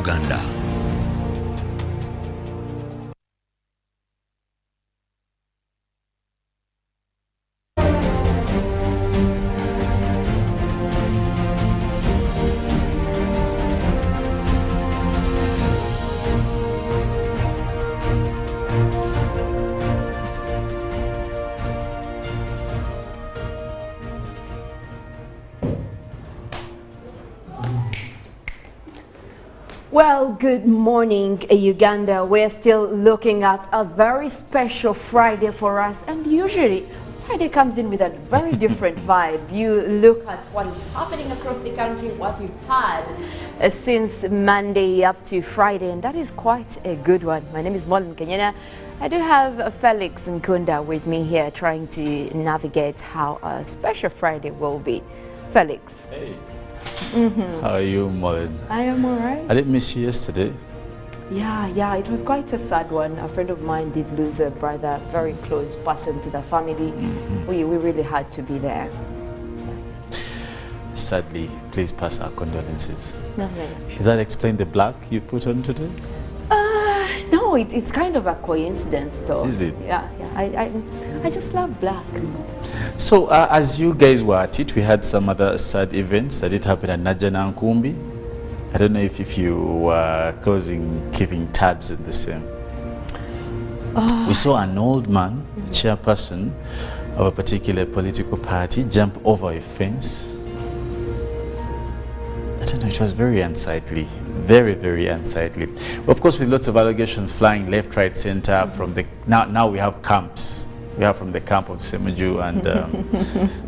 Uganda. Well, good morning, Uganda. We're still looking at a very special Friday for us, and usually Friday comes in with a very different vibe. You look at what is happening across the country, what we've had since Monday up to Friday, and that is quite a good one. My name is Mollen, Kenyena. I do have Felix and Nkunda with me here trying to navigate how a special Friday will be. Felix. Hey. How are you, Mollen? I am all right. I didn't miss you yesterday. Yeah, it was quite a sad one. A friend of mine did lose a brother, very close person to the family. We really had to be there. Sadly, please pass our condolences. No. Does that explain the black you put on today? No, it's kind of a coincidence though. Is it? Yeah. I just love black. So, as you guys were at it, we had some other sad events that did happen at Nyonyintono. I don't know if you were keeping tabs on the same. We saw an old man, the chairperson of a particular political party, jump over a fence. I don't know, it was very unsightly, very, very unsightly. Of course, with lots of allegations flying left, right, center from the, now we have camps. We have from the camp of Semuju and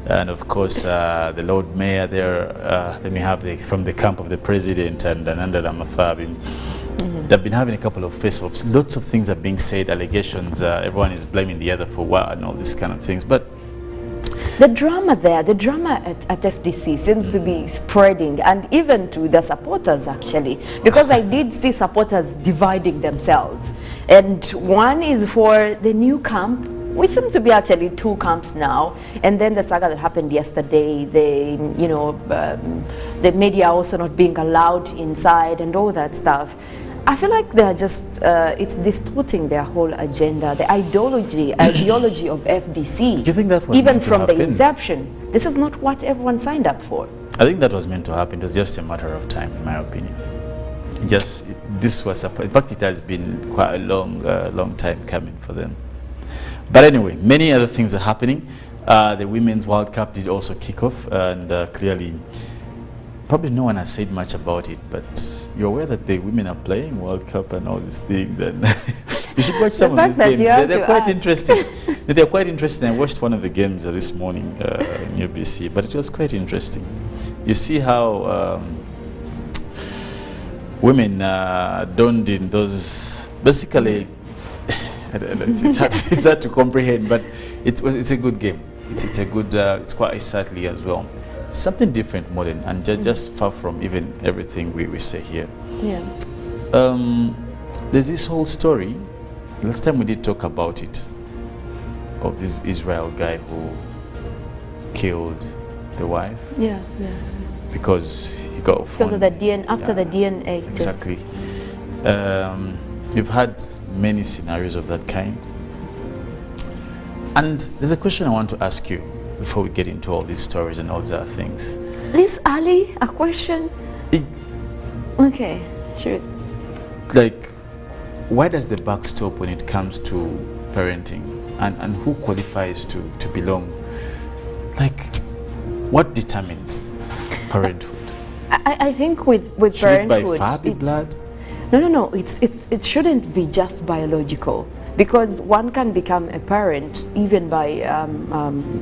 and of course the Lord Mayor there. Then we have from the camp of the President and Nkunda Mafabi. They've been having a couple of face-offs. Lots of things are being said, allegations. Everyone is blaming the other for what and all these kind of things. But the drama there, the drama at FDC seems to be spreading, and even to the supporters actually, because I did see supporters dividing themselves. And one is for the new camp. We seem to be actually two camps now, and then the saga that happened yesterday, the media also not being allowed inside and all that stuff. I feel like they're just it's distorting their whole agenda, the ideology of FDC. Do you think that was even meant to from the happen? inception? This is not what everyone signed up for. I think that was meant to happen. It was just a matter of time, in my opinion. This was in fact, it has been quite a long time coming for them. But anyway, many other things are happening. The Women's World Cup did also kick off, and clearly, probably no one has said much about it, but you're aware that the women are playing World Cup and all these things, and you should watch some of these games. They're quite interesting. They're quite interesting. I watched one of the games this morning in UBC, but it was quite interesting. You see how women donned in those, basically, it's hard to comprehend, but it's a good game. It's a good, it's quite sadly as well. Something different, modern, and just far from even everything we say here. Yeah. There's this whole story. Last time we did talk about it, of this Israel guy who killed the wife. Yeah. Because he got because of the DNA, after the DNA test. Exactly. We've had many scenarios of that kind. And there's a question I want to ask you before we get into all these stories and all these other things. This early, a question? Okay, sure. Like, why does the buck stop when it comes to parenting? And who qualifies to belong? Like, what determines parenthood? I think with Should parenthood, it by far be blood? No. It shouldn't be just biological, because one can become a parent even by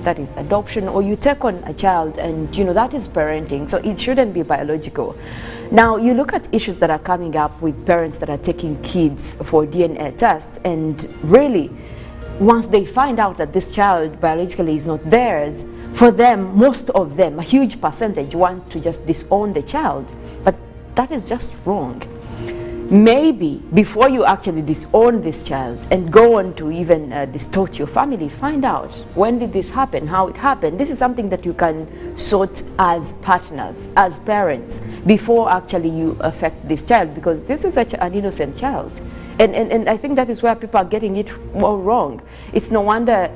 that is adoption, or you take on a child, and that is parenting. So it shouldn't be biological. Now you look at issues that are coming up with parents that are taking kids for DNA tests, and really, once they find out that this child biologically is not theirs, for them, most of them, a huge percentage, want to just disown the child. But that is just wrong. maybe before you actually disown this child and go on to even distort your family, find out when did this happen, how it happened. This is something that you can sort as partners, as parents, before actually you affect this child, because this is such an innocent child. And I think that is where people are getting it all wrong. It's no wonder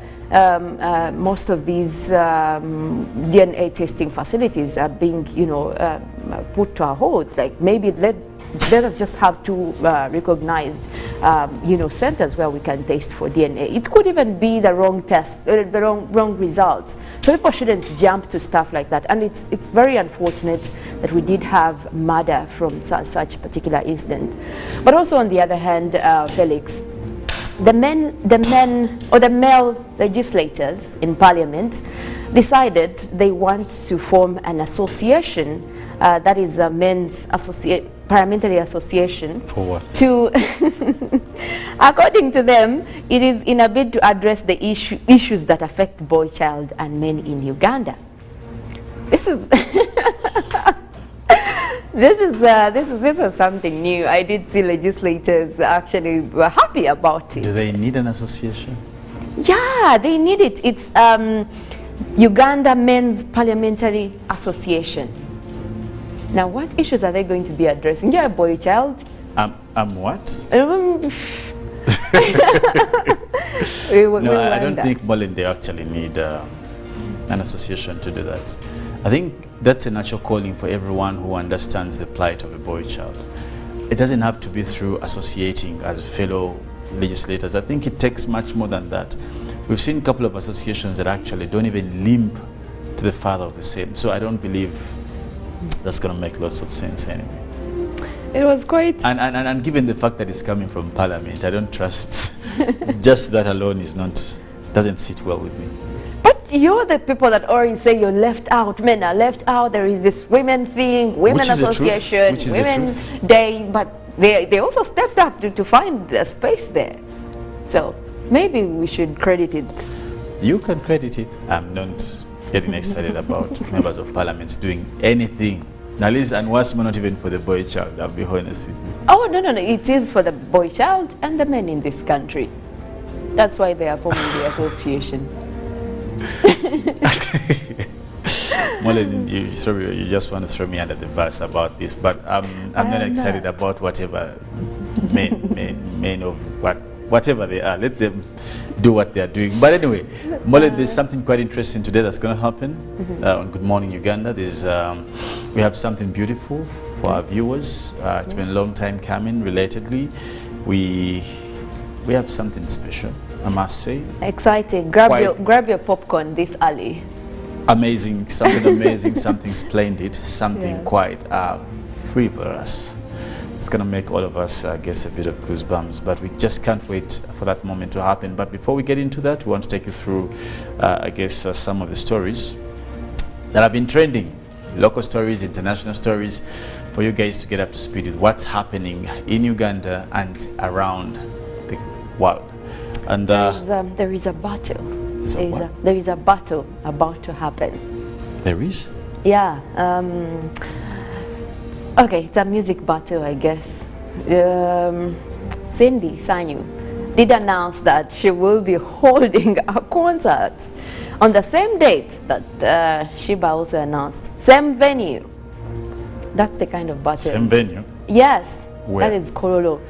most of these DNA testing facilities are being, put to a halt. Like, maybe let us just have two recognized, centers where we can test for DNA. It could even be the wrong test, the wrong results. So people shouldn't jump to stuff like that. And it's very unfortunate that we did have murder from such particular incident. But also, on the other hand, Felix, the male legislators in Parliament decided they want to form an association, that is a men's Parliamentary association. For what? To, according to them, it is in a bid to address the issues that affect boy child and men in Uganda. This is this is something new. I did see legislators actually were happy about it. Do they need an association? Yeah, they need it. It's Uganda Men's Parliamentary Association. Now, what issues are they going to be addressing? You're a boy child. What? No, I don't think Mollen, they actually need an association to do that. I think that's a natural calling for everyone who understands the plight of a boy child. It doesn't have to be through associating as fellow legislators. I think it takes much more than that. We've seen a couple of associations that actually don't even limp to the father of the same. So I don't believe that's going to make lots of sense anyway. It was quite... And given the fact that it's coming from Parliament, I don't trust. Just that alone doesn't sit well with me. But you're the people that always say you're left out. Men are left out. There is this women thing, women association, women's day. But they also stepped up to find a space there. So maybe we should credit it. You can credit it. I'm not getting excited about members of Parliament doing anything. At least, and what's more, not even for the boy child, I'll be honest with you. Oh, no. It is for the boy child and the men in this country. That's why they are forming the association. Mollen, you just want to throw me under the bus about this, but I'm not excited about whatever men of whatever they are. Let them do what they are doing. But anyway, Mollen, there's something quite interesting today that's going to happen on Good Morning Uganda. There's we have something beautiful for our viewers. It's been a long time coming. Relatedly, we have something special, I must say. Exciting. Grab your popcorn this early. Amazing, something splendid, something quite frivolous. It's going to make all of us, I guess, a bit of goosebumps, but we just can't wait for that moment to happen. But before we get into that, we want to take you through, I guess, some of the stories that have been trending, local stories, international stories, for you guys to get up to speed with what's happening in Uganda and around the world. And there is a battle. There is a battle about to happen. There is? Yeah. Okay, it's a music battle, I guess. Cindy Sanyu did announce that she will be holding a concert on the same date that Sheba also announced. Same venue. That's the kind of battle. Same venue? Yes. Where? That is Kololo.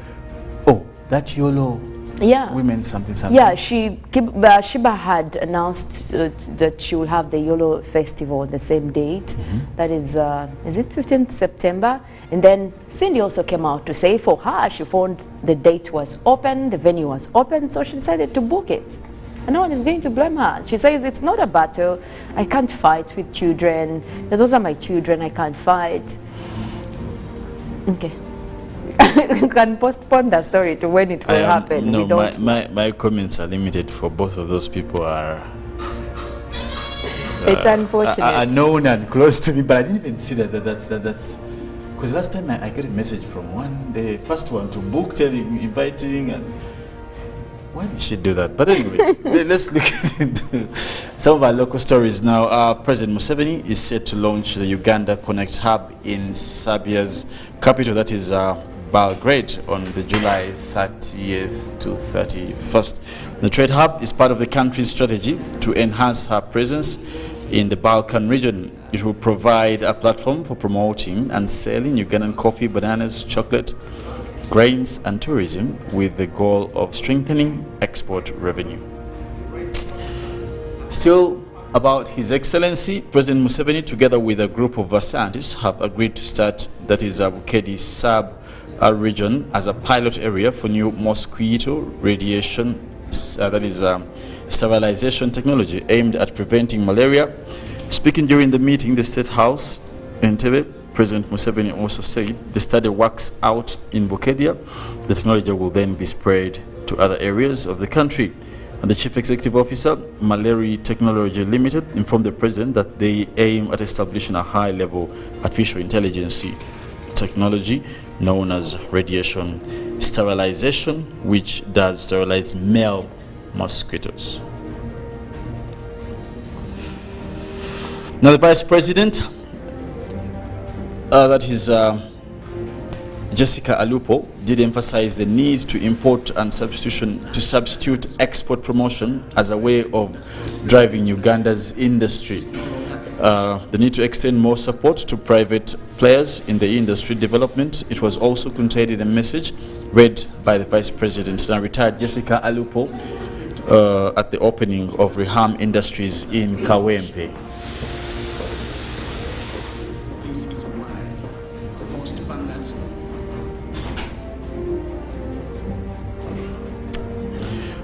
Oh, that YOLO. Yeah. Women something. Yeah, Sheba had announced that she will have the YOLO festival on the same date. That is it 15th September? And then Cindy also came out to say for her, she found the date was open, the venue was open, so she decided to book it. And no one is going to blame her. She says, it's not a battle. I can't fight with children. Those are my children, I can't fight. Okay. You can postpone the story to when it will happen. No, my comments are limited for both of those people are it's unfortunate. Are known and close to me, but I didn't even see that's because last time I got a message from one, the first one to book, inviting, and why did she do that? But anyway, let's look into some of our local stories now. President Museveni is set to launch the Uganda Connect Hub in Serbia's capital, that is Belgrade on the July 30th to 31st. The trade hub is part of the country's strategy to enhance her presence in the Balkan region. It will provide a platform for promoting and selling Ugandan coffee, bananas, chocolate, grains and tourism, with the goal of strengthening export revenue. Still about His Excellency, President Museveni, together with a group of scientists, have agreed to start, that is Bukedi sub-region, as a pilot area for new mosquito radiation, sterilization technology aimed at preventing malaria. Speaking during the meeting, the State House in Entebbe, President Museveni also said the study works out in Bukedia. The technology will then be spread to other areas of the country. And the Chief Executive Officer, Malaria Technology Limited, informed the President that they aim at establishing a high-level artificial intelligence technology known as radiation sterilization, which does sterilize male mosquitoes. Now the Vice President, that is Jessica Alupo, did emphasize the need to import and substitute export promotion as a way of driving Uganda's industry. The need to extend more support to private players in the industry development. It was also contained in a message read by the Vice President, now retired Jessica Alupo, at the opening of Reham Industries in Kawempe.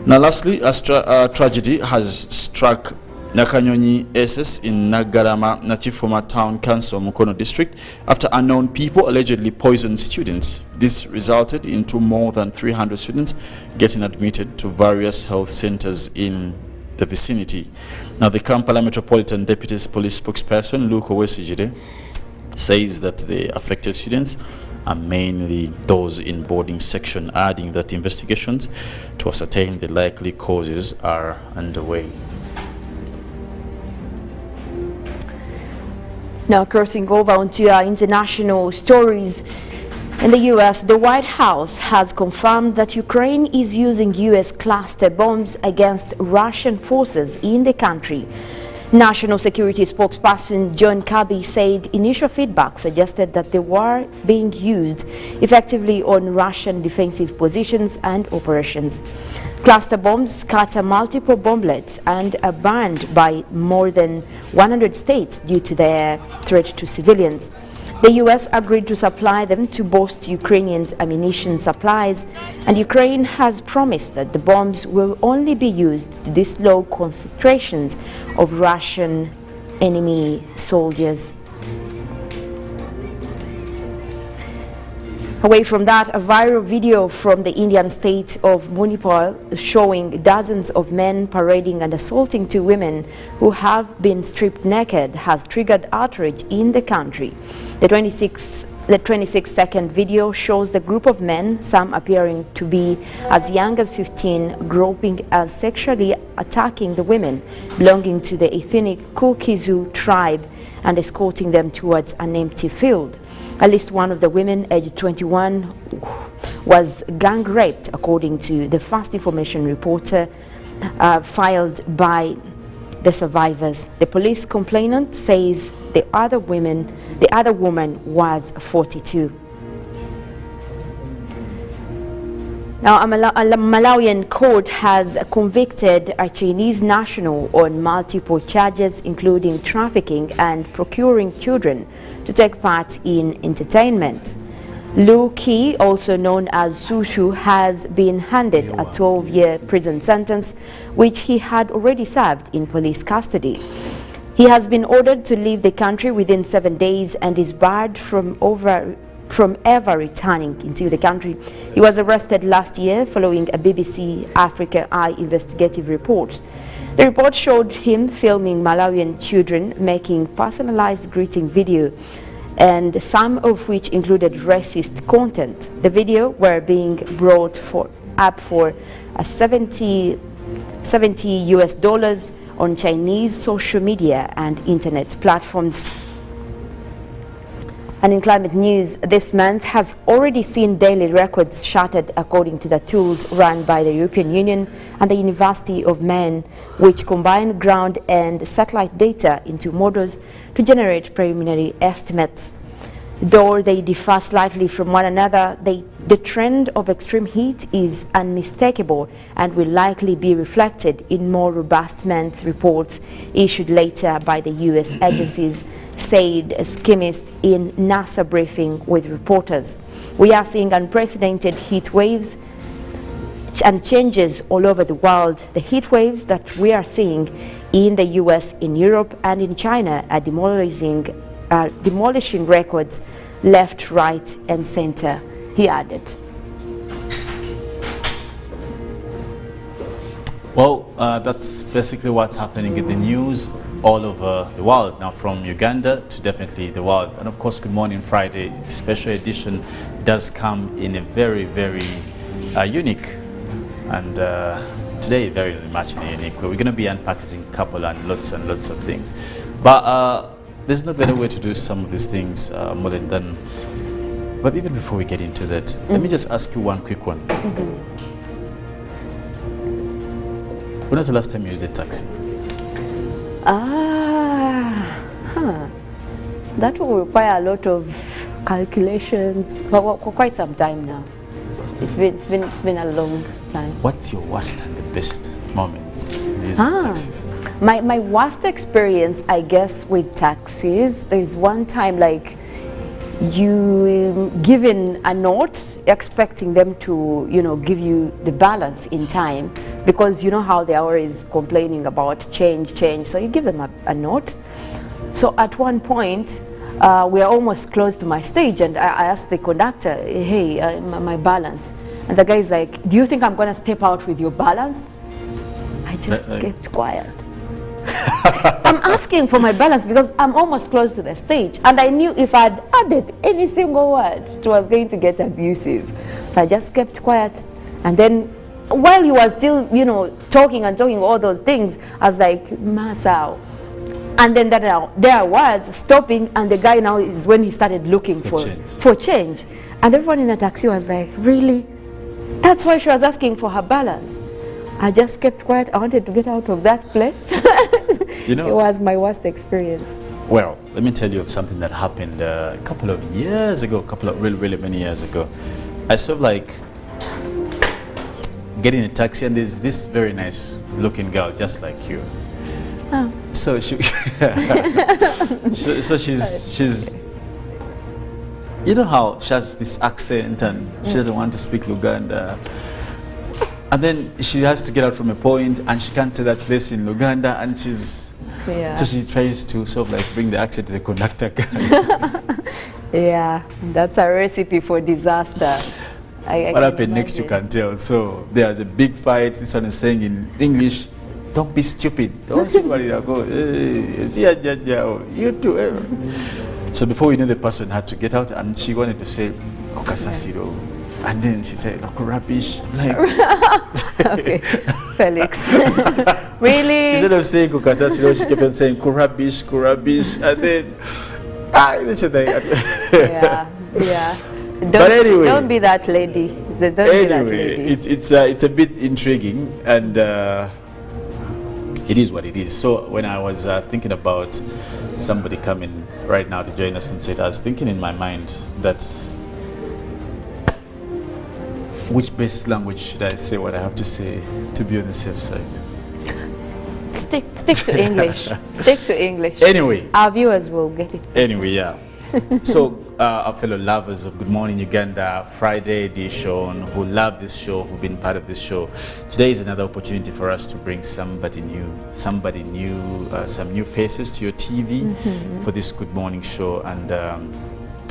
Now lastly, a tragedy has struck Nakanyonyi SS in Nagarama, Nachifoma Town Council, Mukono District, after unknown people allegedly poisoned students. This resulted into more than 300 students getting admitted to various health centers in the vicinity. Now the Kampala Metropolitan Deputy Police spokesperson, Luke Owesijire, says that the affected students are mainly those in boarding section, adding that investigations to ascertain the likely causes are underway. Now crossing over onto our international stories. In the U.S., the White House has confirmed that Ukraine is using U.S. cluster bombs against Russian forces in the country. National Security spokesperson John Kirby said initial feedback suggested that they were being used effectively on Russian defensive positions and operations. Cluster bombs scatter multiple bomblets and are banned by more than 100 states due to their threat to civilians. The U.S. agreed to supply them to boost Ukrainians' ammunition supplies, and Ukraine has promised that the bombs will only be used to dislodge concentrations of Russian enemy soldiers. Away from that, a viral video from the Indian state of Manipur showing dozens of men parading and assaulting two women who have been stripped naked has triggered outrage in the country. The 26-second video shows the group of men, some appearing to be as young as 15, groping and sexually attacking the women belonging to the ethnic Kukizu tribe and escorting them towards an empty field. At least one of the women, aged 21, was gang raped, according to the first information reporter filed by the survivors. The police complainant says the other woman was 42. Now, a Malawian court has convicted a Chinese national on multiple charges, including trafficking and procuring children to take part in entertainment. Lu Ki, also known as Sushu, has been handed a 12-year prison sentence, which he had already served in police custody. He has been ordered to leave the country within 7 days and is barred from ever returning into the country. He was arrested last year following a BBC Africa Eye investigative report. The report showed him filming Malawian children making personalized greeting video, and some of which included racist content. The video were being brought up for $70 US on Chinese social media and internet platforms. And in climate news, this month has already seen daily records shattered according to the tools run by the European Union and the University of Mollen, which combine ground and satellite data into models to generate preliminary estimates. Though they differ slightly from one another, the trend of extreme heat is unmistakable and will likely be reflected in more robust month reports issued later by the U.S. agencies, said a chemist in NASA briefing with reporters. We are seeing unprecedented heat waves and changes all over the world. The heat waves that we are seeing in the US, in Europe, and in China are demolishing records left, right, and center, he added. Well, that's basically what's happening in the news all over the world, now from Uganda to definitely the world. And of course, Good Morning Friday special edition does come in a very, very unique and today very much in a unique way. We're going to be unpackaging a couple and lots of things. But there's no better way to do some of these things, Mollen, than... But even before we get into that, let me just ask you one quick one. When was the last time you used a taxi? That will require a lot of calculations for quite some time now. It's been a long time. What's your worst and the best moments using taxis? My worst experience, I guess, with taxis, there's one time like you given a note expecting them to, you know, give you the balance in time, because you know how they are always complaining about change. So you give them a note. So at one point, we are almost close to my stage, and I asked the conductor, hey, my balance. And the guy's like, do you think I'm going to step out with your balance? I just kept quiet. I'm asking for my balance because I'm almost close to the stage, and I knew if I'd added any single word, it was going to get abusive. So I just kept quiet, and then while he was still, you know, talking all those things, I was like, Masao. And then there I was stopping, and the guy now is when he started looking for change. And everyone in the taxi was like, really? That's why she was asking for her balance. I just kept quiet. I wanted to get out of that place. You know, it was my worst experience. Well, let me tell you of something that happened a couple of years ago, really many years ago. I sort of like getting a taxi, and there's this very nice looking girl just like you. Oh. So she so she's you know how she has this accent and she doesn't want to speak Luganda, and then she has to get out from a point and she can't say that place in Luganda, and so she tries to sort of like bring the accent to the conductor guy. Yeah, that's a recipe for disaster. What happened next you can tell. So there's a big fight. This one is saying in English, don't be stupid. Don't see what you go. You too. So before we knew, the person had to get out, and she wanted to say Okasasiro, and then she said rubbish. I'm like, okay, Felix. Really? Instead of saying Okasasiro, she kept on saying kurabish, and then yeah. But anyway, don't be that lady. It's a bit intriguing, and it is what it is. So when I was thinking about somebody coming right now to join us and said, I was thinking in my mind that which best language should I say what I have to say to be on the safe side? Stick to English. Stick to English. Anyway, our viewers will get it. Anyway, yeah. So our fellow lovers of Good Morning Uganda Friday edition, who love this show, who've been part of this show, today is another opportunity for us to bring somebody new, some new faces to your TV for this Good Morning show. And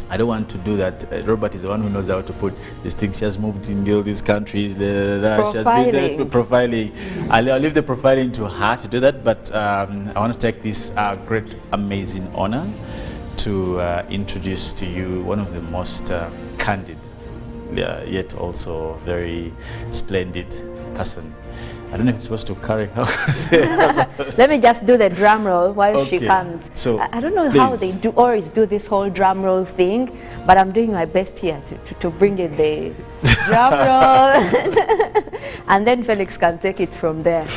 I don't want to do that. Robert is the one who knows how to put these things. She has moved in all these countries. She has been profiling. I'll leave the profiling to her to do that. But I want to take this great, amazing honor to introduce to you one of the most candid, yet also very splendid person I don't know if it's supposed to carry her. Let me just do the drum roll while she Okay. comes. So, I don't know how they please. do always do this whole drum roll thing, but I'm doing my best here to bring in the drum roll. And then Felix can take it from there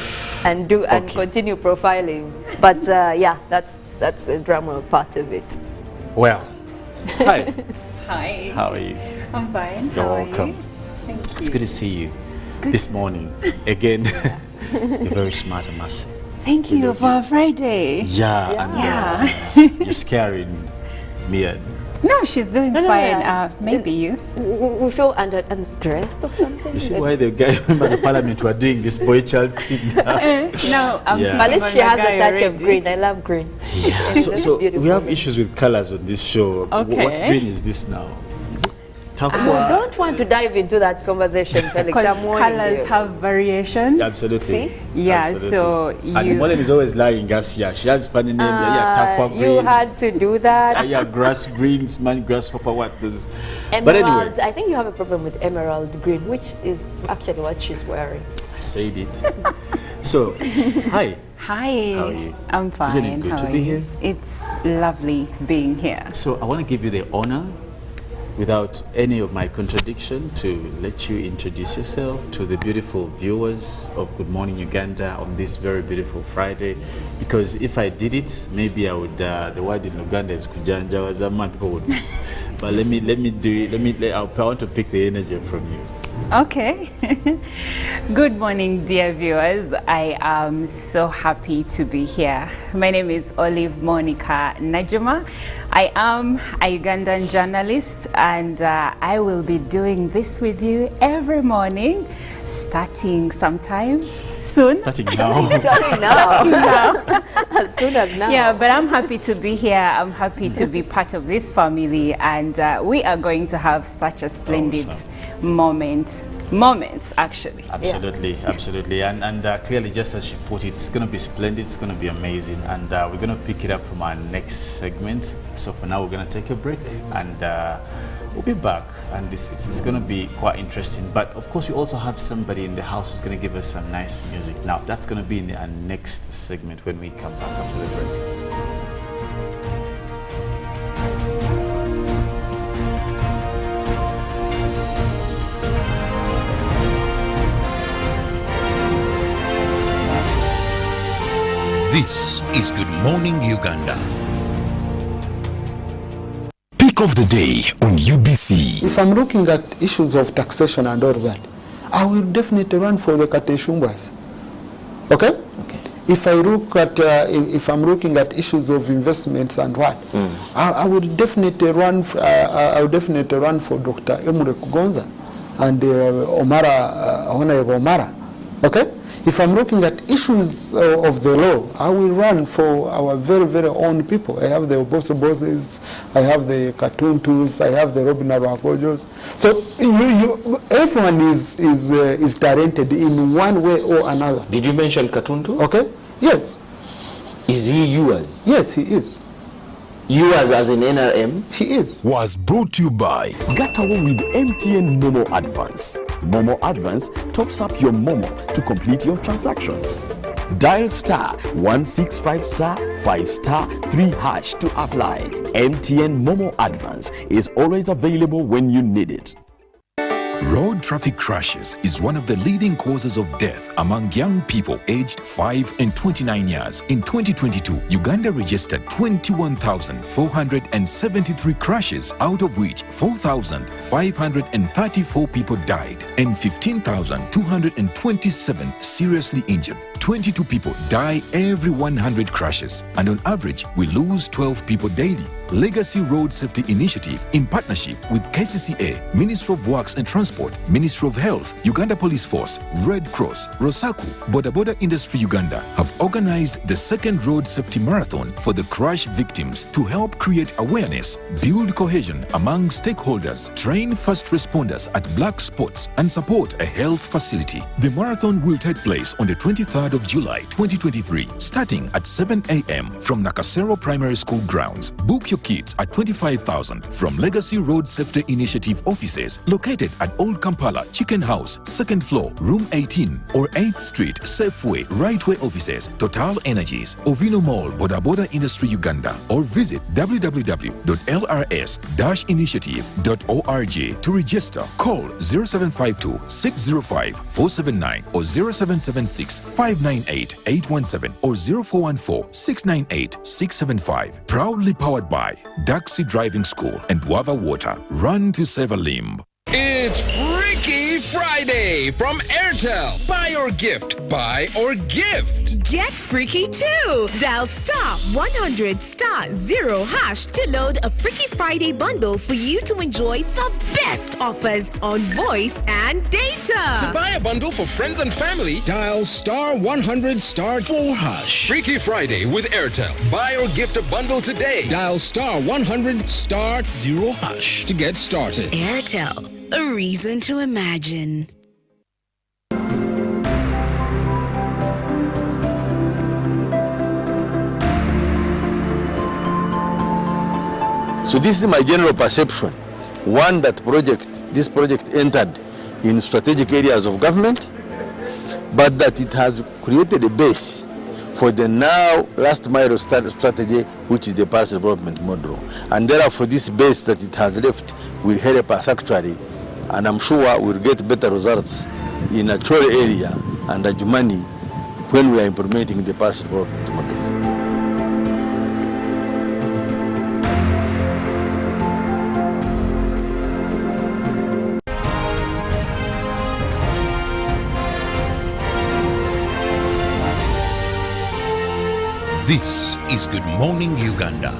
and continue profiling. But yeah, that's the drum roll part of it. Well, hi. Hi. How are you? I'm fine. You're How are welcome. you? Thank you. It's good to see you this morning. Again, you're very smart, I must say. Thank you for Friday. Yeah, and you're scaring me. No, she's doing No, fine. yeah. Maybe you. We feel undressed or something. You see why the guy members of Parliament were doing this boy-child thing now? No, I'm Yeah. But at least she has a guy touch of already. green. I love green. Yeah. That's So beautiful. we have issues with colors on this show. What Okay. green is this now? Is it I Takwa? don't want to dive into that conversation, Felix. Because I'm warning colors you. have variations. Absolutely. See? Yeah, Absolutely. so And you- Mollen is always lying us here. She has funny names. Takwa green. You had to do that. Grass greens, man, grasshopper, what does. Emerald. But anyway, I think you have a problem with emerald green, which is actually what she's wearing. I said it. So, hi. Hi. How are you? I'm fine. Isn't it good How to are be you? here? It's lovely being here. So I want to give you the honor, without any of my contradiction, to let you introduce yourself to the beautiful viewers of Good Morning Uganda on this very beautiful Friday. Because if I did it, maybe I would. The word in Uganda is kujanja wazama. People would. But let me do it. I want to pick the energy from you. Okay. Good morning, dear viewers. I am so happy to be here. My name is Olive Monica Najuma. I am a Ugandan journalist, and I will be doing this with you every morning, starting sometime soon. Starting now. Starting now. As soon as now. Yeah, but I'm happy to be here. I'm happy to be part of this family, and we are going to have such a splendid moments actually. Absolutely, absolutely. And clearly, just as she put it, it's going to be splendid, it's going to be amazing. And we're going to pick it up from our next segment. So for now, we're going to take a break, and we'll be back. And it's going to be quite interesting. But of course, we also have somebody in the house who's going to give us some nice music. Now, that's going to be in our next segment when we come back after the break. This is Good Morning Uganda. Pick of the day on UBC. If I'm looking at issues of taxation and all that, I will definitely run for the Kateshumbas. Okay? Okay. If I look at, if I'm looking at issues of investments and what, I would definitely run. I would definitely run for Dr. Emure Kugonza and Honorable Omara. Okay. If I'm looking at issues of the law, I will run for our very, very own people. I have the Oboso Bosses, I have the Katuntus, I have the Robin Arapojos. So everyone is talented in one way or another. Did you mention Katuntu? Okay? Yes. Is he yours? Yes, he is. Yours as in NRM? He is. Was brought to you by Get away with MTN Momo Advance. Momo Advance tops up your Momo to complete your transactions. Dial *165*5*3# to apply. MTN Momo Advance is always available when you need it. road traffic crashes is one of the leading causes of death among young people aged 5 and 29 years. In 2022, Uganda registered 21,473 crashes, out of which 4,534 people died and 15,227 seriously injured. 22 people die every 100 crashes, and on average, we lose 12 people daily. Legacy Road Safety Initiative, in partnership with KCCA, Ministry of Works and Transport, Ministry of Health, Uganda Police Force, Red Cross, Rosaku, Boda Boda Industry Uganda, have organized the second Road Safety Marathon for the crash victims to help create awareness, build cohesion among stakeholders, train first responders at black spots, and and support a health facility. The marathon will take place on the 23rd of July 2023, starting at 7 a.m. from Nakasero Primary School grounds. Book your kits at 25,000 from Legacy Road Safety Initiative offices located at Old Kampala Chicken House, 2nd floor, room 18, or 8th Street, Safeway, Rightway offices, Total Energies, Ovino Mall, Boda Boda Industry Uganda, or visit www.lrs-initiative.org to register. Call 0752-605-479 or 0776-598-817 or 0414-698-675. Proudly powered by Daxi Driving School and Wava Water. Run to save a limb. It's Freaky Friday from Airtel. Buy or gift. Buy or gift. Get freaky too. Dial *100*0# to load a Freaky Friday bundle for you to enjoy the best offers on voice and data. To buy a bundle for friends and family, dial *100*4#. Freaky Friday with Airtel. Buy or gift a bundle today. Dial *100*0# to get started. Airtel. A reason to imagine. So this is my general perception. One, that this project entered in strategic areas of government, but that it has created a base for the now last mile strategy, which is the Paris development model. And therefore this base that it has left will help us actually, and I'm sure we'll get better results in a Chole area and Ajumani when we are implementing the Paris development model. This is Good Morning Uganda.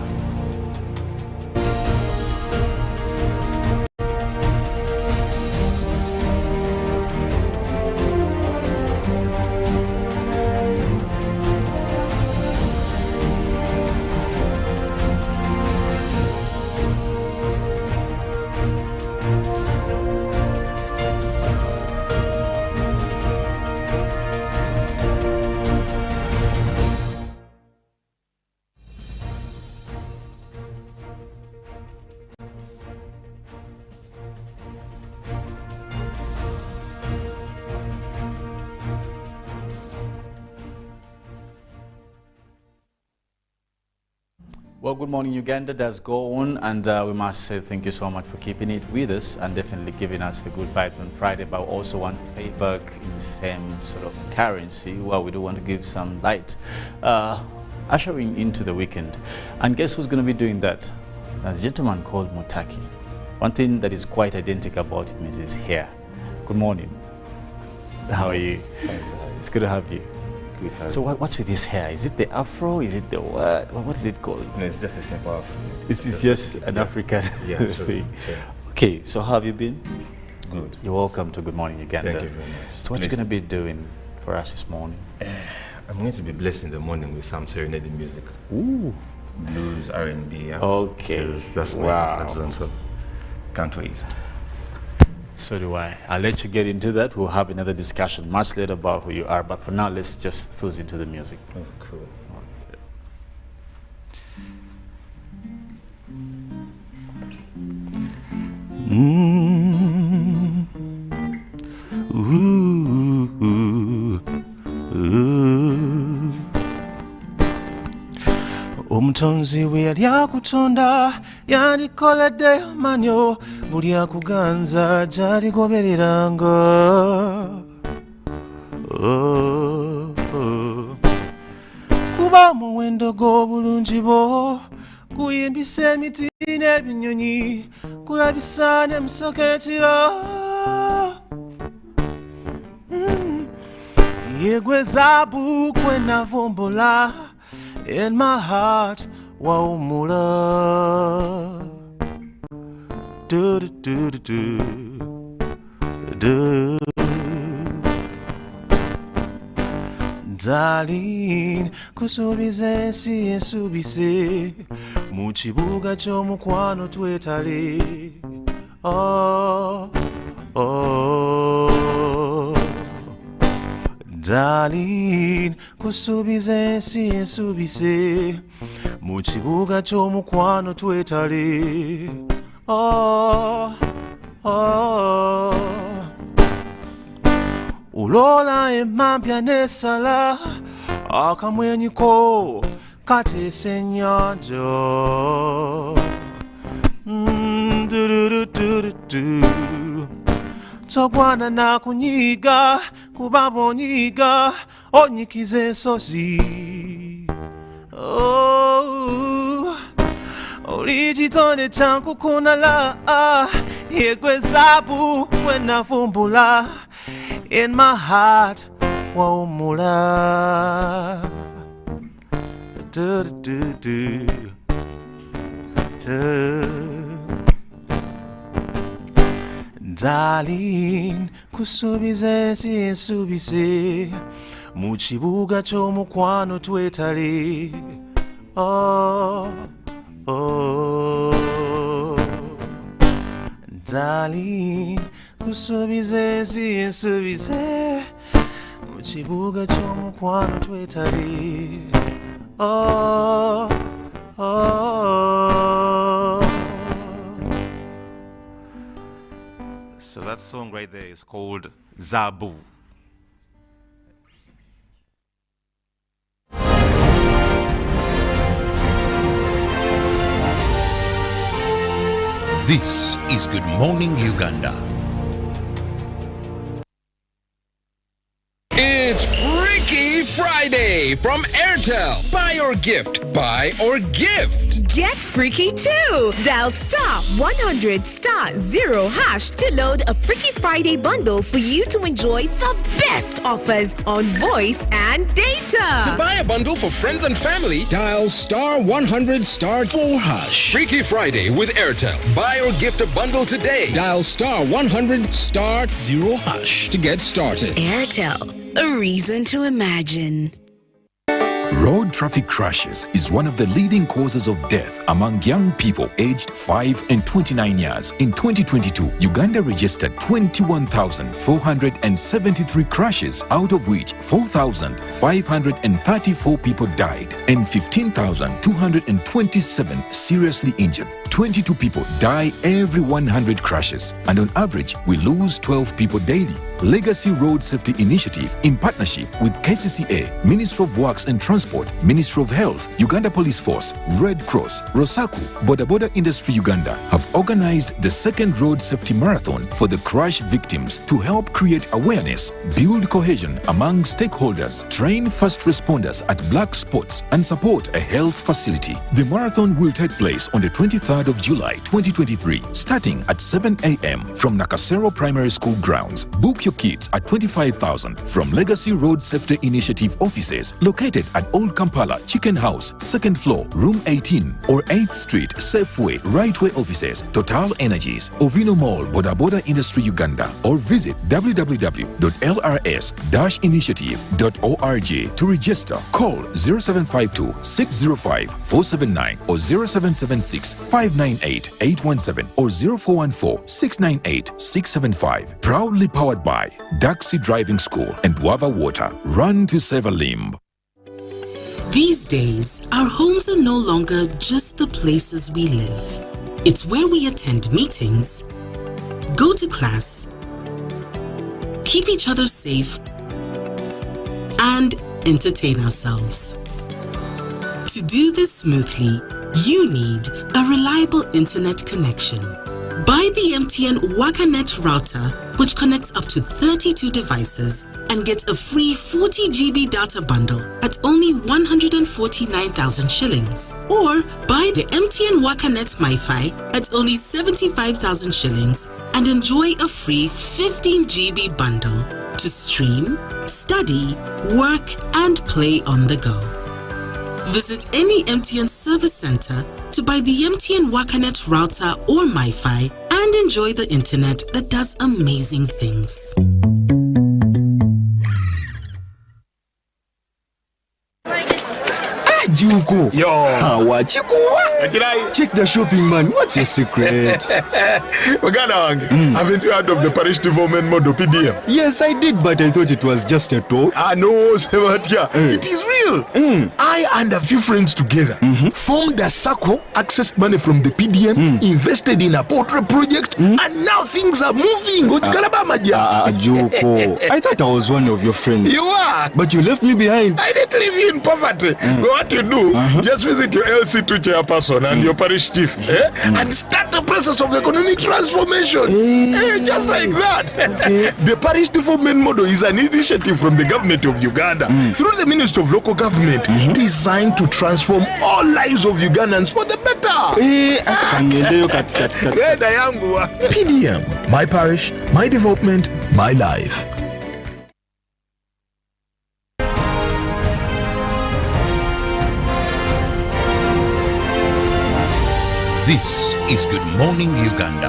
Well, Good Morning Uganda does go on, and we must say thank you so much for keeping it with us and definitely giving us the good vibes on Friday, but also want to pay back in the same sort of currency. Well, we do want to give some light, ushering into the weekend. And guess who's going to be doing that? A gentleman called Mutaki. One thing that is quite identical about him is his hair. Good morning. How are you? It's good to have you. So what's with this hair? Is it the afro? Is it the what? What is it called? No, it's just a simple afro. It's just an African thing. Sure. Okay, so how have you been? Good. You're welcome to Good Morning Uganda. Thank you very much. So what you going to be doing for us this morning? I'm going to be blessed in the morning with some serenade music. Ooh. Blues, R&B. Okay. That's my zone, so can't wait. So do I. I'll let you get into that. We'll have another discussion much later about who you are. But for now, let's just throw into the music. Oh, cool. Omutonzi we yali akutonda yandikoledde amanyo buli akuganza gy'aligobereranga. Kuba omuwendo gw'obulungi bwo guyimbisa emiti n'ebinyonyi kulabisa n'emisoko ekiro. Yegwe zaabu kwe navumbola in my heart, waumula. Do do do do do. Darling, kusubiza ensi ensubise mu kibuga ky'omukwano twetale. Oh, oh. Darling, kusubize ensi ensubise mu kibuga ky'omukwano twetale. Oh, oh. Ulola emampya nesala akamwenyiko kateesa ennyanja. Togwana na kunyiga kuba bonyiga onyikiza ensozi. Oh, oligitonde kyankukunala yegwe zaabu kwenavumbula. In my heart wawumula. Darling, kusubiza ensi ensubise mu kibuga ky'omukwano twetale. Oh, oh. Darling, kusubiza ensi ensubise mu kibuga ky'omukwano twetale. Oh, oh. So that song right there is called Zabu. This is Good Morning Uganda. It's Freaky Friday from Airtel. Buy or gift. Buy or gift. Get freaky too. Dial *100*0# to load a Freaky Friday bundle for you to enjoy the best offers on voice and data. To buy a bundle for friends and family, dial *100*4#. Freaky Friday with Airtel. Buy or gift a bundle today. Dial *100*0# to get started. Airtel, a reason to imagine. Road traffic crashes is one of the leading causes of death among young people aged 5 and 29 years. In 2022, Uganda registered 21,473 crashes, out of which 4,534 people died and 15,227 seriously injured. 22 people die every 100 crashes, and on average, we lose 12 people daily. Legacy Road Safety Initiative, in partnership with KCCA, Ministry of Works and Transport, Ministry of Health, Uganda Police Force, Red Cross, Rosaku, Boda Boda Industry Uganda, have organized the second Road Safety Marathon for the crash victims to help create awareness, build cohesion among stakeholders, train first responders at black spots, and support a health facility. The marathon will take place on the 23rd of July 2023, starting at 7 a.m. from Nakasero Primary School grounds. Book your kits at 25,000 from Legacy Road Safety Initiative offices located at Old Kampala Chicken House, 2nd floor, room 18, or 8th Street, Safeway, Rightway offices, Total Energies, Ovino Mall, Boda Boda Industry Uganda, or visit www.lrs-initiative.org to register. Call 0752 605 479 or 0776 598 817 or 0414 698 675. Proudly powered by Daxi Driving School and Wava Water. Run to save a limb. These days, our homes are no longer just the places we live. It's where we attend meetings, go to class, keep each other safe, and entertain ourselves. To do this smoothly, you need a reliable internet connection. Buy the MTN WakaNet router, which connects up to 32 devices and get a free 40 GB data bundle at only 149,000 shillings. Or buy the MTN WakaNet MiFi at only 75,000 shillings and enjoy a free 15 GB bundle to stream, study, work, and play on the go. Visit any MTN service center to buy the MTN WakaNet router or MiFi and enjoy the internet that does amazing things. Aju, Wajuko. Yo. Wajuko. Check the shopping, man. What's your secret? Haven't you heard of the parish development model, PDM? Yes, I did, but I thought it was just a talk. No, Sebatia. It is real. I and a few friends together formed a circle, accessed money from the PDM, invested in a poultry project, and now things are moving. Joko. I thought I was one of your friends. You are. But you left me behind. I didn't leave you in poverty. What you do, just visit your LC2 chairperson and your parish chief and start the process of economic transformation. Just like that. The parish development model is an initiative from the government of Uganda through the Ministry of Local Government designed to transform all lives of Ugandans for the better. PDM, my parish, my development, my life. This is Good Morning Uganda.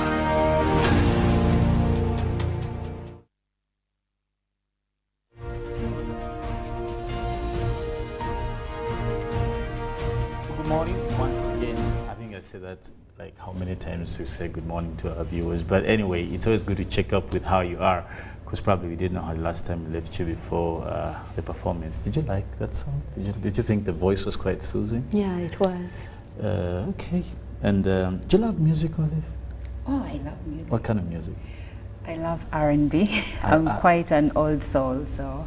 Good morning once again. I think I said that like how many times we say good morning to our viewers, but anyway, it's always good to check up with how you are, because probably we didn't know how the last time we left you before the performance. Did you like that song? Did you think the voice was quite soothing? Yeah, it was. Okay. And do you love music, Olive? Oh, I love music. What kind of music? I love R&B. I'm quite an old soul, so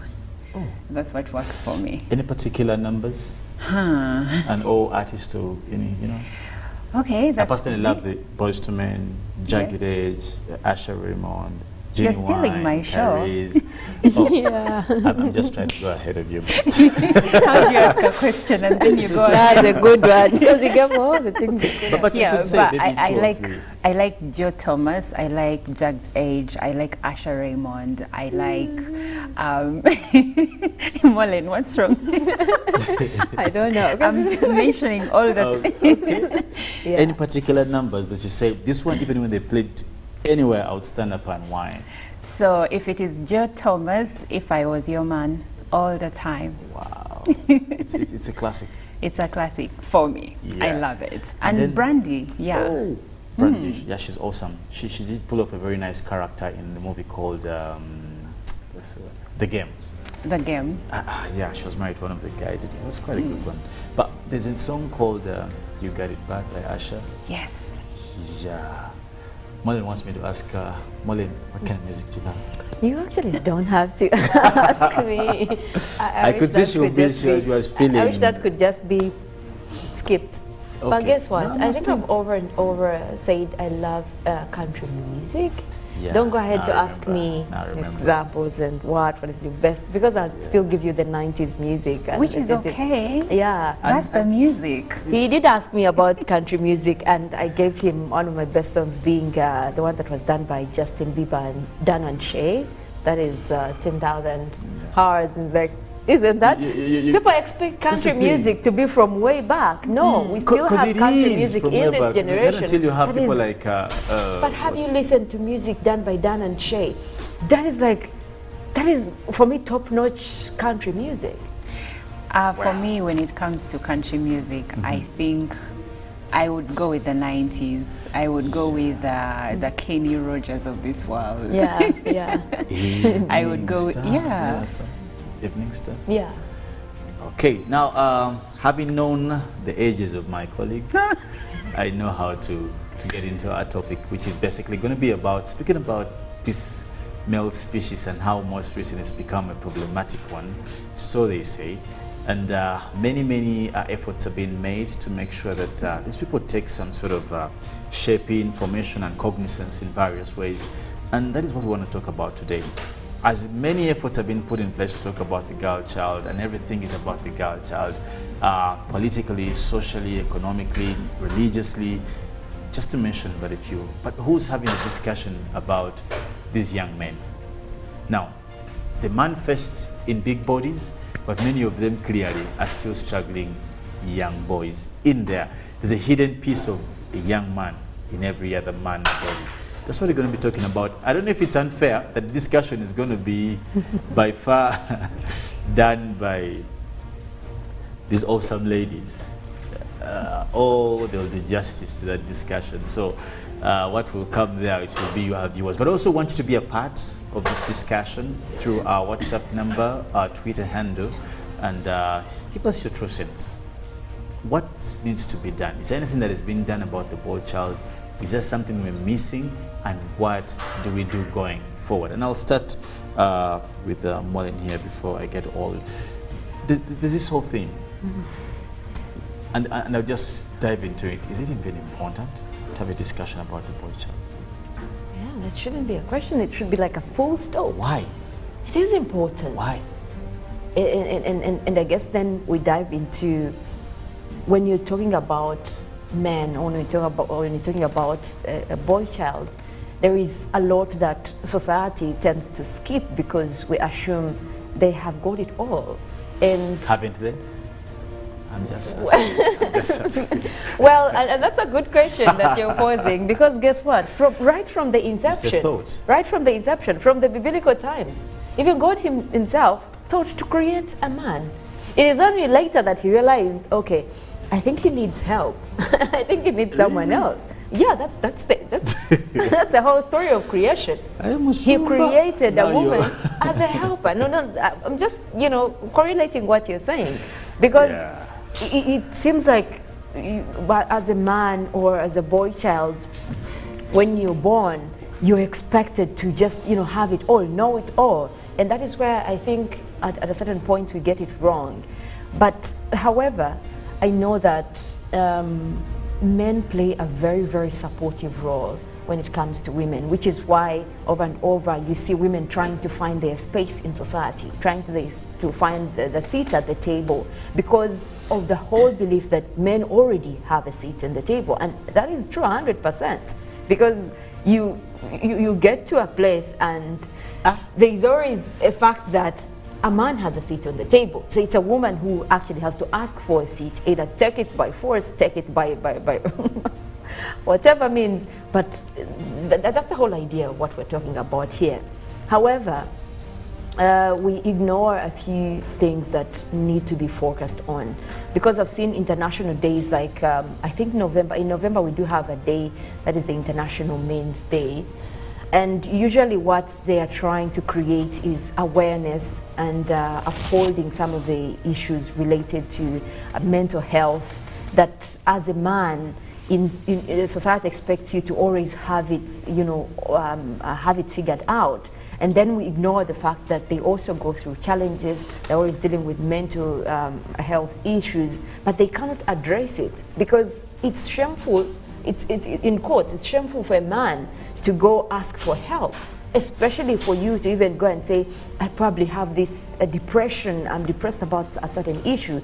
that's what works for me. Any particular numbers? And all artists or any, you know? Okay, I personally love the Boys to Men, Jagged Edge, Asher Raymond, You're stealing my show. Yeah. I'm just trying to go ahead of you. How do you ask a question and then you go ahead? That's a good one, because you get all the things. But you could say maybe I like Joe Thomas, I like Jagged Edge, I like Asher Raymond, I like Mollen. What's wrong? I don't know. I'm mentioning all the Yeah. Any particular numbers that you say, this one, even when they played anywhere, I would stand up and whine? So if it is Joe Thomas, If I Was Your Man, all the time. Wow. it's a classic. It's a classic for me. Yeah. I love it. And And then- Brandy, yeah. Oh, Brandy, yeah, she's awesome. She did pull off a very nice character in the movie called The Game. The Game. Yeah, she was married to one of the guys. It was quite a good one. But there's a song called You Got It Bad by Asher. Yes. Yeah. Mollen wants me to ask Mollen, what kind of music do you love? You actually don't have to ask me. I could say she was feeling. I wish that could just be skipped. But Okay. guess what? No, I think I've over and over said I love country music. Yeah, Don't go ahead now to I ask remember. me Now I remember. examples and what is the best, because I'll still give you the 90s music. And Which is okay. Yeah. That's the music. He did ask me about country music, and I gave him one of my best songs being the one that was done by Justin Bieber and Dan and Shay. That is 10,000 Hours. And it's like, isn't that? People expect country music to be from way back. No, we still have country music in this generation. Not until you have That people is- like. But have you listened to music done by Dan and Shay? That is for me top-notch country music. For me, when it comes to country music, I think I would go with the 90s. I would go with the Kenny Rogers of this world. Yeah, yeah. I would go with, Evening Star. Yeah. Okay, now having known the ages of my colleagues, I know how to get into our topic, which is basically going to be about speaking about this male species and how most recently it's become a problematic one, so they say. And many efforts have been made to make sure that these people take some sort of shaping, formation and cognizance in various ways. And that is what we want to talk about today. As many efforts have been put in place to talk about the girl child, and everything is about the girl child, politically, socially, economically, religiously, just to mention but a few. But who's having a discussion about these young men? Now, they manifest in big bodies, but many of them clearly are still struggling young boys in there. There's a hidden piece of a young man in every other man's body. That's what we're going to be talking about. I don't know if it's unfair that the discussion is going to be by far done by these awesome ladies. or there will be justice to that discussion. So what will come there, it will be your viewers. But I also want you to be a part of this discussion through our WhatsApp number, our Twitter handle, and give us your true sense. What needs to be done? Is there anything that has been done about the boy child? Is there something we're missing? And what do we do going forward? And I'll start with Mollen here before I get all. There's this whole thing. And I'll just dive into it. Is it even important to have a discussion about the boy child? Yeah, that shouldn't be a question. It should be like a full stop. Why? It is important. Why? And I guess then we dive into when you're talking about men, or when you're talking about a boy child, there is a lot that society tends to skip because we assume they have got it all. And haven't they? I'm just asking. Well, and that's a good question that you're posing, because guess what? Right from the inception, from the biblical times, even God himself thought to create a man. It is only later that he realized, okay, I think he needs help. I think he needs someone else. Yeah, that's the whole story of creation. He created a woman as a helper. No, I'm just, correlating what you're saying. Because it seems like as a man or as a boy child, when you're born, you're expected to just, have it all, know it all. And that is where I think at a certain point we get it wrong. But however, I know that men play a very, very supportive role when it comes to women, which is why over and over you see women trying to find their space in society, trying to find the seat at the table, because of the whole belief that men already have a seat in the table. And that is true 100%, because you get to a place and there is always a fact that a man has a seat on the table. So it's a woman who actually has to ask for a seat, either take it by force, take it by whatever means. But that's the whole idea of what we're talking about here. However, we ignore a few things that need to be focused on, because I've seen international days like I think in November we do have a day that is the International Men's Day. And usually what they are trying to create is awareness and upholding some of the issues related to mental health, that as a man, in society expects you to always have it, have it figured out. And then we ignore the fact that they also go through challenges. They're always dealing with mental health issues, but they cannot address it because it's shameful. It's in quotes, it's shameful for a man to go ask for help, especially for you to even go and say, I probably have this depression, I'm depressed about a certain issue.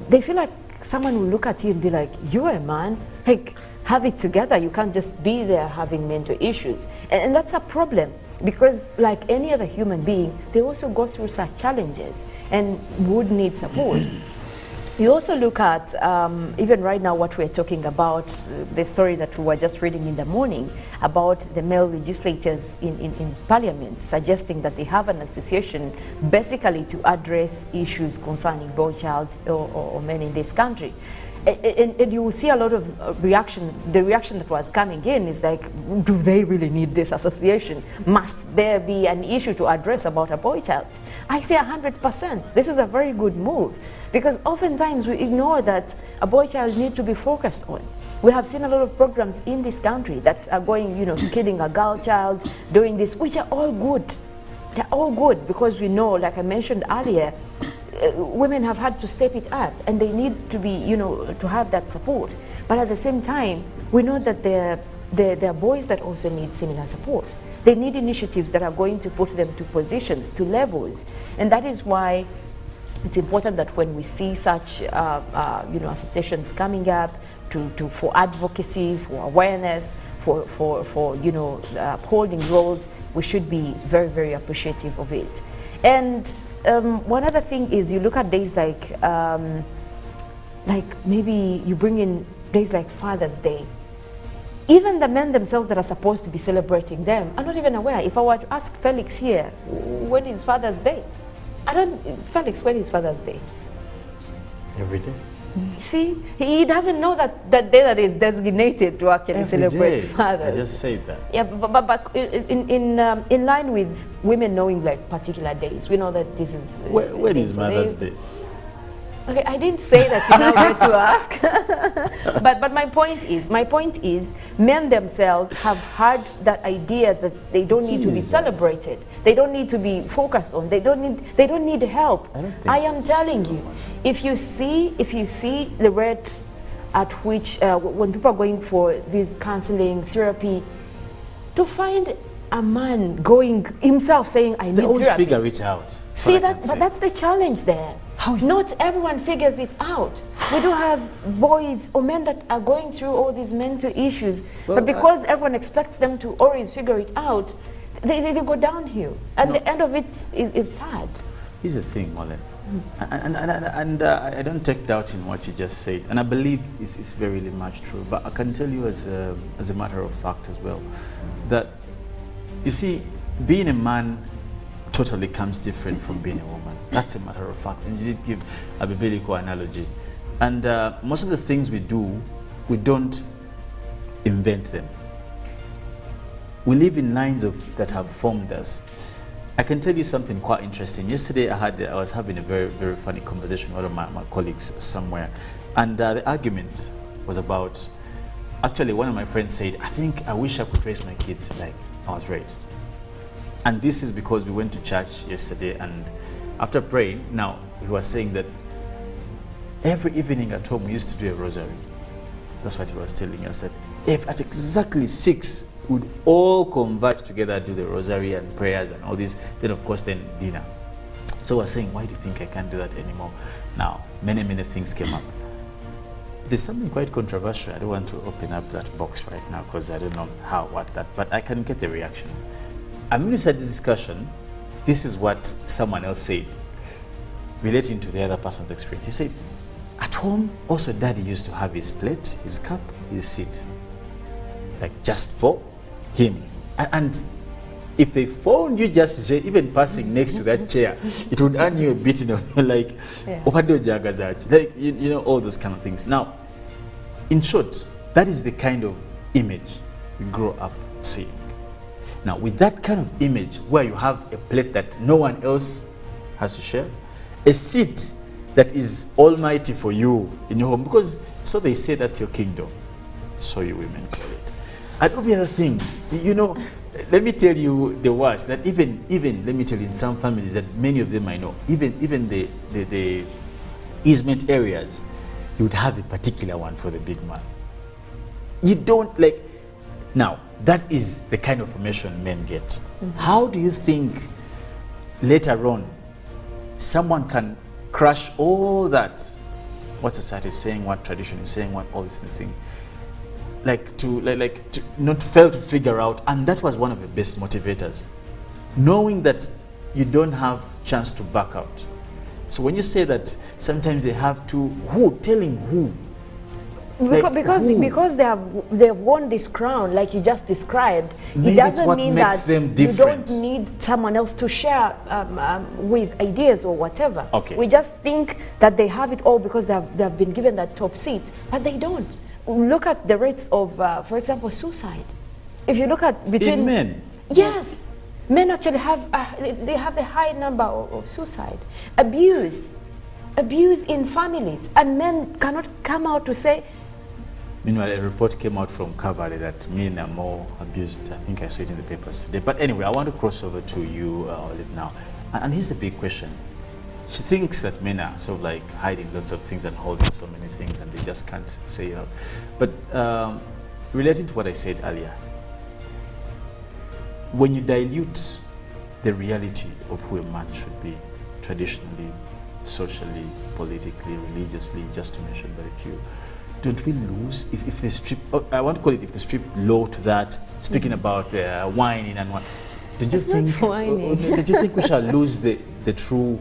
They feel like someone will look at you and be like, you're a man, like, have it together. You can't just be there having mental issues. And that's a problem, because like any other human being, they also go through such challenges and would need support. You also look at, even right now, what we're talking about, the story that we were just reading in the morning about the male legislators in Parliament suggesting that they have an association basically to address issues concerning boy child or men in this country. And you will see a lot of reaction. The reaction that was coming in is like, do they really need this association? Must there be an issue to address about a boy child? I say 100%. This is a very good move, because oftentimes we ignore that a boy child needs to be focused on. We have seen a lot of programs in this country that are going, skilling a girl child, doing this, which are all good. They're all good, because we know, like I mentioned earlier, women have had to step it up, and they need to be, to have that support. But at the same time, we know that there are boys that also need similar support. They need initiatives that are going to put them to positions, to levels. And that is why it's important that when we see such, associations coming up for advocacy, for awareness, for upholding roles, we should be very, very appreciative of it. And one other thing is, you look at days like maybe you bring in days like Father's Day. Even the men themselves that are supposed to be celebrating them are not even aware. If I were to ask Felix here, when is Father's Day? Felix, when is Father's Day? Every day. See, he doesn't know that that day that is designated to actually Every celebrate day. fathers. I just said that. Yeah, but in line with women knowing like particular days, we know that this is. When is Mother's Day? Okay, I didn't say that you now get to ask. but my point is, men themselves have had that idea that they don't need to be celebrated. They don't need to be focused on. They don't need help. I am telling you, if you see the rate at which when people are going for this counseling therapy, to find a man going himself saying, "I need They always therapy." figure it out. See that, but that's the challenge there. Not everyone figures it out. We do have boys or men that are going through all these mental issues, but because everyone expects them to always figure it out, they go downhill. And the end of it is sad. Here's the thing, Mollen. And I don't take doubt in what you just said, and I believe it's very much true. But I can tell you as a matter of fact as well, that you see, being a man totally comes different from being a woman. That's a matter of fact. And you did give a biblical analogy. And most of the things we do, we don't invent them. We live in lines that have formed us. I can tell you something quite interesting. Yesterday I was having a very, very funny conversation with one of my colleagues somewhere. And the argument was about, actually one of my friends said, I wish I could raise my kids like I was raised. And this is because we went to church yesterday, and after praying, now he was saying that every evening at home we used to do a rosary. That's what he was telling us, that if at exactly 6 we would all converge together, do the rosary and prayers and all this, then of course then dinner. So I was saying, why do you think I can't do that anymore? Now, many things came up. There's something quite controversial. I don't want to open up that box right now because I don't know but I can get the reactions. I'm going to start this discussion. This is what someone else said, relating to the other person's experience. He said, at home, also daddy used to have his plate, his cup, his seat, like just for him. And if they found you just even passing next to that chair, it would earn you a beating of like, like you know, all those kind of things. Now, in short, that is the kind of image we grow up seeing. Now, with that kind of image, where you have a plate that no one else has to share, a seat that is almighty for you in your home, because so they say that's your kingdom, so you women call it. And all the other things, you know, let me tell you the worst, that even let me tell you, in some families that many of them I know, even the easement areas, you would have a particular one for the big man. You don't like, now, that is the kind of information men get. How do you think later on someone can crush all that, what society is saying, what tradition is saying, what all these things, like to not fail to figure out? And that was one of the best motivators, knowing that you don't have chance to back out. So when you say that sometimes they have to, telling who? Because they've won this crown, like you just described, it doesn't mean that you don't need someone else to share with ideas or whatever. Okay. We just think that they have it all because they've been given that top seat, but they don't. Look at the rates of, for example, suicide. If you look at between men, yes, men actually have they have a high number of suicide, abuse in families, and men cannot come out to say. Meanwhile, a report came out from Cavalry that men are more abused. I think I saw it in the papers today. But anyway, I want to cross over to you, Olive, now. And here's the big question. She thinks that men are sort of like hiding lots of things and holding so many things, and they just can't say it out. But relating to what I said earlier, when you dilute the reality of who a man should be, traditionally, socially, politically, religiously, just to mention very few, don't we lose if they strip, I want to call it, if they strip low to that, speaking about whining and what, don't you think we shall lose the true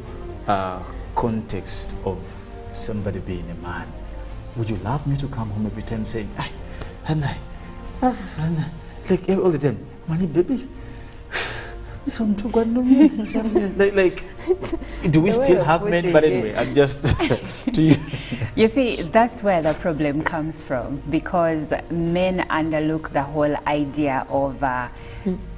context of somebody being a man? Would you love me to come home every time saying, like all the time, money baby, like, do we still have men? But anyway, I'm just to you. You see, that's where the problem comes from, because men underlook the whole idea of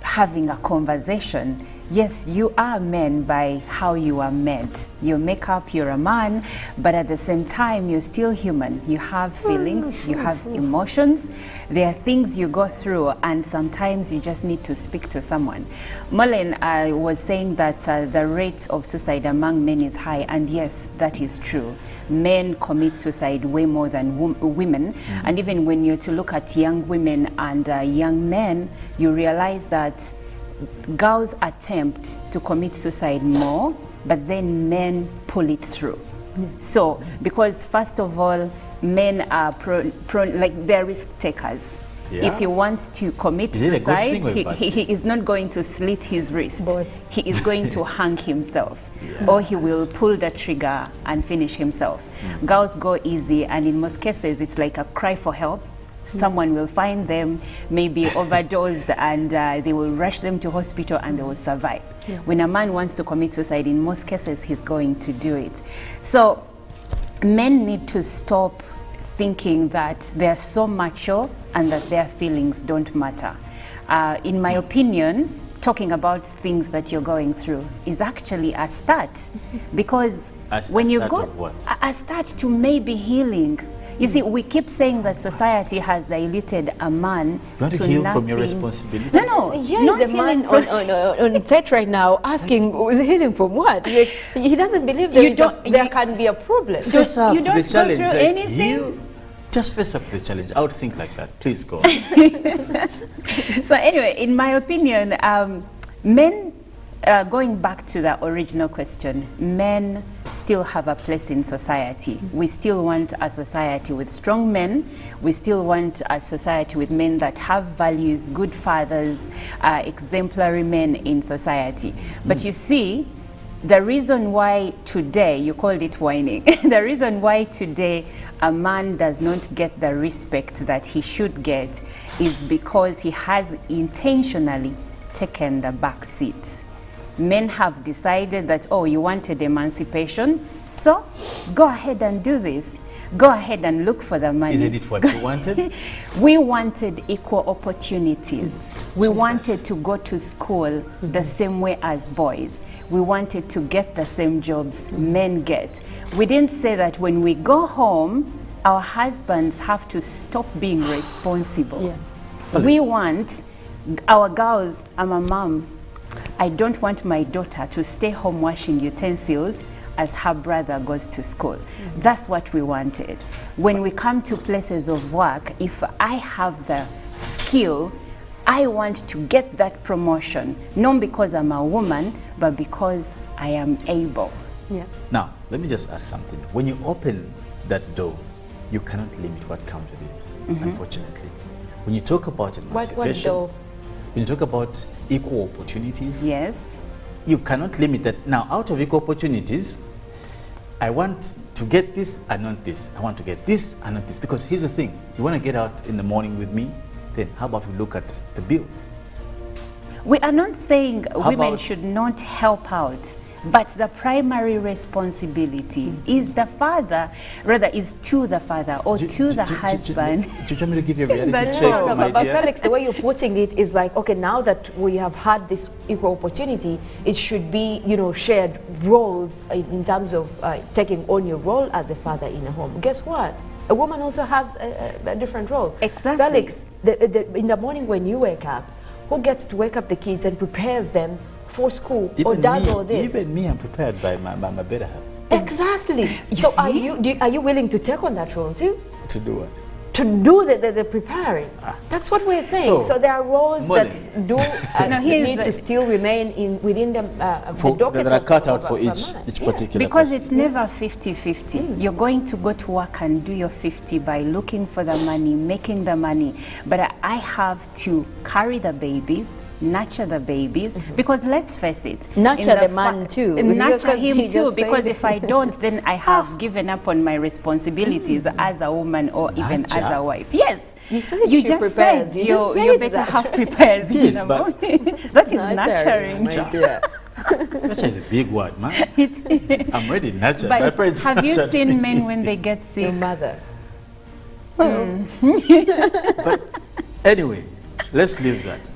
having a conversation. Yes, you are men by how you are meant. You make up, you're a man, but at the same time, you're still human. You have feelings, you have emotions. There are things you go through, and sometimes you just need to speak to someone. Mollen was saying that the rate of suicide among men is high, and yes, that is true. Men commit suicide way more than women, and even when you're to look at young women and young men, you realize that girls attempt to commit suicide more, but then men pull it through. So, because first of all, men are prone, like they're risk takers. Yeah. If he wants to commit suicide, he is not going to slit his wrist. He is going to hang himself, or he will pull the trigger and finish himself. Girls go easy, and in most cases, it's like a cry for help. Someone will find them, maybe overdosed, and they will rush them to hospital and they will survive. When a man wants to commit suicide, in most cases, he's going to do it. So men need to stop thinking that they're so mature and that their feelings don't matter. In my opinion, talking about things that you're going through is actually a start, because when you go, a start to maybe healing. You see, we keep saying that society has diluted a man to heal nothing. From your responsibility? No, Here is a man on set right now asking, healing from what? He doesn't believe there can be a problem. Face up you to don't the challenge. go through Like anything? Just face up to the challenge. I would think like that. Please go. So anyway, in my opinion, men, going back to the original question, men still have a place in society. We still want a society with strong men. We still want a society with men that have values, good fathers, exemplary men in society. But you see, the reason why today, you called it whining, the reason why today a man does not get the respect that he should get is because he has intentionally taken the back seat. Men have decided that, oh, you wanted emancipation, so go ahead and do this. Go ahead and look for the money. Isn't it what you wanted? We wanted equal opportunities. We wanted to go to school the same way as boys. We wanted to get the same jobs men get. We didn't say that when we go home, our husbands have to stop being responsible. We want our girls, I'm a mom, I don't want my daughter to stay home washing utensils as her brother goes to school. That's what we wanted. When we come to places of work, if I have the skill, I want to get that promotion, not because I'm a woman, but because I am able. Now, let me just ask something. When you open that door, you cannot limit what comes with it, unfortunately. When you talk about emancipation, what door? When you talk about equal opportunities, yes, you cannot limit that. Now, out of equal opportunities, I want to get this and not this. I want to get this and not this. Because here's the thing. You want to get out in the morning with me, then how about we look at the bills? We are not saying women should not help out, but the primary responsibility is the father, rather is to the father or to the husband. Do you want me to give you a reality check, my but dear? Felix, the way you're putting it is like, okay, now that we have had this equal opportunity, it should be, you know, shared roles in terms of taking on your role as a father in a home. Guess what? A woman also has a different role. Exactly. Felix, in the morning when you wake up, who gets to wake up the kids and prepares them for school or does all this? Even me, I'm prepared by my better half. Exactly. So are you willing to take on that role too? To do what? To do the preparing. That's what we're saying. So there are roles that do need to still remain within the docket that are cut out for each particular because person. it's never 50-50. You're going to go to work and do your 50 by looking for the money, making the money. But I have to carry the babies, nurture the babies, because let's face it, nurture the man too. Nurture him too, because if I don't, then I have given up on my responsibilities as a woman or even as a wife. Yes, You said You she just prepares. said You just you're said better that. half prepared. Yes, in the but- morning. That is nurturing. my dear. Nurture is a big word, man. I'm already nurtured. My But parents have you nurtured seen me. men when they get sick? Your mother. But anyway, let's leave that.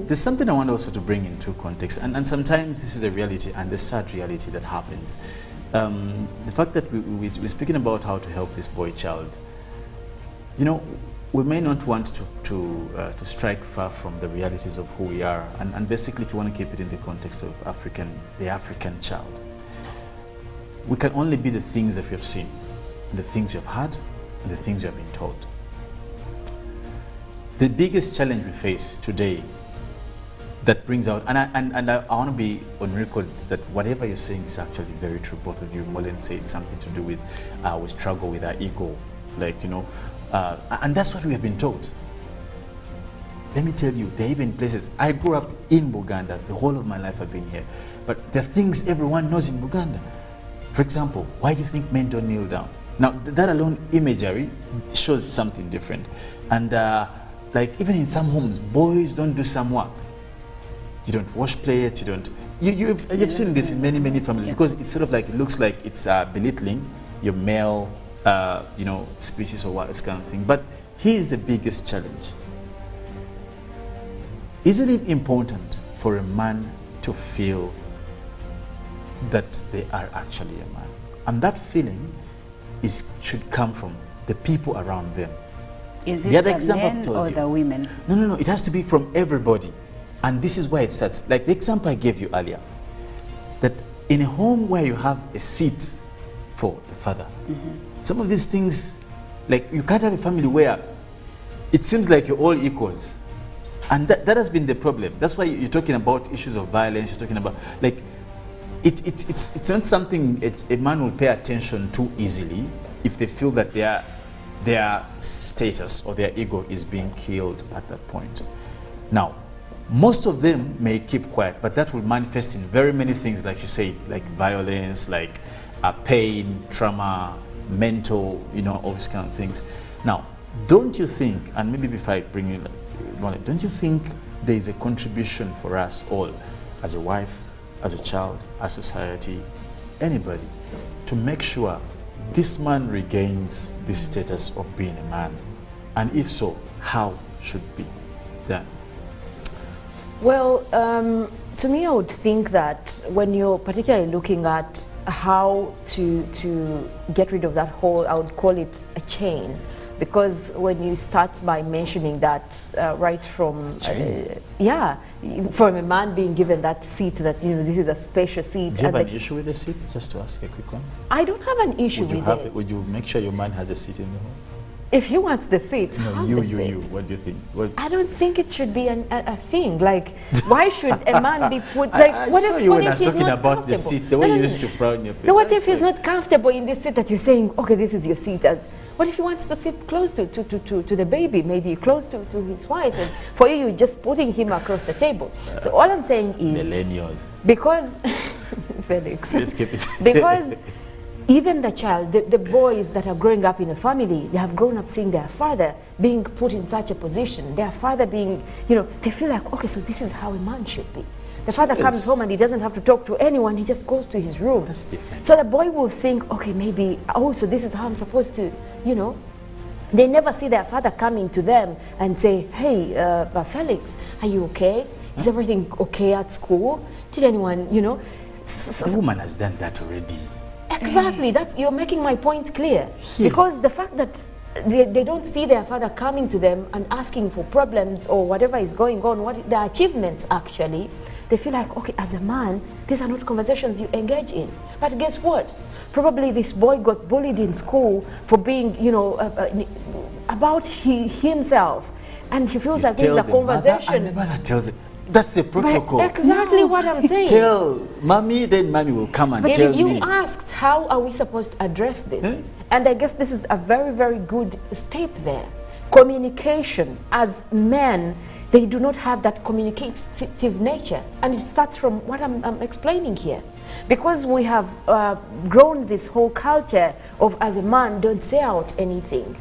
There's something I want also to bring into context, and sometimes this is a reality and the sad reality that happens. The fact that we're speaking about how to help this boy child, you know, we may not want to strike far from the realities of who we are, and basically if you want to keep it in the context of the African child, we can only be the things that we have seen, the things we have heard, and the things we have been taught. The biggest challenge we face today that brings out, and I want to be on record that whatever you're saying is actually very true. Both of you, Mollen said something to do with we struggle with our ego, like, you know, and that's what we have been taught. Let me tell you, there are even places. I grew up in Buganda, the whole of my life I've been here, but there are things everyone knows in Buganda. For example, why do you think men don't kneel down? Now, that alone imagery shows something different. And like even in some homes, boys don't do some work. You don't wash plates, you don't... You've seen this in many families, because it's sort of like, it looks like it's belittling your male, you know, species or what, this kind of thing. But here's the biggest challenge. Isn't it important for a man to feel that they are actually a man? And that feeling should come from the people around them. Is it the men or the women? No, it has to be from everybody. And this is where it starts. Like the example I gave you earlier, that in a home where you have a seat for the father, some of these things, like you can't have a family where it seems like you're all equals. And that has been the problem. That's why you're talking about issues of violence, you're talking about, like, it's not something a man will pay attention to easily if they feel that their status or their ego is being killed at that point. Now, most of them may keep quiet, but that will manifest in very many things, like you said, like violence, like pain, trauma, mental, you know, all these kind of things. Now, don't you think, and maybe if I bring you, don't you think there is a contribution for us all, as a wife, as a child, as society, anybody, to make sure this man regains the status of being a man? And if so, how should be done? Well, to me, I would think that when you're particularly looking at how to get rid of that whole, I would call it a chain, because when you start by mentioning that right from, from a man being given that seat, that, you know, this is a special seat. Do you have an issue with the seat? Just to ask a quick one. I don't have an issue with it. Would you make sure your man has a seat in the home? If he wants the seat, no, you. What do you think? I don't think it should be a thing. Like, why should a man be put? Like, I saw you when I was talking about the seat, the way you used to frown your face. No, what if he's not comfortable in this seat that you're saying, okay, this is your seat? What if he wants to sit close to the baby, maybe close to his wife, and for you, you're just putting him across the table? So all I'm saying is, millennials. Because Felix, let's keep it. Because even the child, the boys that are growing up in a family, they have grown up seeing their father being put in such a position, their father being, you know, they feel like, okay, so this is how a man should be. The father comes home and he doesn't have to talk to anyone, he just goes to his room. That's different. So the boy will think, okay, maybe, oh, so this is how I'm supposed to, you know. They never see their father coming to them and say, hey, Felix, are you okay? Is everything okay at school? Did anyone, you know? The woman has done that already. Exactly, you're making my point clear. Yeah. Because the fact that they don't see their father coming to them and asking for problems or whatever is going on, what the achievements actually, they feel like, okay, as a man, these are not conversations you engage in. But guess what? Probably this boy got bullied in school for being, you know, about himself. And he feels like this is a conversation. And the mother tells it. That's the protocol. But exactly what I'm saying. Tell mommy, then mommy will come and tell me. You asked, how are we supposed to address this? And I guess this is a very, very good step there. Communication. As men, they do not have that communicative nature. And it starts from what I'm explaining here. Because we have grown this whole culture of, as a man, don't say out anything.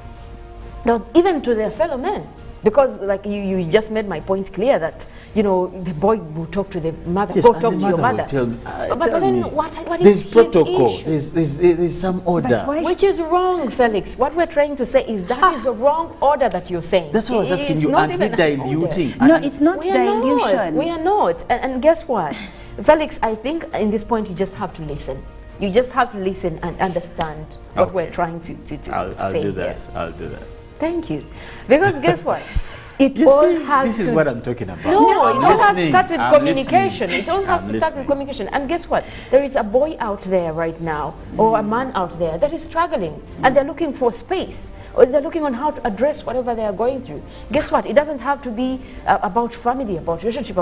not even to their fellow men. Because like you just made my point clear that, you know, the boy will talk to the mother, yes, go talk to the your mother mother. will tell, but tell then me, what there's is protocol, his issue? there's some order. Which is wrong, Felix. What we're trying to say is that is the wrong order that you're saying. That's what I was asking you, aren't we diluting? No, it's not dilution. We are not. And guess what? Felix, I think in this point you just have to listen. You just have to listen and understand what we're trying to I'll say do that. here. I'll do that. Thank you. Because guess what? It You all see, has this is to what I'm talking about. No, I'm it all has to listening. start with I'm communication. listening. It all has I'm to start with communication. And guess what? There is a boy out there right now, or a man out there that is struggling, and they're looking for space, or they're looking on how to address whatever they are going through. Guess what? It doesn't have to be about family, about relationship,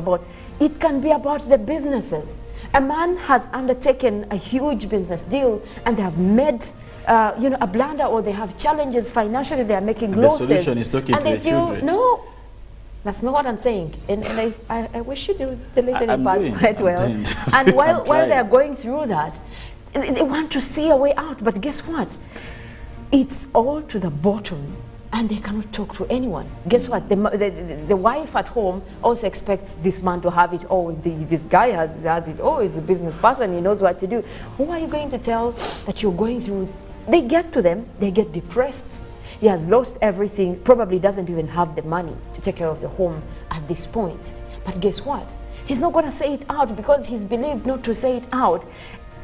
it can be about the businesses. A man has undertaken a huge business deal, and they have made you know, a blunder, or they have challenges financially, they are making And losses. the solution is talking and to they the feel, children. no, that's not what I'm saying. And I wish you do the listening part quite well. And while they are going through that, they want to see a way out. But guess what? It's all to the bottom, and they cannot talk to anyone. Guess what? The wife at home also expects this man to have it. Oh, this guy has it. Oh, he's a business person. He knows what to do. Who are you going to tell that you're going through? They get to them. They get depressed. He has lost everything, probably doesn't even have the money to take care of the home at this point. But guess what? He's not going to say it out because he's believed not to say it out.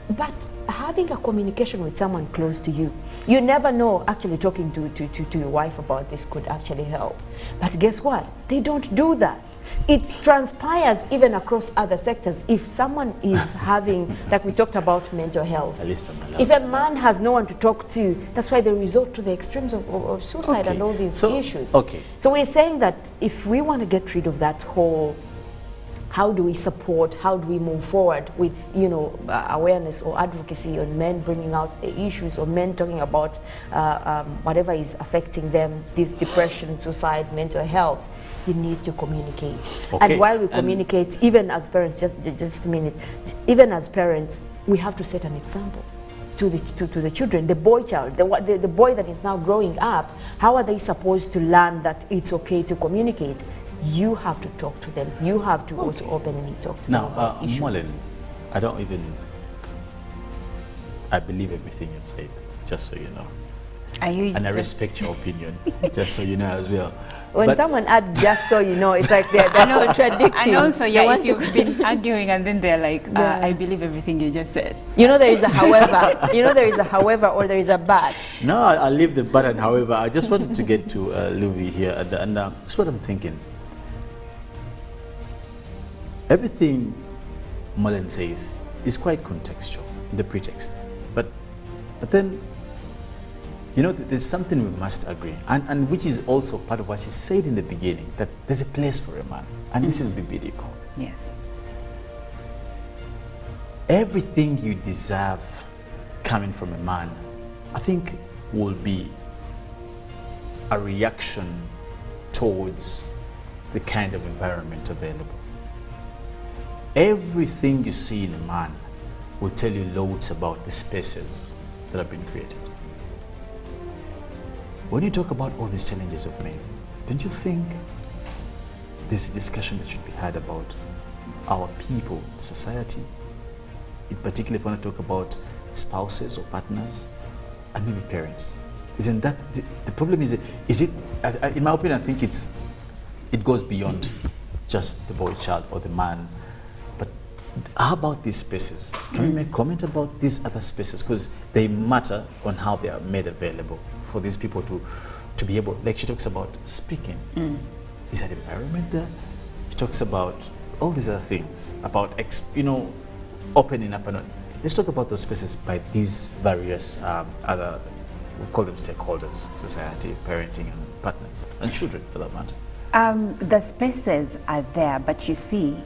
But having a communication with someone close to you, you never know, actually talking to your wife about this could actually help. But guess what? They don't do that. It transpires even across other sectors. If someone is having, like we talked about mental health, if a man has no one to talk to, that's why they resort to the extremes of suicide and all these issues. So we're saying that if we want to get rid of that whole, how do we support, how do we move forward with, you know, awareness or advocacy on men bringing out the issues, or men talking about whatever is affecting them, this depression, suicide, mental health, you need to communicate. And while we communicate, even as parents, just a minute, even as parents, we have to set an example to the children, the boy child, the boy that is now growing up. How are they supposed to learn that it's okay to communicate? You have to talk to them. You have to also openly talk to them. Now, Mollen, I believe everything you've said, just so you know. And I respect your opinion, just so you know as well. When someone adds "just so you know," it's like they're contradicting. And also, if you've been arguing and then they're like, I believe everything you just said. You know there is a however. You know there is a however, or there is a but. No, I'll leave the but and however. I just wanted to get to Louis here, and that's what I'm thinking. Everything Mollen says is quite contextual, the pretext. But then, you know, there's something we must agree, and which is also part of what she said in the beginning, that there's a place for a man, and this is biblical. Yes. Everything you deserve coming from a man, I think, will be a reaction towards the kind of environment available. Everything you see in a man will tell you loads about the spaces that have been created. When you talk about all these challenges of men, don't you think there's a discussion that should be had about our people, society? In particular, if you want to talk about spouses or partners, and maybe parents. Isn't that the problem? Is it in my opinion, I think it goes beyond just the boy child or the man. But how about these spaces? Can we make comment about these other spaces? Because they matter on how they are made available for these people to be able, like she talks about speaking. Is that environment there? She talks about all these other things, about opening up and on. Let's talk about those spaces by these various other, we call them stakeholders, society, parenting, and partners, and children for that matter. The spaces are there, but you see,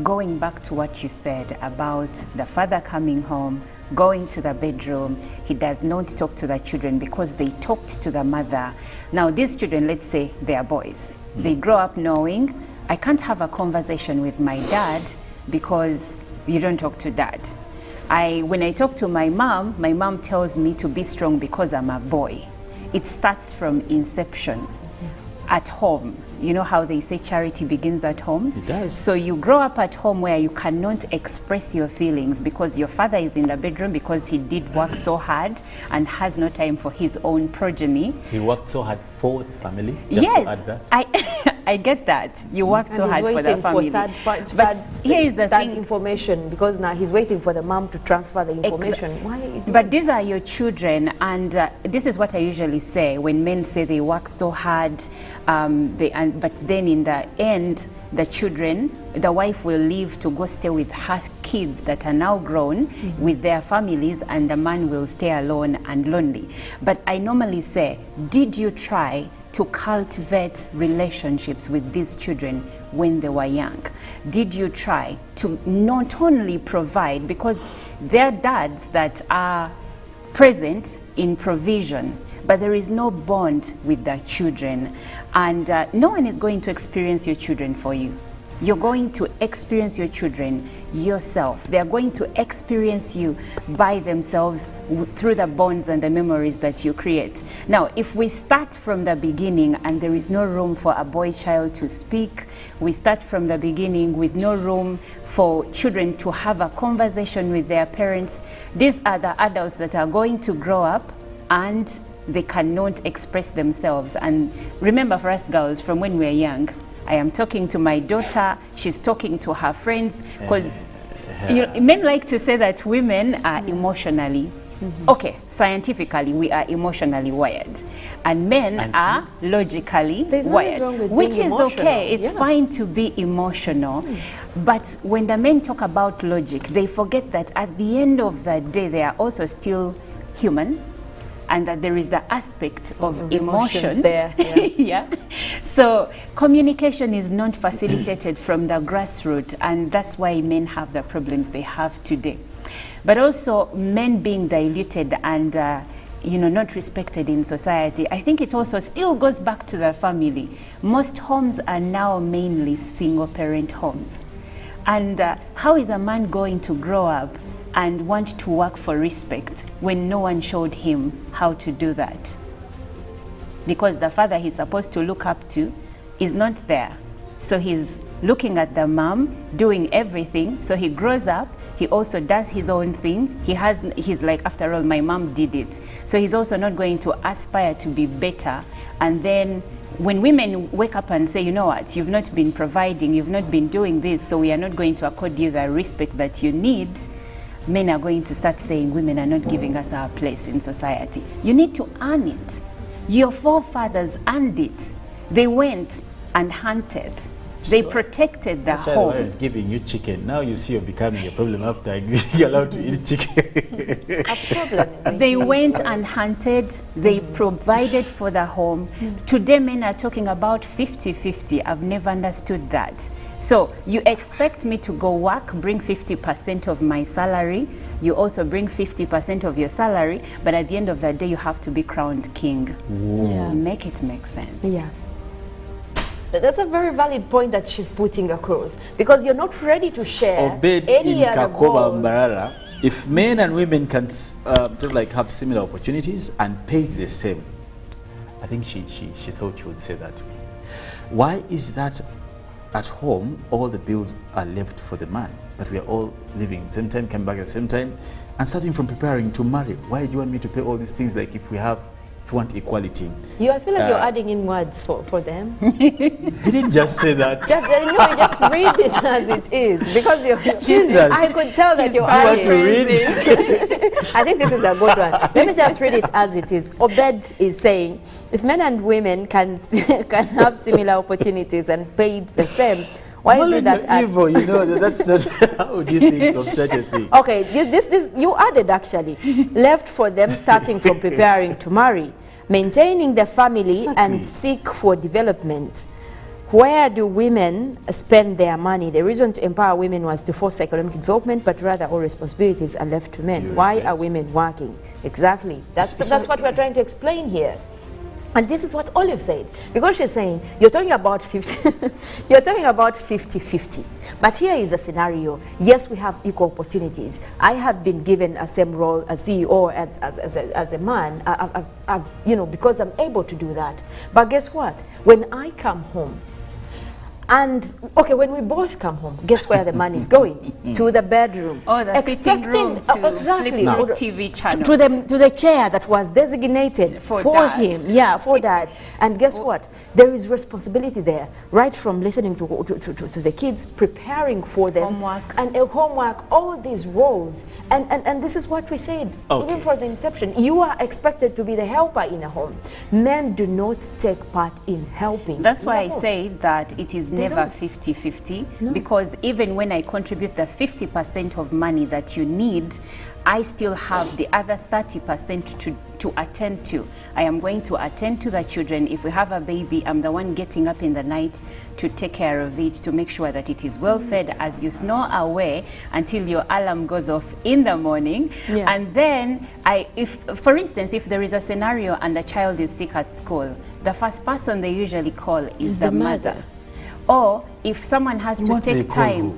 going back to what you said about the father coming home, going to the bedroom, he does not talk to the children because they talked to the mother. Now these children, let's say they are boys, they grow up knowing, I can't have a conversation with my dad because you don't talk to dad. When I talk to my mom tells me to be strong because I'm a boy. it starts from inception at home. You know how they say charity begins at home? It does. So you grow up at home where you cannot express your feelings because your father is in the bedroom because he did work so hard and has no time for his own progeny. He worked so hard for the family. Just Yes, to add that. I get that. You worked so hard for the family. But here is the thing. Information, because now he's waiting for the mom to transfer the information. Why? But these are your children, and this is what I usually say when men say they work so hard, but then in the end, the children, the wife will leave to go stay with her kids that are now grown with their families, and the man will stay alone and lonely. But I normally say, did you try to cultivate relationships with these children when they were young? Did you try to not only provide, because there are dads that are present in provision, but there is no bond with the children, and no one is going to experience your children for you. You're going to experience your children yourself. They're going to experience you by themselves through the bonds and the memories that you create. Now, if we start from the beginning and there is no room for a boy child to speak, we start from the beginning with no room for children to have a conversation with their parents, these are the adults that are going to grow up and they cannot express themselves. And remember, for us girls, from when we're young, I am talking to my daughter, she's talking to her friends, because men like to say that women are emotionally, okay, scientifically we are emotionally wired, and men are logically wired, which is okay. It's fine to be emotional, but when the men talk about logic, they forget that at the end of the day they are also still human, and that there is the aspect of emotion there. Yeah. So communication is not facilitated from the grassroots, and that's why men have the problems they have today. But also men being diluted and not respected in society, I think it also still goes back to the family. Most homes are now mainly single parent homes. And how is a man going to grow up and want to work for respect when no one showed him how to do that? Because the father he's supposed to look up to is not there. So he's looking at the mom doing everything. So he grows up, he also does his own thing. He's like, after all, my mom did it. So he's also not going to aspire to be better. And then when women wake up and say, you know what, you've not been providing, you've not been doing this, so we are not going to accord you the respect that you need, men are going to start saying women are not giving us our place in society. You need to earn it. Your forefathers earned it. They went and hunted. They protected the That's why home. they weren't giving you chicken. Now you see you're becoming a problem after you're allowed to eat chicken. A problem. They went and hunted, they provided for the home. Today men are talking about 50-50. I've never understood that. So you expect me to go work, bring 50% of my salary, you also bring 50% of your salary, but at the end of the day you have to be crowned king. Yeah. Make it make sense. Yeah. That's a very valid point that she's putting across, because you're not ready to share Obed any in other Kakoba goals. Mbarara, if men and women can sort of like have similar opportunities and paid the same, I think she thought she would say that. Why is that at home all the bills are left for the man, but we are all living same time, come back at the same time, and starting from preparing to marry? Why do you want me to pay all these things, like if we want equality? I feel like you're adding in words for them. He didn't just say that. Just read it as it is, because Jesus. I could tell that you're adding. Do you want to read? I think this is a good one. Let me just read it as it is. Obed is saying, if men and women can have similar opportunities and paid the same, why is it that evil? You know, that's not how do you think of such a thing? Okay, this you added actually left for them starting from preparing to marry, maintaining the family and seek for development. Where do women spend their money? The reason to empower women was to force economic development, but rather all responsibilities are left to men. Why are women working? Exactly. That's what we're trying to explain here. And this is what Olive said, because she's saying, you're talking about 50, you're talking about 50-50. But here is a scenario. Yes, we have equal opportunities. I have been given a same role as CEO as a man, you know, because I'm able to do that. But guess what? When I come home, and, okay, when we both come home, guess where the money is going? To the bedroom. Oh, the sitting room, to exactly. flip TV channel. To the chair that was designated for him. Yeah, for Dad. And guess what? There is responsibility there, right from listening to the kids, preparing for them. Homework. And homework, all these roles. And this is what we said, even for the inception. You are expected to be the helper in a home. Men do not take part in helping. That's why I say that it is never 50-50, because even when I contribute the 50% of money that you need, I still have the other 30% to attend to. I am going to attend to the children. If we have a baby, I'm the one getting up in the night to take care of it, to make sure that it is well fed as you snore away until your alarm goes off in the morning. Yeah. And then, for instance, if there is a scenario and a child is sick at school, the first person they usually call is the mother. Or if someone has to take time,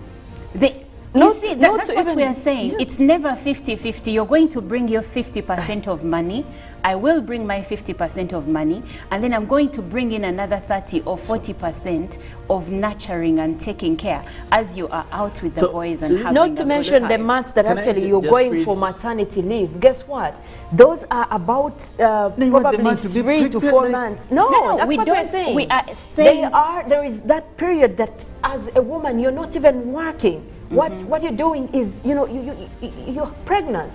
that's what we are saying. Yeah. It's never 50-50. You're going to bring your 50% of money. I will bring my 50% of money, and then I'm going to bring in another 30 or 40% of nurturing and taking care as you are out with the boys and having not to mention the months that actually you're going for maternity leave. Guess what? Those are about probably 3 to 4 months. No, that's what we're saying. We are saying there is that period that as a woman you're not even working. What you're doing is, you know, you're pregnant.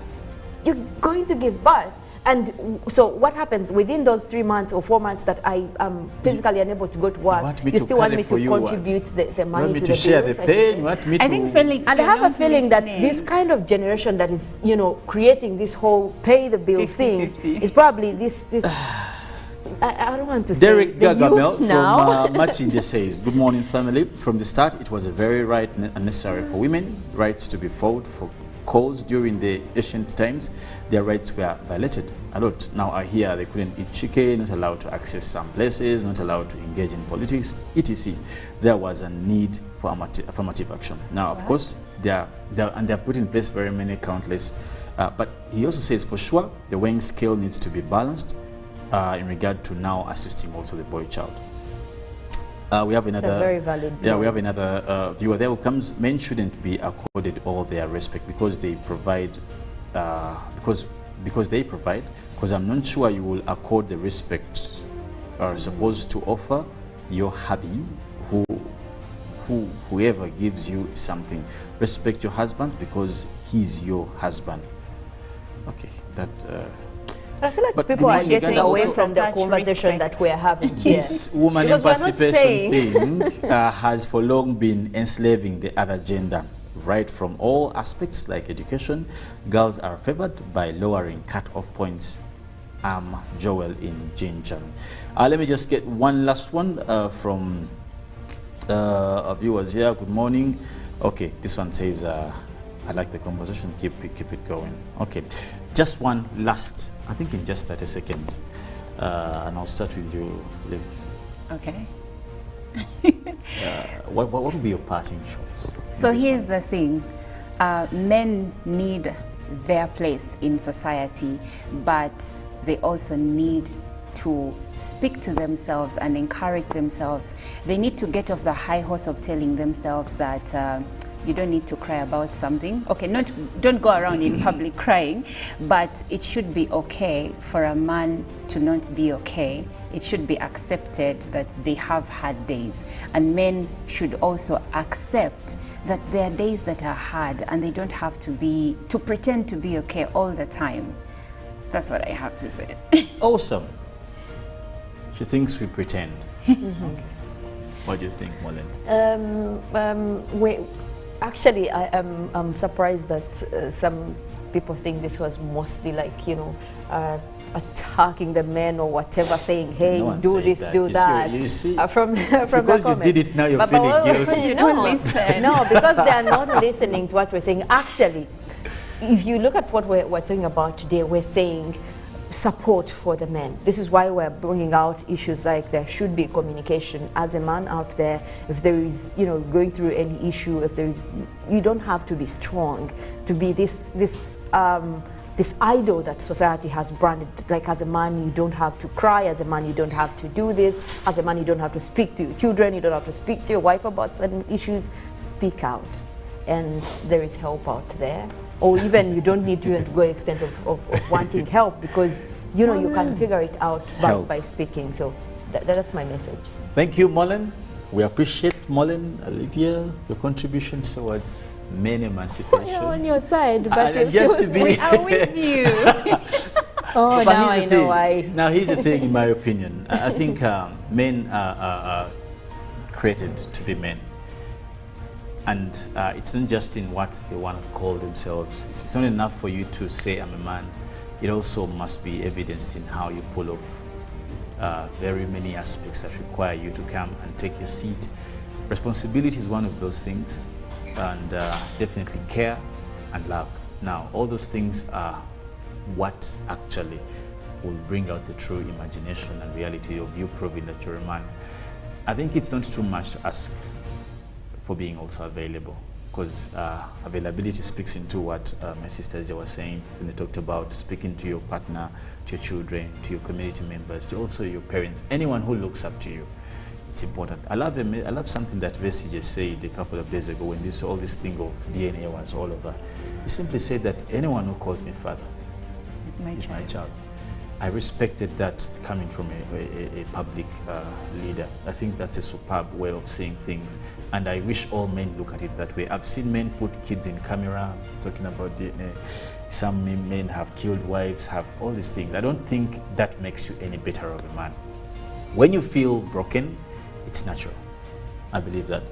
You're going to give birth. And so what happens within those 3 months or 4 months that I am physically unable to go to work, you still want me to contribute the money to the share the pain, I think Felix, and I have a feeling that this kind of generation that is, you know, creating this whole pay the bill thing is probably this I don't want to Derek say Gagamel from Machinje says, good morning family. From the start it was a very right and necessary for women rights to be fought for cause. During the ancient times their rights were violated a lot. Now I hear they couldn't eat chicken, not allowed to access some places, not allowed to engage in politics, etc. There was a need for affirmative action. Now of course they are put in place very many countless but he also says for sure the weighing scale needs to be balanced in regard to now assisting also the boy child. We have another very valid we have another viewer there who comes. Men shouldn't be accorded all their respect because they provide because I'm not sure you will accord the respect are supposed to offer your hubby whoever gives you something. Respect your husband because he's your husband. Okay, that I feel like people are getting away from the conversation that we're having here. This woman emancipation thing has for long been enslaving the other gender. Right from all aspects like education, girls are favored by lowering cut-off points. Joel in Jinjan. Let me just get one last one from our viewers here. Good morning. Okay, this one says, I like the conversation, keep it going. Okay, just one last, I think in just 30 seconds. And I'll start with you, Liv. Okay. What would be your parting shots? So here's the thing. Men need their place in society, but they also need to speak to themselves and encourage themselves. They need to get off the high horse of telling themselves that you don't need to cry about something. Okay, don't go around in public crying, but it should be okay for a man to not be okay. It should be accepted that they have hard days, and men should also accept that there are days that are hard and they don't have to pretend to be okay all the time. That's what I have to say. Awesome. She thinks we pretend. Okay. What do you think, Mollen? Actually, I'm surprised that some people think this was mostly like, you know, attacking the men or whatever, saying, hey, do this, do that. You see, from because you did it, now you're feeling guilty. No, because they are not listening to what we're saying. Actually, if you look at what we're talking about today, we're saying support for the men. This is why we're bringing out issues like there should be communication as a man out there. If there is, going through any issue, if there is, you don't have to be strong to be this idol that society has branded. Like as a man, you don't have to cry. As a man, you don't have to do this. As a man, you don't have to speak to your children. You don't have to speak to your wife about certain issues. Speak out, and there is help out there. Or even you don't need to go extent of wanting help, because you can figure it out by speaking. So that's my message. Thank you, Mollen. We appreciate, Mollen, Olivia, your contributions towards men emancipation. We're on your side, but just to be we are with you. Oh, but now I know why. Now here's the thing, in my opinion. I think men are created to be men. And it's not just in what they want to call themselves. It's not enough for you to say, I'm a man. It also must be evidenced in how you pull off very many aspects that require you to come and take your seat. Responsibility is one of those things, and definitely care and love. Now, all those things are what actually will bring out the true imagination and reality of you proving that you're a man. I think it's not too much to ask for being also available, because availability speaks into what my sisters were saying when they talked about speaking to your partner, to your children, to your community members, to also your parents, anyone who looks up to you. It's important. I love something that Bessie just said a couple of days ago when all this thing of DNA was all over. He simply said that anyone who calls me father is my child. I respected that coming from a public leader. I think that's a superb way of saying things, and I wish all men look at it that way. I've seen men put kids in camera, talking about DNA. Some men have killed wives, have all these things. I don't think that makes you any better of a man. When you feel broken, it's natural. I believe that.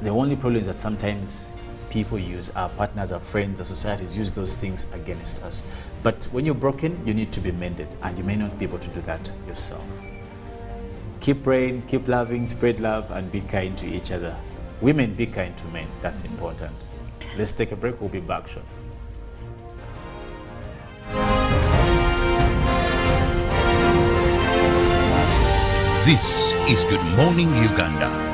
The only problem is that sometimes people use our partners, our friends, our societies use those things against us. But when you're broken, you need to be mended, and you may not be able to do that yourself. Keep praying, keep loving, spread love, and be kind to each other. Women, be kind to men. That's important. Let's take a break. We'll be back shortly. This is Good Morning Uganda.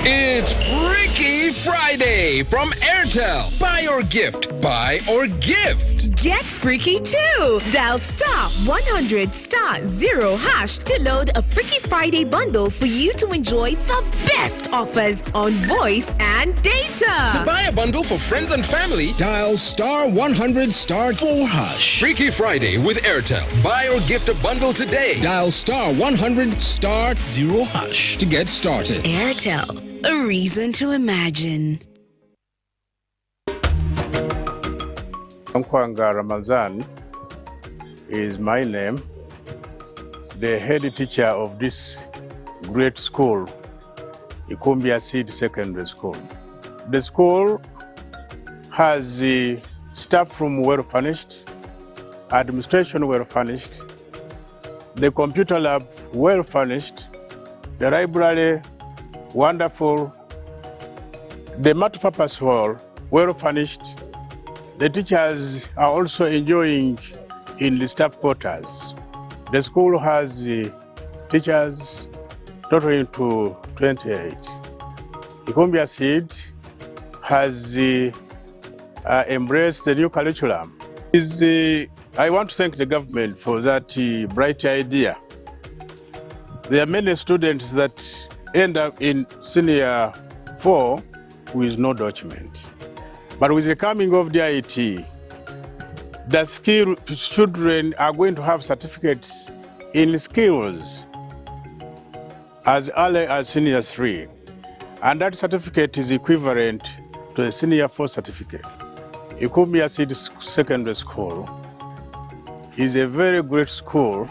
It's Freaky Friday from Airtel. Buy or gift. Buy or gift. Get freaky too. Dial *100*0# to load a Freaky Friday bundle for you to enjoy the best offers on voice and data. To buy a bundle for friends and family, dial *100*4#. Freaky Friday with Airtel. Buy or gift a bundle today. Dial *100*0# to get started. Airtel. A reason to imagine. Nkunda Ramazan is my name, the head teacher of this great school, Ikumbia Seed Secondary School. The school has the staff room well furnished, administration well furnished, the computer lab well furnished, the library wonderful, the multi-purpose hall well furnished. The teachers are also enjoying in the staff quarters. The school has teachers totaling to 28. Ikumbia Seed has embraced the new curriculum. I want to thank the government for that bright idea. There are many students that end up in senior 4 with no document. But with the coming of the IT, the skill children are going to have certificates in skills as early as senior 3. And that certificate is equivalent to a senior 4 certificate. Ikumbia Seed Secondary School is a very great school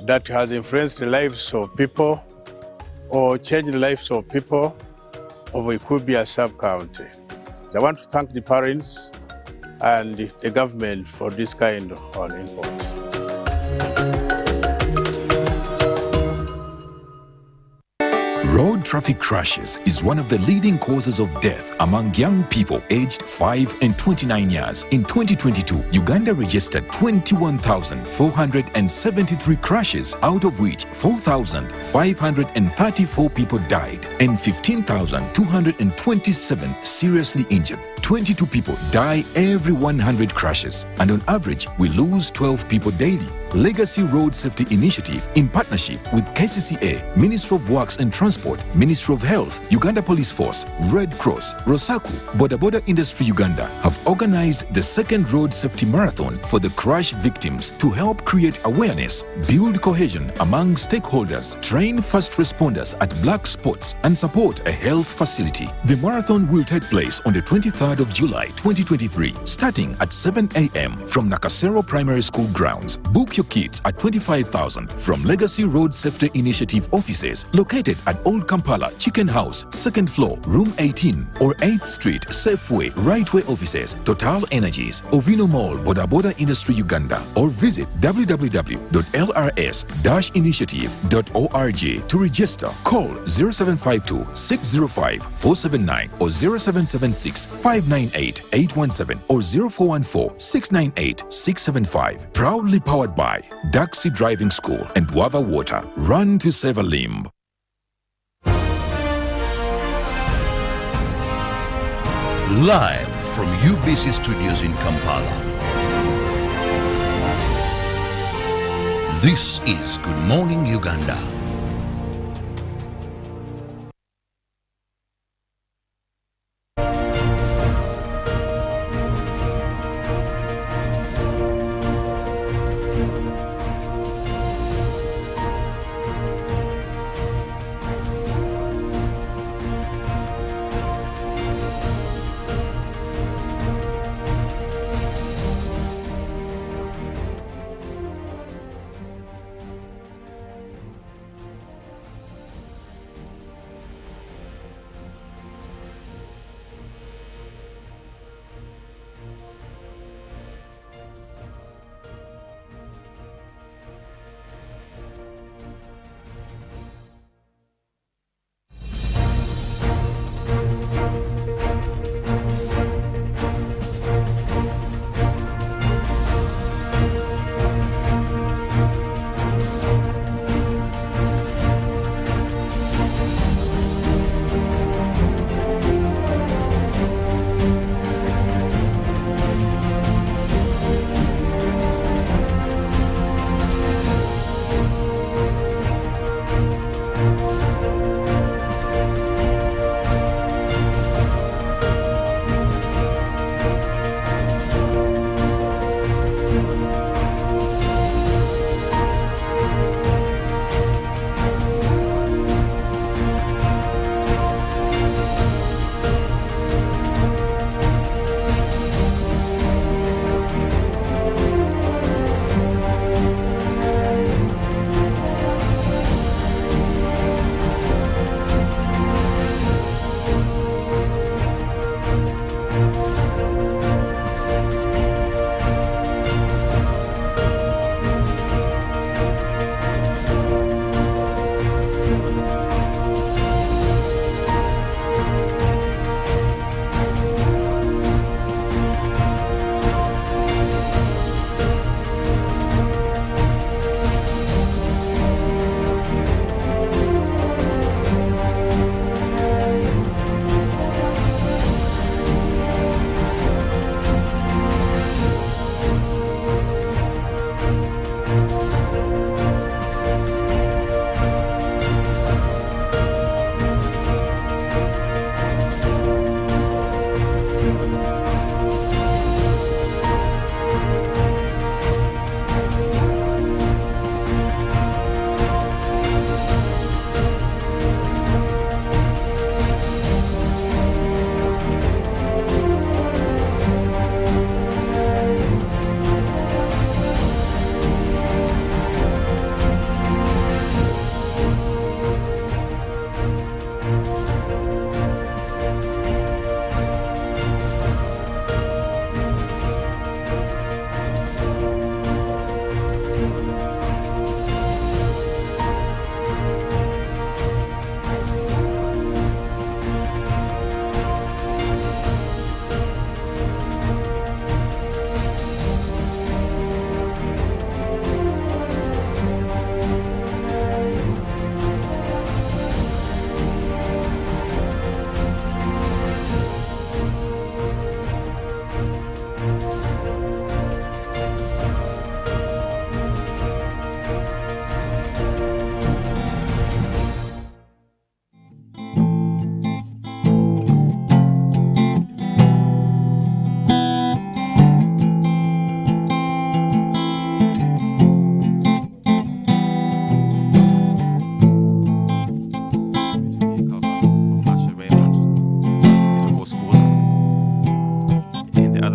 that has influenced the lives of people or changed the lives of people of Ikumbia sub-county. I want to thank the parents and the government for this kind of input. Road traffic crashes is one of the leading causes of death among young people aged 5 and 29 years. In 2022, Uganda registered 21,473 crashes, out of which 4,534 people died and 15,227 seriously injured. 22 people die every 100 crashes, and on average, we lose 12 people daily. Legacy Road Safety Initiative, in partnership with KCCA, Ministry of Works and Transport, Ministry of Health, Uganda Police Force, Red Cross, Rosaku, Boda Boda Industry Uganda, have organized the second Road Safety Marathon for the crash victims to help create awareness, build cohesion among stakeholders, train first responders at black spots, and support a health facility. The marathon will take place on the 23rd of July 2023, starting at 7 a.m. from Nakasero Primary School grounds. Book your kits at 25,000 from Legacy Road Safety Initiative offices located at Old Kampala Chicken House, 2nd floor, room 18, or 8th Street, Safeway, Rightway offices, Total Energies, Ovino Mall, Boda Boda Industry Uganda, or visit www.lrs-initiative.org to register. Call 0752 605 479 or 0776 598 817 or 0414 698 675. Proudly powered by Daxi Driving School and Wava Water. Run to save a limb. Live from UBC Studios in Kampala. This is Good Morning Uganda.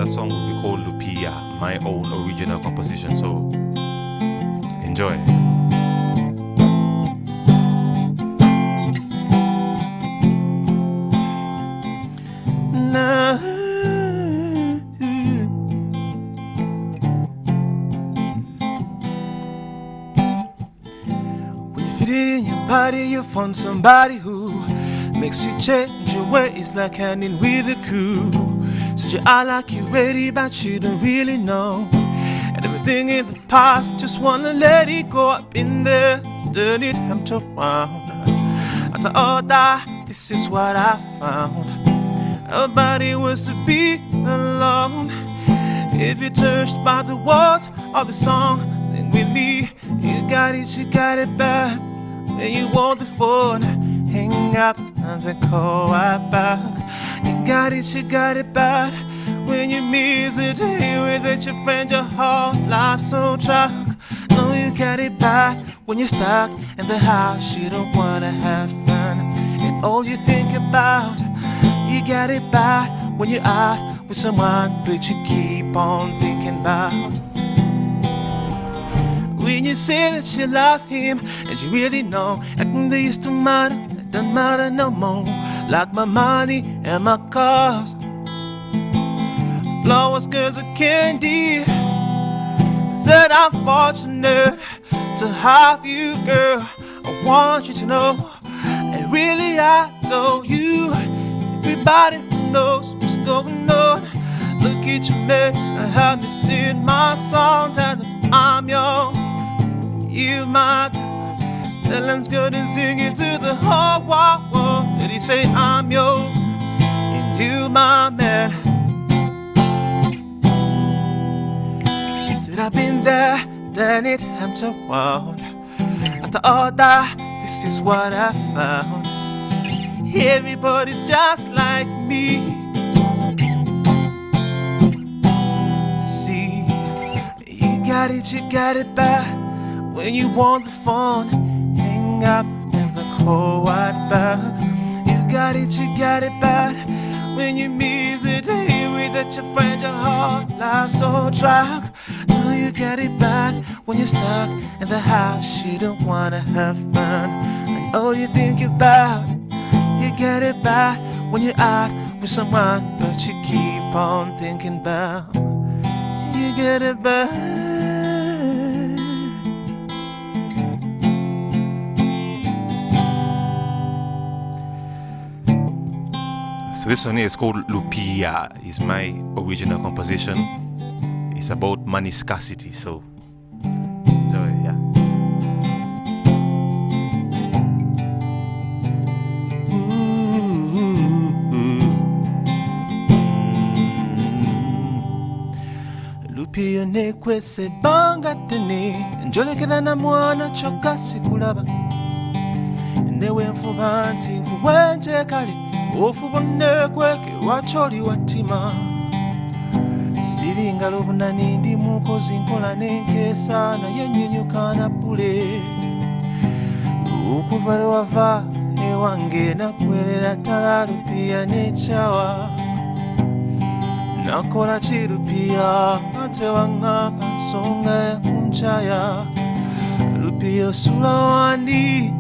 that song will be called Lupia, my own original composition. So enjoy. When you fit it in your body, you find somebody who makes you change your ways like handing with a crew. So you are like you're ready, but you don't really know. And everything in the past, just wanna let it go. Up in there, turn it empty around. After all that, this is what I found. Nobody wants to be alone. If you're touched by the words of the song, then with me, you got it back. When you want the phone, hang up and then call right back. You got it bad. When you miss it, hear it that your friend, your whole life's so track. No, you got it bad when you're stuck in the house, you don't wanna have fun. And all you think about, you got it bad when you're out with someone, but you keep on thinking about. When you say that you love him and you really know, acting they used to matter, it doesn't matter no more. Like my money and my cars, flowers, girls, and candy. Said I'm fortunate to have you, girl. I want you to know, and really I adore you. Everybody who knows what's going on, look at you, man, and have me sing my song. Tell them I'm yours, you my girl. Tell him good and sing it to the whole wide world. Did he say I'm yours and you my man? He said I've been there, done it, I'm too wild. After all that, this is what I found. Everybody's just like me. See, you got it back. When you want the phone, hang up and then call right back. You got it bad. When you miss it, hear it that your friend, your heart, life's so track. No, you got it bad when you're stuck in the house, you don't wanna have fun. And all you think about, you get it bad when you're out with someone, but you keep on thinking about. You get it bad. So this one here is called Lupia. It's my original composition. It's about money scarcity. So enjoy, yeah. Lupia nekwese banga tene njolekera na mwana choka sikulaba newe nfuba nti nkuwenje kale ofubonne kweke lwacholi watima siringa lubunani ndi mukozi nkola nenkesa naye nyenyuka na pule okuva lwava ewange nakwerera ttala Lupia nechawa nakola chirupia ate wangapa nsonga ya kunchaya Lupia osula wandi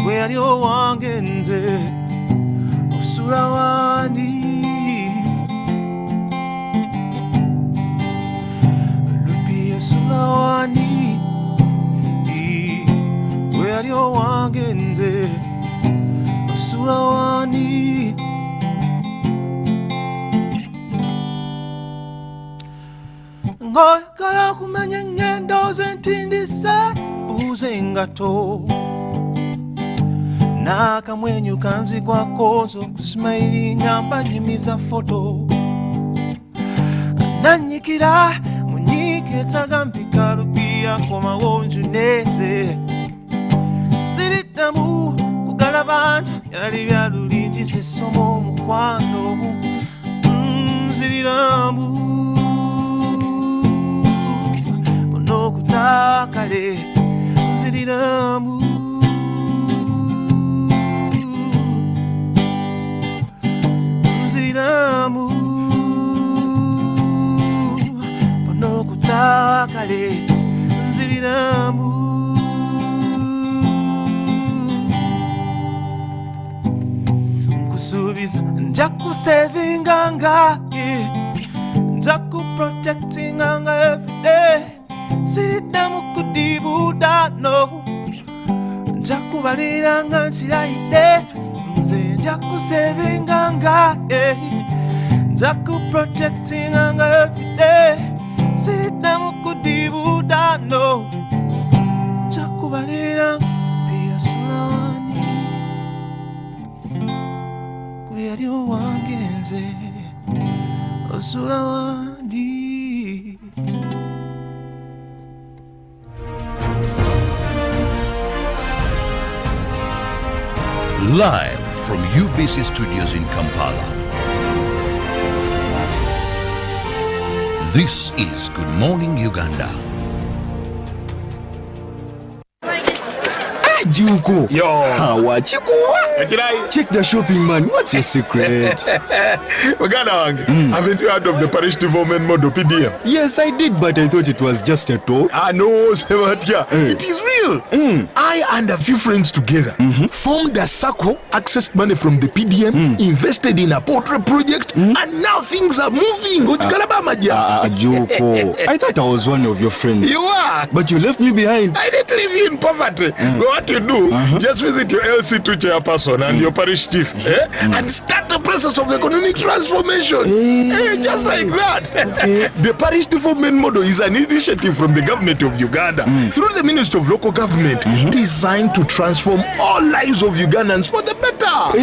gwe yali owange nze osula wandi Lupia osula wandi gwe yali owange nze osula wandi ngoyagala kumanya engendo zentindise buuze engato n'akamwenyu kanzigwako z'okusimayiringa mbanyumiza foto nanyikira munyiike tagampika Lupia komawo njuneze siriddamu kugala banja yali byalulingiza essomo omukwano nziriramu nokutakale nziriramu nziriramu kale nziriramu nkusuubiza nja kusevinganga nja kuprotectinganga everyday siriddamu kudibuudano nja kubaliranga nkirayidde nze nja kusevinganga nja kuprotectinganga everyday siriddamu kudibuudano nja kubaliranga piyasulawani kuyali owange nze osulawani. Live from UBC Studios in Kampala. This is Good Morning Uganda. Juko. Yo. Wachiko. Check the shopping man. What's your secret? Haven't you heard of the parish development model PDM? Yes, I did, but I thought it was just a talk. No, Sebatia. It is real. I and a few friends together formed a circle, accessed money from the PDM, invested in a portrait project, and now things are moving. Juko. I thought I was one of your friends. You are. But you left me behind. I didn't leave you in poverty. What you do, just visit your LC2 chairperson and your parish chief and start the process of economic transformation. Just like that. The parish development model is an initiative from the government of Uganda through the Ministry of Local Government designed to transform all lives of Ugandans for the better.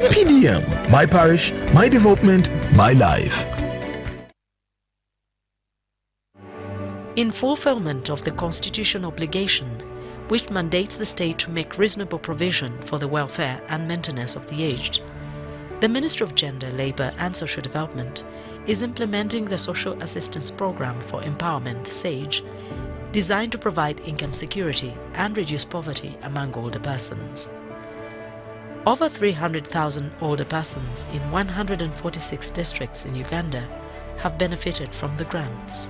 PDM, my parish, my development, my life. In fulfillment of the constitutional obligation, which mandates the state to make reasonable provision for the welfare and maintenance of the aged, the Ministry of Gender, Labour and Social Development is implementing the Social Assistance Programme for Empowerment, SAGE, designed to provide income security and reduce poverty among older persons. Over 300,000 older persons in 146 districts in Uganda have benefited from the grants.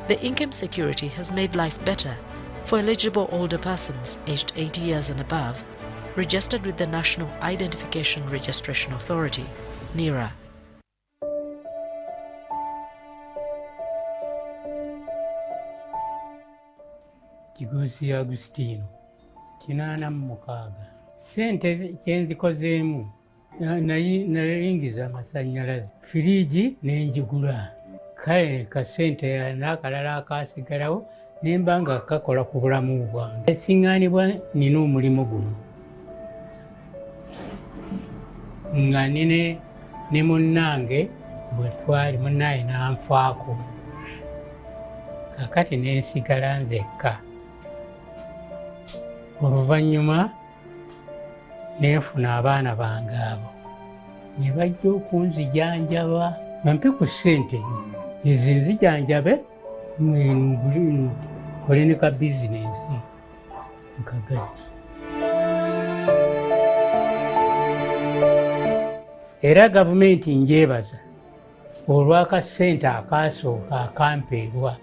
The income security has made life better for eligible older persons aged 80 years and above, registered with the National Identification Registration Authority, NIRA. Kigosi Agustino, 86. Sente kyenzikozeemu nayingiza amasannyalaze, firiji nenjigula. Kale kasente n'akalala akasigalawo nemba nga kakola ku bulamu bwange. Esiŋŋaanibwa nina omulimu guno nga nine ne munnange bwe twali munnaye n'anfaako, kakati nensigala nzekka. Oluvannyuma nenfuna abaana bange abo ne bajja okunzijanjaba, bampe ku ssente ezo nzijanjabe nkole ne ka bizinensi nkagazi. Era gavumenti njebaza olw'akasente akasooka akampeebwa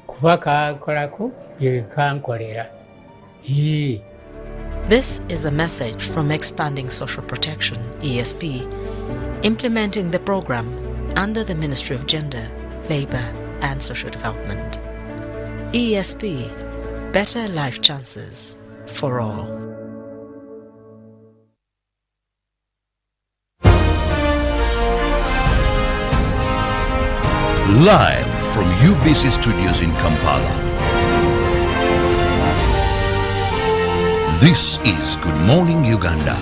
kuba kakolako bye kankolera. This is a message from Expanding Social Protection, ESP, implementing the program under the Ministry of Gender, Labour and Social Development. ESP, better life chances for all. Live from UBC Studios in Kampala. This is Good Morning Uganda.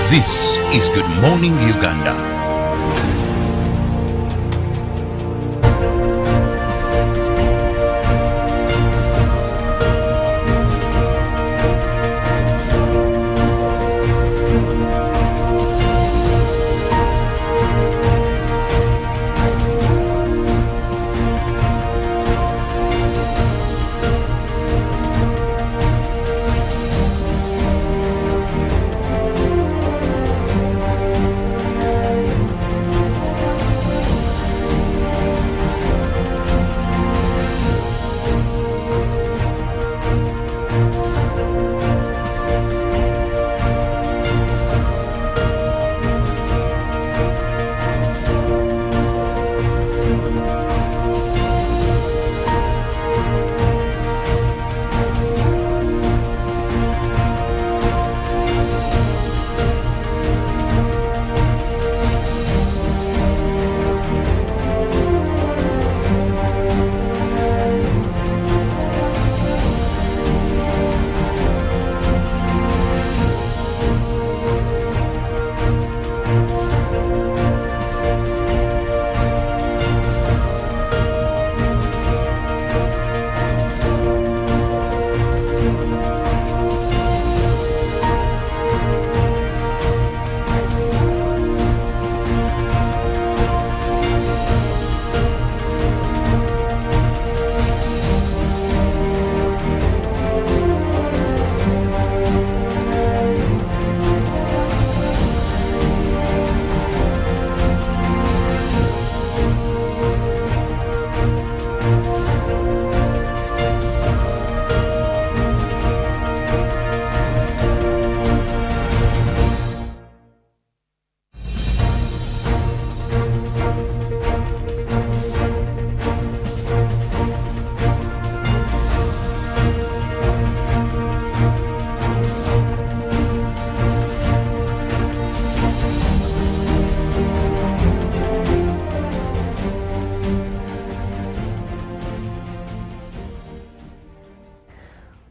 This is Good Morning Uganda.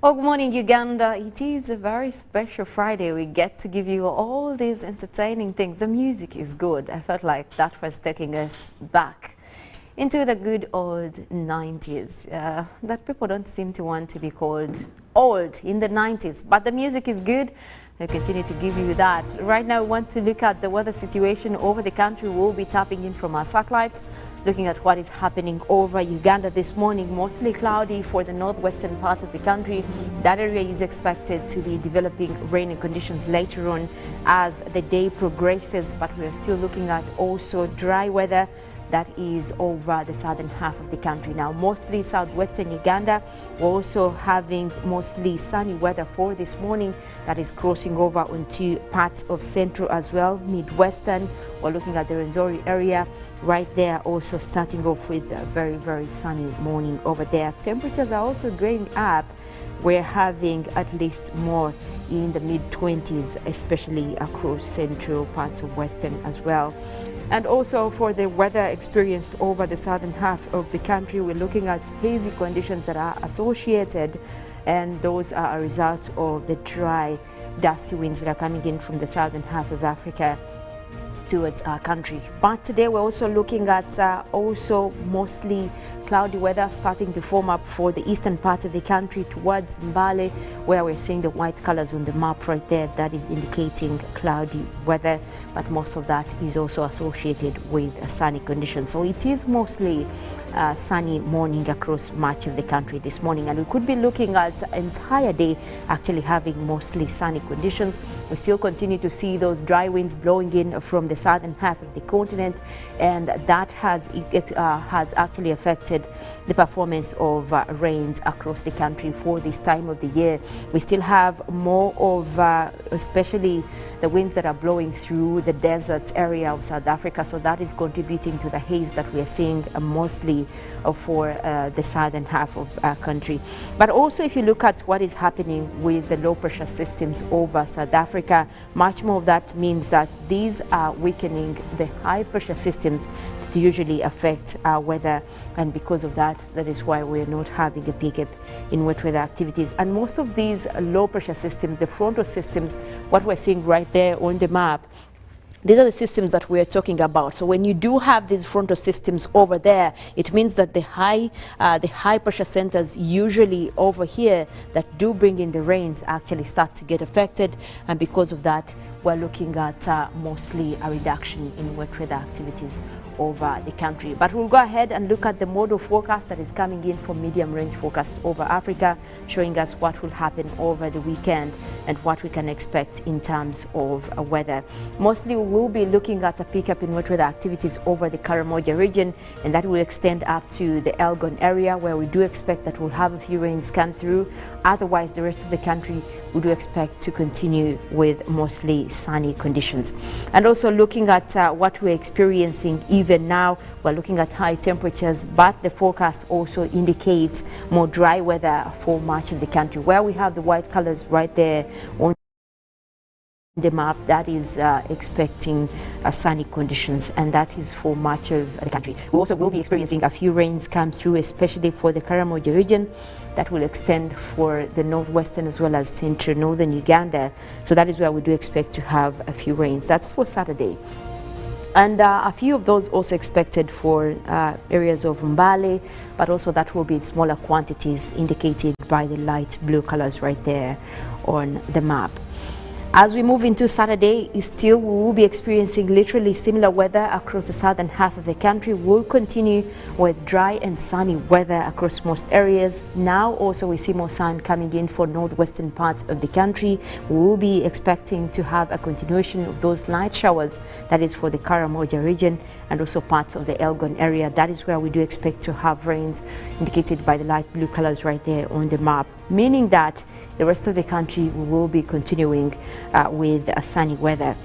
Well, good morning, Uganda. It is a very special Friday. We get to give you all these entertaining things. The music is good. I felt like that was taking us back into the good old 90s. That people don't seem to want to be called old in the 90s, but the music is good. We'll continue to give you that. Right now, we want to look at the weather situation over the country. We'll be tapping in from our satellites, looking at what is happening over Uganda this morning. Mostly cloudy for the northwestern part of the country. That area is expected to be developing rainy conditions later on as the day progresses, but we are still looking at also dry weather that is over the southern half of the country. Now, mostly southwestern Uganda, we're also having mostly sunny weather for this morning that is crossing over onto parts of central as well. Midwestern, we're looking at the Rwenzori area right there, also starting off with a very, very sunny morning over there. Temperatures are also going up. We're having at least more in the mid-20s, especially across central parts of western as well. And also for the weather experienced over the southern half of the country, we're looking at hazy conditions that are associated, and those are a result of the dry, dusty winds that are coming in from the southern half of Africa towards our country. But today we're also looking at also mostly cloudy weather starting to form up for the eastern part of the country towards Mbale, where we're seeing the white colors on the map right there. That is indicating cloudy weather, but most of that is also associated with sunny conditions. So it is mostly sunny morning across much of the country this morning, and we could be looking at entire day actually having mostly sunny conditions. We still continue to see those dry winds blowing in from the southern half of the continent, and that has actually affected the performance of rains across the country for this time of the year. We still have more of especially the winds that are blowing through the desert area of South Africa, so that is contributing to the haze that we are seeing mostly for the southern half of our country. But also, if you look at what is happening with the low pressure systems over South Africa, much more of that means that these are weakening the high pressure systems that usually affect our weather, and because of that, that is why we're not having a pickup in wet weather activities. And most of these low pressure systems, the frontal systems, what we're seeing right there on the map, these are the systems that we're talking about. So when you do have these frontal systems over there, it means that the high pressure centers usually over here that do bring in the rains actually start to get affected, and because of that, we're looking at mostly a reduction in wet weather activities over the country. But we'll go ahead and look at the model forecast that is coming in for medium range forecast over Africa, showing us what will happen over the weekend and what we can expect in terms of weather. Mostly we will be looking at a pickup in wet weather activities over the Karamoja region, and that will extend up to the Elgon area, where we do expect that we'll have a few rains come through. Otherwise, the rest of the country we do expect to continue with mostly sunny conditions. And also looking at what we're experiencing even now, we're looking at high temperatures, but the forecast also indicates more dry weather for much of the country, where we have the white colors right there on the map. That is expecting sunny conditions, and that is for much of the country. We also will be experiencing a few rains come through, especially for the Karamoja region. That will extend for the northwestern as well as central northern Uganda. So that is where we do expect to have a few rains. That's for Saturday. And a few of those also expected for areas of Mbale, but also that will be in smaller quantities indicated by the light blue colors right there on the map. As we move into Saturday, we will be experiencing literally similar weather across the southern half of the country. We'll continue with dry and sunny weather across most areas. Now also we see more sun coming in for northwestern parts of the country. We will be expecting to have a continuation of those light showers, that is for the Karamoja region and also parts of the Elgon area. That is where we do expect to have rains indicated by the light blue colors right there on the map, meaning that the rest of the country will be continuing with sunny weather.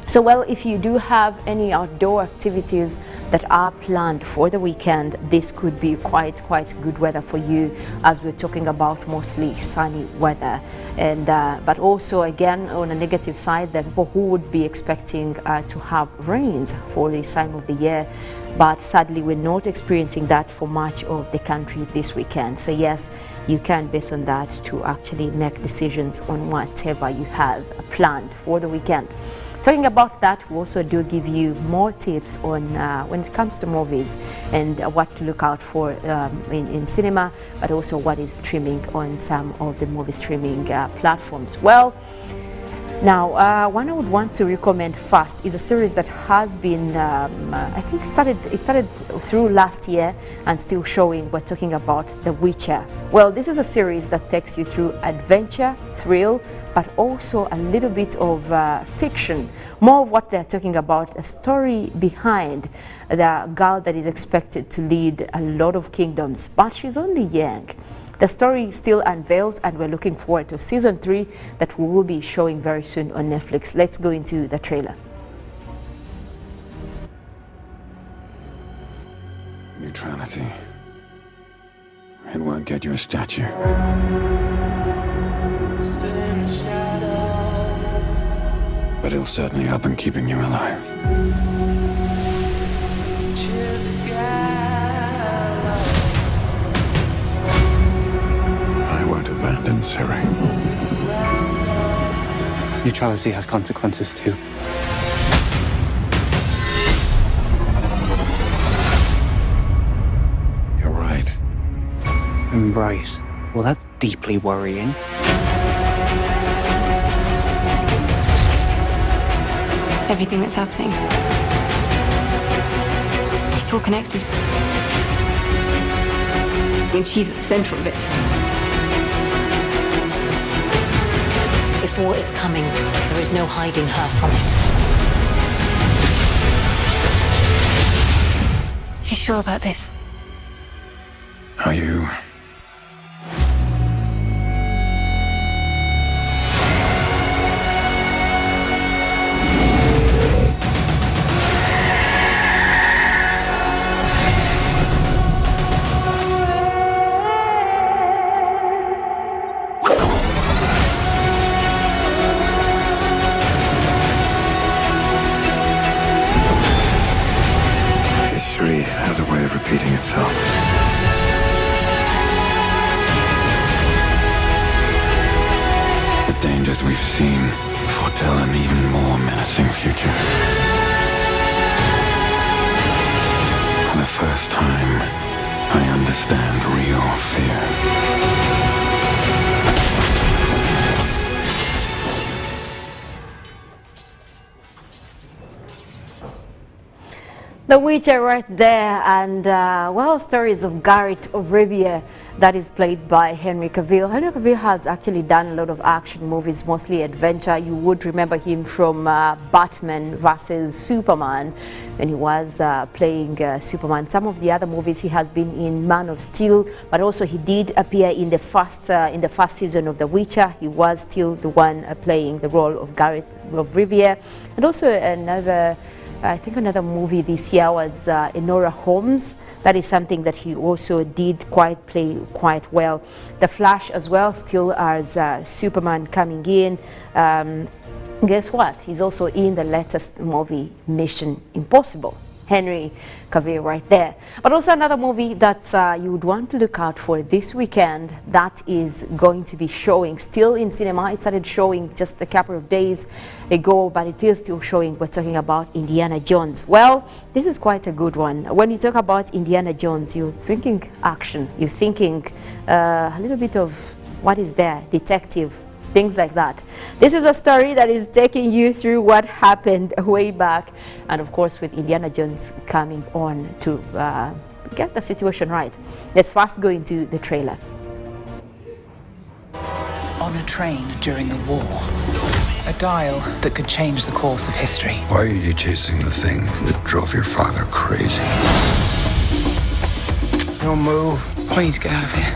So, well, if you do have any outdoor activities that are planned for the weekend, this could be quite good weather for you, as we're talking about mostly sunny weather. And but also, again, on a negative side, that people who would be expecting to have rains for this time of the year, but sadly we're not experiencing that for much of the country this weekend. So yes, you can, based on that, to actually make decisions on whatever you have planned for the weekend. Talking about that, we also do give you more tips on when it comes to movies and what to look out for in cinema, but also what is streaming on some of the movie streaming platforms. Well, now, one I would want to recommend first is a series that has been, I think it started through last year and still showing. We're talking about The Witcher. Well, this is a series that takes you through adventure, thrill, but also a little bit of fiction. More of what they're talking about, a story behind the girl that is expected to lead a lot of kingdoms, but she's only young. The story still unveils, and we're looking forward to season 3 that we will be showing very soon on Netflix. Let's go into the trailer. Neutrality. It won't get you a statue. But it'll certainly help in keeping you alive. I won't abandon Siri. Neutrality has consequences too. You're right. I'm right. Well, that's deeply worrying. Everything that's happening, it's all connected. And she's at the center of it. If war is coming, there is no hiding her from it. You sure about this? Are you? History has a way of repeating itself. The dangers we've seen foretell an even more menacing future. For the first time, I understand real fear. The Witcher right there, and well, stories of Geralt of Rivia that is played by Henry Cavill. Henry Cavill has actually done a lot of action movies, mostly adventure. You would remember him from Batman vs Superman when he was playing Superman. Some of the other movies he has been in, Man of Steel, but also he did appear in the first season of The Witcher. He was still the one playing the role of Geralt of Rivia, and also I think another movie this year was Enola Holmes. That is something that he also did play quite well. The Flash as well, still as Superman coming in. Guess what? He's also in the latest movie, Mission Impossible. Henry Cavill right there. But also another movie that you would want to look out for this weekend that is going to be showing still in cinema. It started showing just a couple of days ago, but it is still showing. We're talking about Indiana Jones. Well, this is quite a good one. When you talk about Indiana Jones, you're thinking action, you're thinking a little bit of what is there, detective, things like that. This is a story that is taking you through what happened way back, and of course with Indiana Jones coming on to get the situation right. Let's first go into the trailer. On a train during the war, a dial that could change the course of history. Why are you chasing the thing that drove your father crazy? Don't move. We need to get out of here.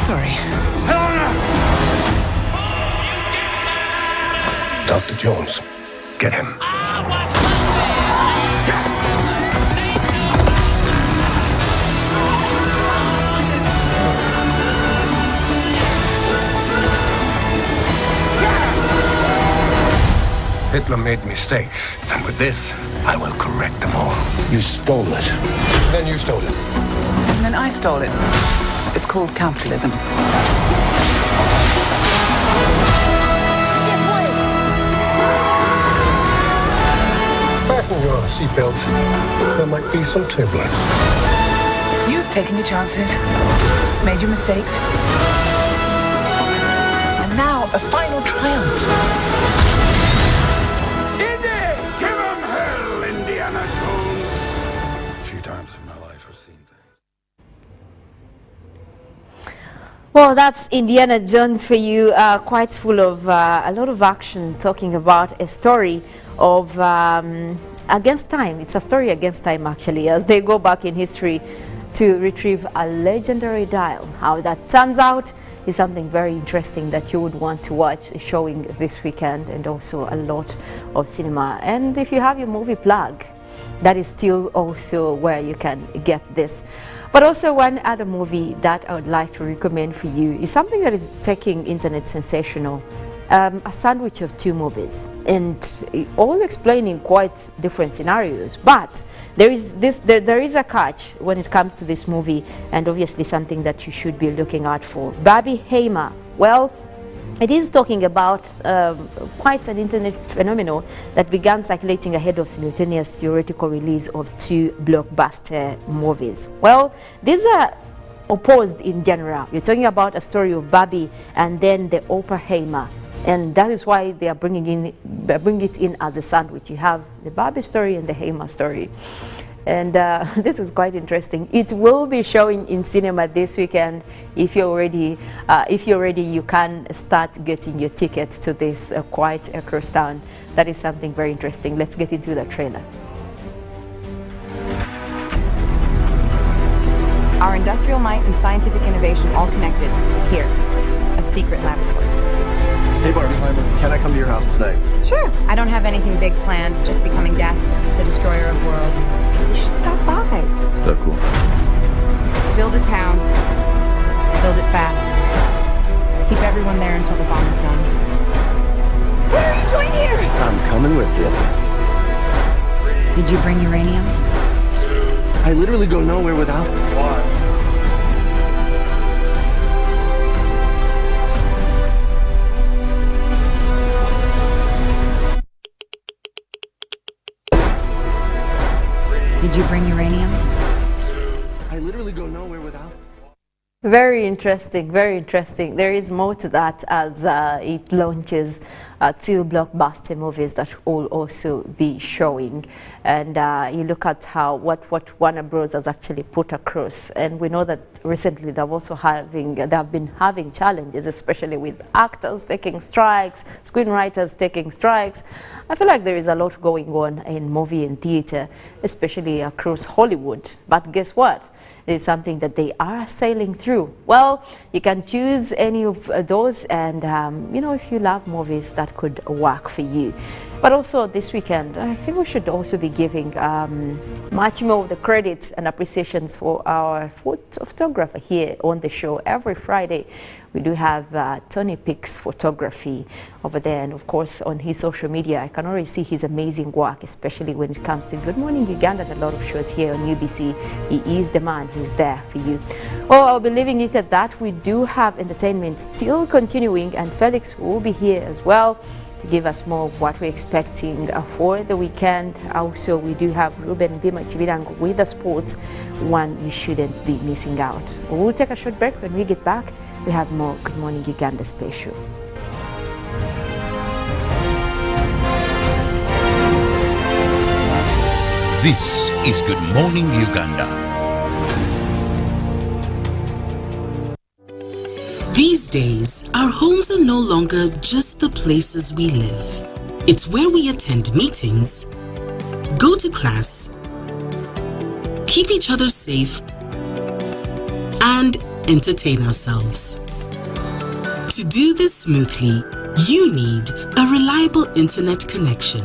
Sorry. Helena! Dr. Jones. Get him. Hitler made mistakes, and with this, I will correct them all. You stole it. Then you stole it. And then I stole it. It's called capitalism. Fasten your seatbelt. There might be some turbulence. You've taken your chances, made your mistakes, and now a final triumph. Well, that's Indiana Jones for you, quite full of a lot of action, talking about a story of against time. It's a story against time, actually, as they go back in history to retrieve a legendary dial. How that turns out is something very interesting that you would want to watch, showing this weekend, and also a lot of cinema. And if you have your movie plug, that is still also where you can get this. But also one other movie that I would like to recommend for you is something that is taking internet sensational. A sandwich of two movies, and all explaining quite different scenarios. But there is a catch when it comes to this movie, and obviously something that you should be looking out for. Barbenheimer. Well, it is talking about quite an internet phenomenon that began circulating ahead of simultaneous theoretical release of two blockbuster movies. Well, these are opposed in general. You're talking about a story of Barbie and then the Oppenheimer, and that is why they are bringing it in as a sandwich. You have the Barbie story and the Heimer story. And this is quite interesting. It will be showing in cinema this weekend. If you're ready, you can start getting your ticket to this quite across town. That is something very interesting. Let's get into the trailer. Our industrial might and scientific innovation all connected. Here, a secret laboratory. Hey Barbie, can I come to your house today? Sure. I don't have anything big planned, just becoming death, the destroyer of worlds. You should stop by. So cool. Build a town. Build it fast. Keep everyone there until the bomb is done. Where are you doing here? I'm coming with you. Did you bring uranium? I literally go nowhere without it. Why? Did you bring uranium? I literally go nowhere without it. Very interesting, very interesting. There is more to that as it launches two blockbuster movies that will also be showing. And you look at how what Warner Bros. Has actually put across. And we know that recently they have been having challenges, especially with actors taking strikes, screenwriters taking strikes. I feel like there is a lot going on in movie and theater, especially across Hollywood. But guess what? It is something that they are sailing through. Well, you can choose any of those, and you know, if you love movies, that could work for you. But also this weekend, I think we should also be giving much more of the credits and appreciations for our photographer here on the show. Every Friday, we do have Tony Picks Photography over there, and of course on his social media, I can already see his amazing work, especially when it comes to Good Morning Uganda and a lot of shows here on UBC. He is the man, he's there for you. Oh, I'll be leaving it at that. We do have entertainment still continuing, and Felix will be here as well to give us more of what we're expecting for the weekend. Also, we do have Ruben Bima Chibirango with the sports, one you shouldn't be missing out. We'll take a short break. When we get back, we have more Good Morning Uganda special. This is Good Morning Uganda. These days, our homes are no longer just the places we live. It's where we attend meetings, go to class, keep each other safe, and entertain ourselves. To do this smoothly, you need a reliable internet connection.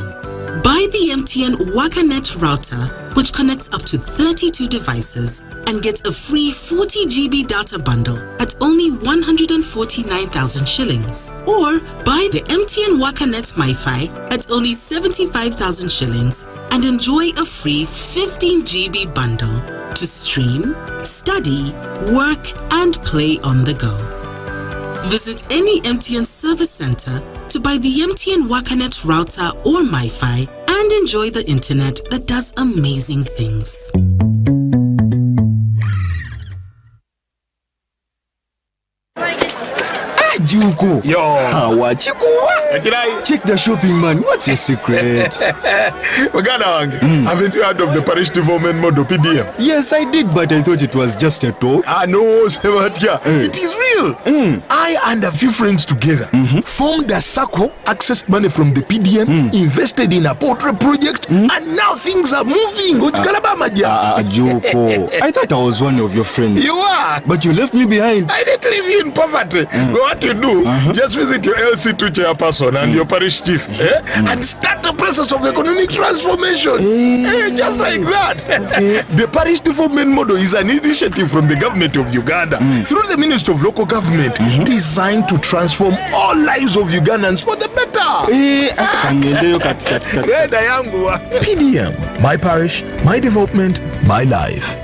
Buy the MTN WakaNet router, which connects up to 32 devices and gets a free 40 GB data bundle at only 149,000 shillings. Or buy the MTN WakaNet MiFi at only 75,000 shillings and enjoy a free 15 GB bundle to stream, study, work, and play on the go. Visit any MTN service center to buy the MTN WakaNet router or MiFi and enjoy the internet that does amazing things. Juko. Yo. Check the shopping, man. What's your secret? Haven't you heard of the parish development model PDM? Yes, I did, but I thought it was just a talk. No, it is real. I and a few friends together formed a circle, accessed money from the PDM, invested in a poultry project, and now things are moving. Juko. I thought I was one of your friends. You are. But you left me behind. I didn't leave you in poverty. What you do, just visit your LC2 chairperson and your parish chief and start the process of economic transformation. Just like that. The parish development model is an initiative from the government of Uganda through the Ministry of Local Government designed to transform all lives of Ugandans for the better. PDM, my parish, my development, my life.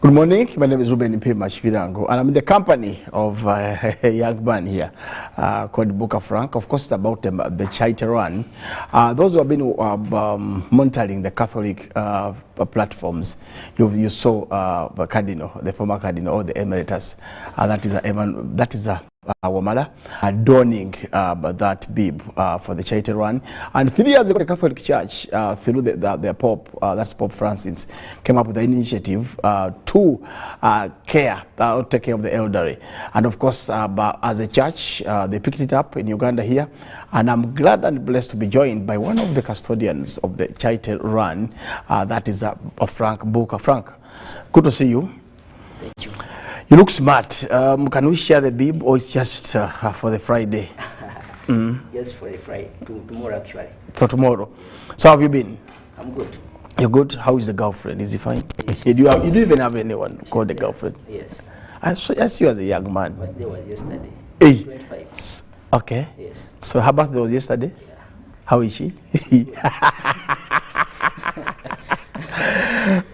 Good morning. My name is Ruben Mashpirango, and I'm in the company of a young man here called Buka Frank. Of course, it's about the charity run. Those who have been monitoring the Catholic platforms, you saw the cardinal, the former cardinal, or the emeritus. That is a Wamala donning that bib for the charity run. And 3 years ago, the Catholic Church, through the Pope, that's Pope Francis, came up with an initiative to take care of the elderly. And of course, as a church, they picked it up in Uganda here. And I'm glad and blessed to be joined by one of the custodians of the charity run, that is Frank Buka. Frank, good to see you. Thank you. You look smart. Can we share the bib, or it's just for the Friday? Just for the Friday, tomorrow actually. For tomorrow. So how have you been? I'm good. You're good? How is the girlfriend? Is he fine? Yes. You don't even have anyone called the girlfriend? Yes. I see you as a young man. Birthday was yesterday. Hey. 25. Okay. Yes. So her birthday was yesterday? Yeah. How is she?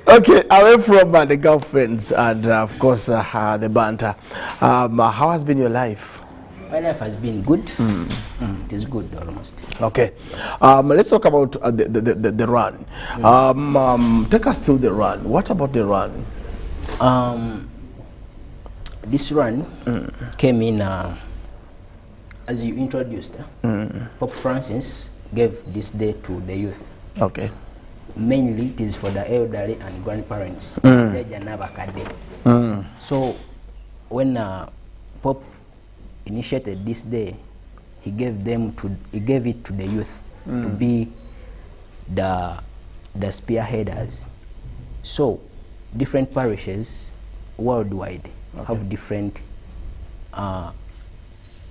Okay, away from the girlfriends and of course the banter, how has been your life? My life has been good. It is good almost. Okay, let's talk about the run. Take us through the run. What about the run? This run came in as you introduced. Pope Francis gave this day to the youth. Okay. Mainly it is for the elderly and grandparents. So when Pope initiated this day, he gave it to the youth to be the spearheaders. So different parishes worldwide have different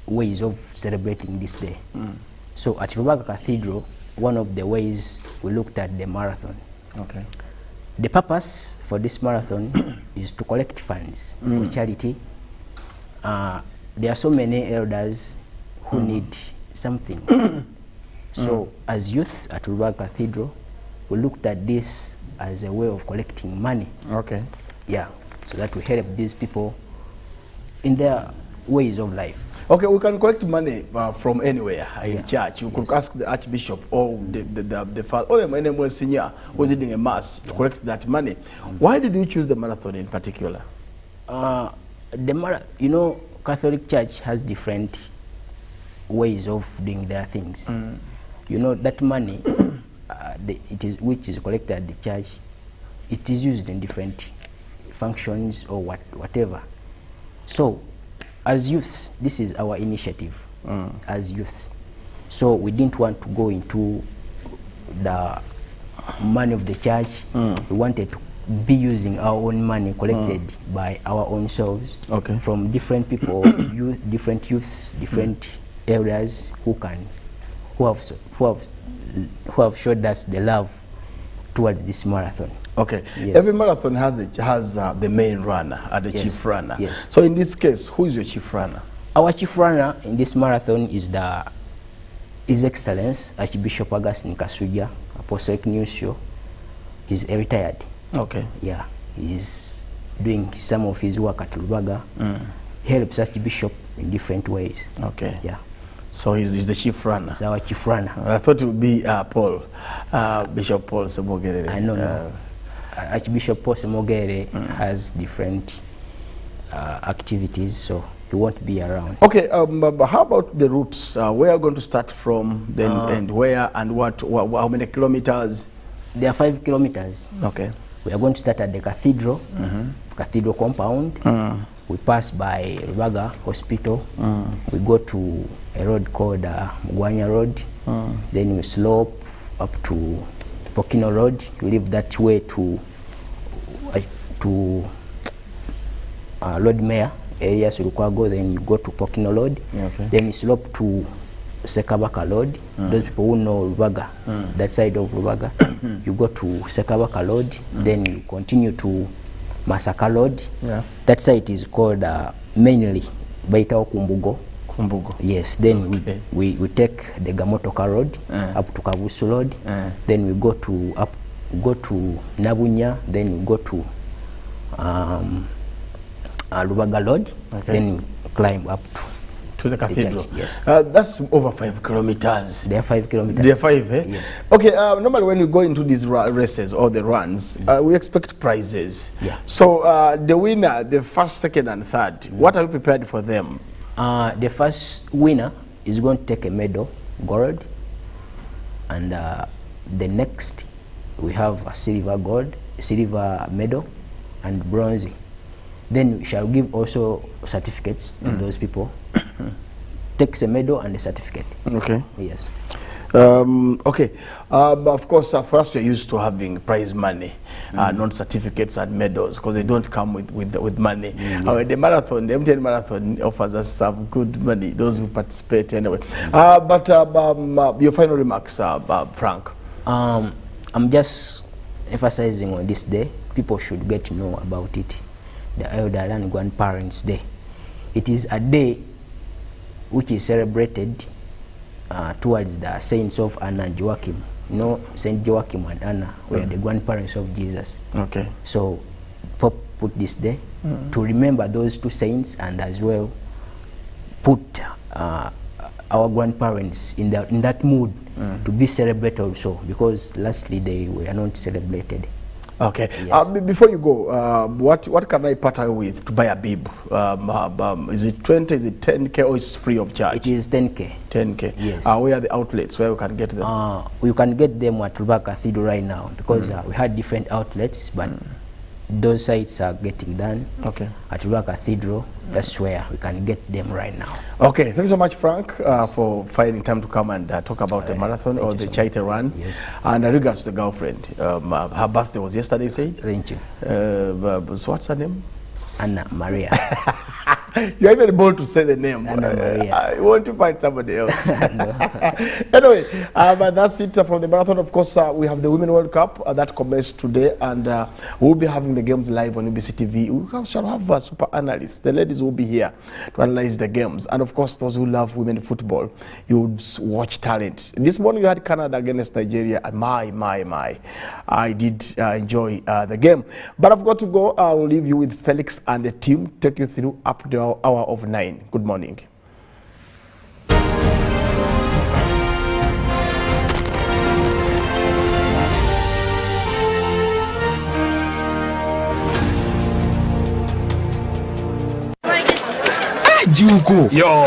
ways of celebrating this day. So at Rubaga Cathedral, one of the ways we looked at the marathon. Okay. The purpose for this marathon is to collect funds for charity. There are so many elders who need something. So as youth at Rubaga Cathedral, we looked at this as a way of collecting money. Okay. Yeah, so that we help these people in their ways of life. Okay, we can collect money from anywhere in church. You could ask the Archbishop or the father or the anyone senior who's leading a mass to collect that money. Why did you choose the marathon in particular? You know, Catholic Church has different ways of doing their things. You know, that money, which is collected at the church, it is used in different functions or whatever. So, as youths, this is our initiative as youths. So we didn't want to go into the money of the church. We wanted to be using our own money collected by our own selves from different people, different youths, different areas who have showed us the love towards this marathon. Okay. Yes. Every marathon has the main runner, the chief runner. Yes. So in this case, who is your chief runner? Our chief runner in this marathon is His Excellence Archbishop Augustine Kasuja, Apostolic Nuncio. He's retired. Okay. Yeah. He's doing some of his work at Rubaga. He helps Archbishop in different ways. Okay. Yeah. So he's the chief runner. He's our chief runner. I thought it would be Paul, Bishop Paul Semogere. I know. Archbishop Paul Semogere has different activities, so he won't be around. Okay, how about the routes? Where are you going to start from, then and where and what, how many kilometers? There are 5 kilometers. Okay. We are going to start at the cathedral, cathedral compound. We pass by Rubaga Hospital. We go to a road called Mugwanya Road. Then we slope up to Pokino Road. We leave that way to Lord Mayor area Surukwago. Then you go to Pokino Road. Then you slope to Sekabaka Road. Those people who know Rubaga, that side of Rubaga, you go to Sekabaka Road. Then you continue to Masaka Road. That site is called mainly Baitao Kumbugo. Yes. Then we take the Gamotoka Road up to Kabusu Road. Then we go to Nabunya. Then we go to Rubaga Road. Then we climb up to the cathedral. Yes. That's over 5 kilometers. There are 5 kilometers. There are 5, eh? Yes. Okay, normally when we go into these races or the runs, we expect prizes. Yeah. So the winner, the first, second and third, what are you prepared for them? The first winner is going to take a medal, gold. And the next, we have a silver medal and bronze. Then we shall give also certificates to those people. Takes a medal and a certificate. Okay. Yes. Okay. But of course, for us, we're used to having prize money, not certificates and medals, because they don't come with money. The marathon, the MTN marathon offers us some good money, those who participate anyway. But your final remarks, Frank? I'm just emphasizing on this day, people should get to know about it. The Elder and Grandparents' Day. It is a day which is celebrated towards the saints of Anna and Joachim. You know, Saint Joachim and Anna were the grandparents of Jesus. Okay. So, Pope put this day to remember those two saints, and as well put our grandparents in that mood to be celebrated also, because lastly they were not celebrated. Okay. Yes. Before you go, what can I partner with to buy a bib? Is it 20? Is it 10K, or is it free of charge? It is 10K. 10K. Yes. Where are the outlets where we can get them? You can get them at Rubaga Cathedral right now, because we had different outlets, but those sites are getting done. Okay. At Rubaga Cathedral, that's where we can get them right now. Okay, thank you so much, Frank, for finding time to come and talk about the marathon or the Chaita run. Yes. And regards to the girlfriend, her birthday was yesterday, you said? Thank you. So what's her name? Anna Maria. You're even bold to say the name. I want to find somebody else. Anyway, but that's it from the marathon. Of course, we have the Women World Cup that commenced today, and we'll be having the games live on UBC TV. We shall have super analysts. The ladies will be here to analyze the games. And of course, those who love women football, you would watch talent. This morning, you had Canada against Nigeria, and my. I did enjoy the game. But I've got to go. I will leave you with Felix and the team, take you through up to the hour of 9. Good morning. Juko. Yo.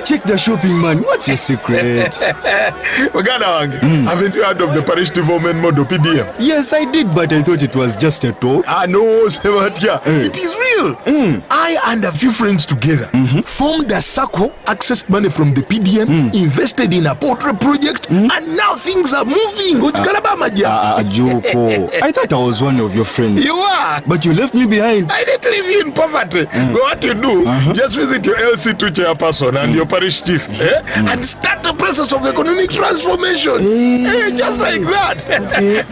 Check the shopping, man. What's your secret? Haven't you heard of the parish development model PDM? Yes, I did, but I thought it was just a talk. No, it is real. I and a few friends together formed a circle, accessed money from the PDM, invested in a poultry project, and now things are moving. Juko. I thought I was one of your friends. You are. But you left me behind. I didn't leave you in poverty. What you do, just visit your LC2 chairperson and your parish chief and start the process of economic transformation. Just like that.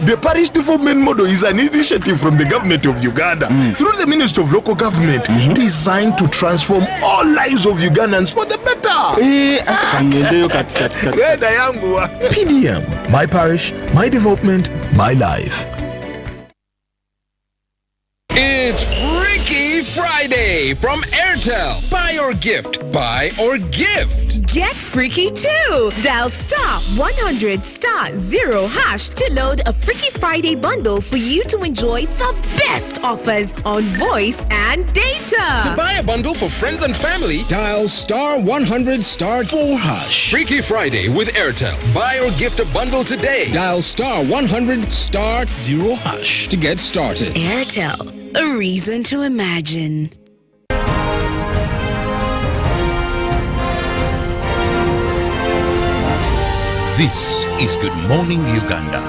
The parish development model is an initiative from the government of Uganda through the Ministry of Local Government designed to transform all lives of Ugandans for the better. PDM, my parish, my development, my life. It's Freaky Friday from Airtel. Buy or gift. Buy or gift. Get freaky too. Dial *100*0# to load a Freaky Friday bundle for you to enjoy the best offers on voice and data. To buy a bundle for friends and family, dial *100*4#. Freaky Friday with Airtel. Buy or gift a bundle today. Dial *100*0# to get started. Airtel. A reason to imagine. This is Good Morning Uganda.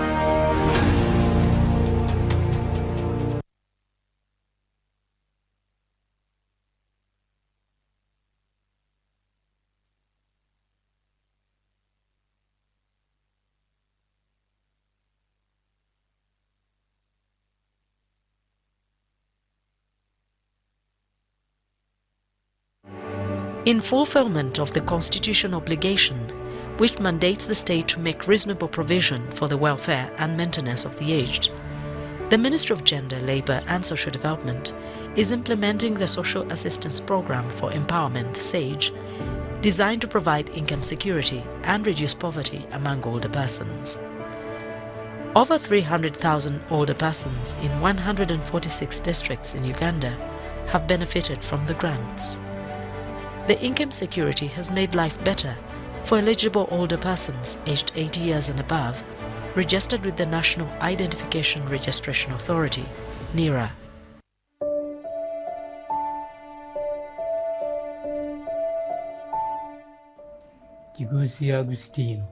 In fulfillment of the Constitution obligation, which mandates the state to make reasonable provision for the welfare and maintenance of the aged, the Ministry of Gender, Labour and Social Development is implementing the Social Assistance Programme for Empowerment, SAGE, designed to provide income security and reduce poverty among older persons. Over 300,000 older persons in 146 districts in Uganda have benefited from the grants. The income security has made life better for eligible older persons aged 80 years and above, registered with the National Identification Registration Authority, NIRA. Kigusi Agustino,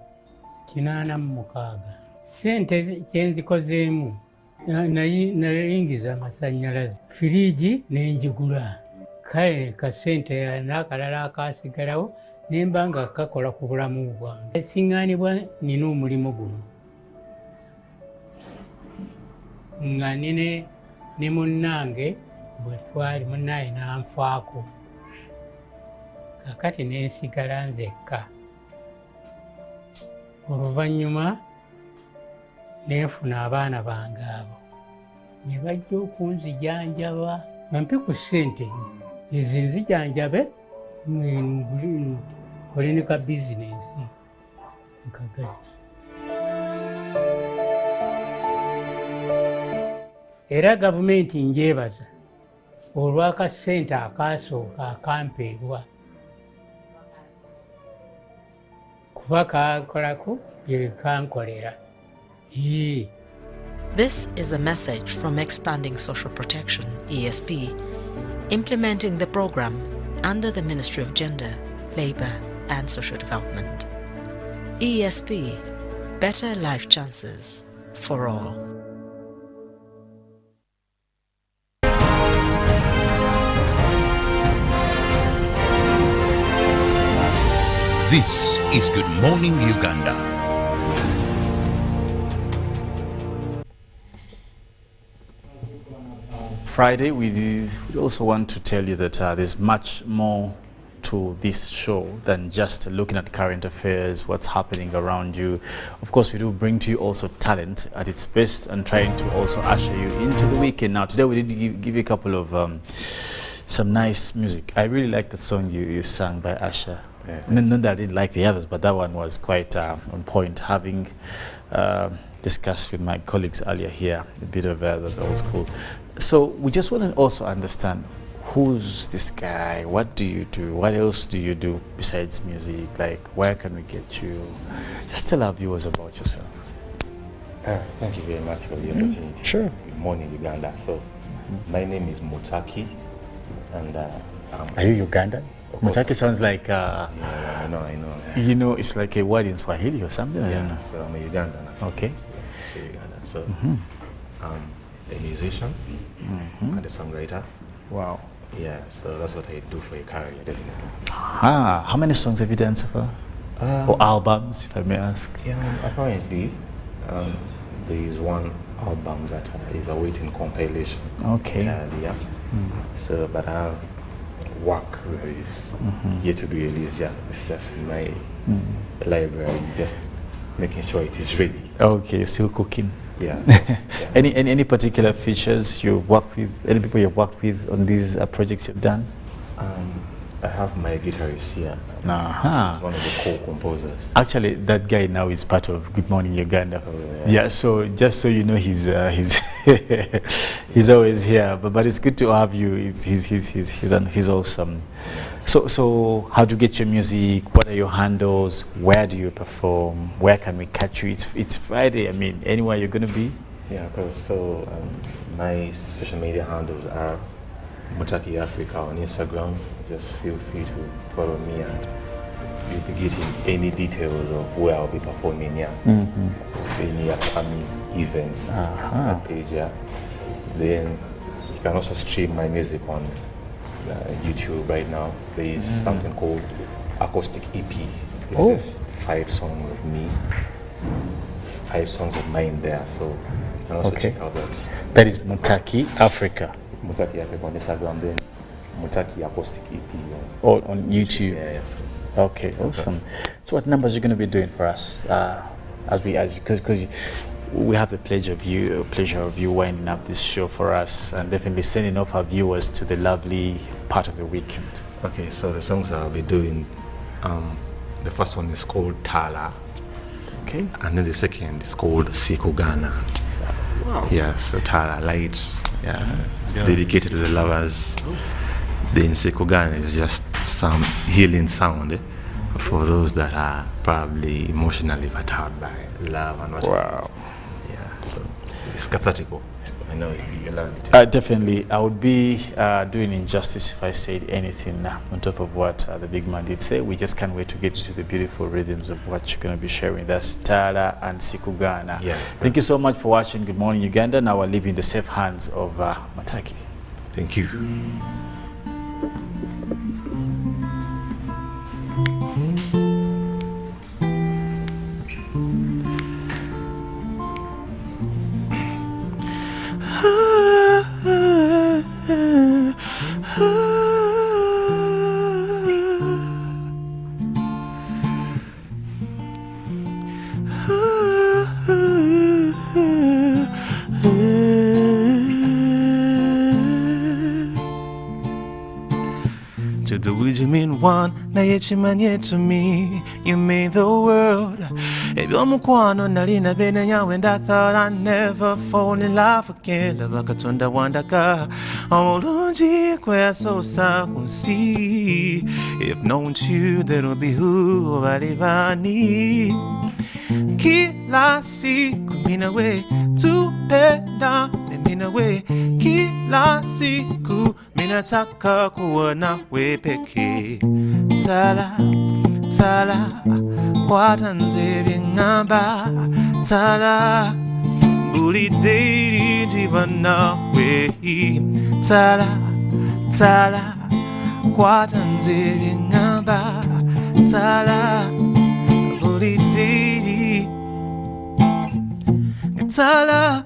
86. Sente kyenzikozeemu nayingiza amasanyalaze, firiji nenjigula. Kale kasente n'akalala akasigalawo nemba nga kakola ku bulamu bwange. Siŋŋaanibwa nina omulimu guno nga nine ne munnange bwe twali munnaye n'anfaako, kakati nensigala nzekka. Oluvannyuma nenfuna abaana bange abo ne bajja okunzijanjaba, bampe ku ssente ezinzijanjabe kole ne ka bizinensi nkagazi. Era gavumenti njebaza olw'akasente akasooka akampeebwa kuba kakolako bye kankolera. This is a message from Expanding Social Protection, ESP, implementing the program under the Ministry of Gender, Labour and Social Development. ESP, better life chances for all. This is Good Morning Uganda. Friday, we also want to tell you that there's much more to this show than just looking at current affairs, what's happening around you. Of course, we do bring to you also talent at its best and trying to also usher you into the weekend. Now, today we did give you a couple of some nice music. I really like the song you sang by Asha. Yeah. Not that I didn't like the others, but that one was quite on point, having discussed with my colleagues earlier here a bit of the old school. So we just want to also understand, who's this guy? What do you do? What else do you do besides music? Like, where can we get you? Just tell our viewers about yourself. Thank you very much for the opportunity. Sure. Good morning, Uganda. So, my name is Mutaki, and are you Ugandan? Mutaki sounds like yeah, I know. You know, it's like a word in Swahili or something. I don't know. So I'm a Ugandan. So okay. So I'm a musician and a songwriter. Wow. Yeah, so that's what I do for a career, definitely. How many songs have you done so far? Or albums, if I may ask? Yeah, apparently there is one album that is awaiting compilation. Okay. Yeah. So, but I have work that is yet to be released. Yeah, it's just in my library, just making sure it is ready. Okay, still cooking. Yeah. Any particular features you work with? Any people you've worked with on these projects you've done? I have my guitarist here. One of the co-composers. Actually, that guy now is part of Good Morning Uganda. Oh, yeah. So just so you know, he's he's always here. But it's good to have you. He's awesome. So how do you get your music? What are your handles? Where do you perform? Where can we catch you? It's Friday. I mean, anywhere you're gonna be? Yeah, because my social media handles are Mutaki Africa on Instagram. Just feel free to follow me, and you'll be getting any details of where I'll be performing. Yeah, any upcoming events. That page. Yeah. Then you can also stream my music on YouTube right now. There is something called Acoustic EP. It's just 5 songs of me, 5 songs of mine there. So you can also check out that. That is Mutaki Africa. Mutaki Africa on Instagram, then Mutaki Acoustic EP on YouTube. Yeah. Okay, awesome. So what numbers are you going to be doing for us because we have the pleasure of you winding up this show for us and definitely sending off our viewers to the lovely part of the weekend. Okay, so the songs I'll be doing, the first one is called Tala. Okay. And then the second is called Sikugana. Wow. Yeah, so Tala, light, dedicated to the lovers. Then Sikugana is just some healing sound for those that are probably emotionally battered by love and whatever. Wow. Yeah, so it's cathartic. I know you love it. Definitely. I would be doing injustice if I said anything on top of what the big man did say. We just can't wait to get into the beautiful rhythms of what you're going to be sharing. That's Tala and Sikugana. Yeah. Thank you so much for watching Good Morning Uganda. Now I'll leave you in the safe hands of Mutaki. Thank you. To the Wijimin one, na yechimanye to me, you made the world. Ebyomukwano nalina bene nyawe, and I thought I'd never fall in love again. Labakatunda wandaka, omulungi kwe so sa kunsi. If known to, that'll be who balibani. Kila siku mina we tupenda mina we, kila siku minataka kuwa nawe peke. Tala, tala, kwatanze bingamba. Tala, buli daily ndiba nawe. Tala, tala, kwatanze bingamba. Tala, booty dee. Tala,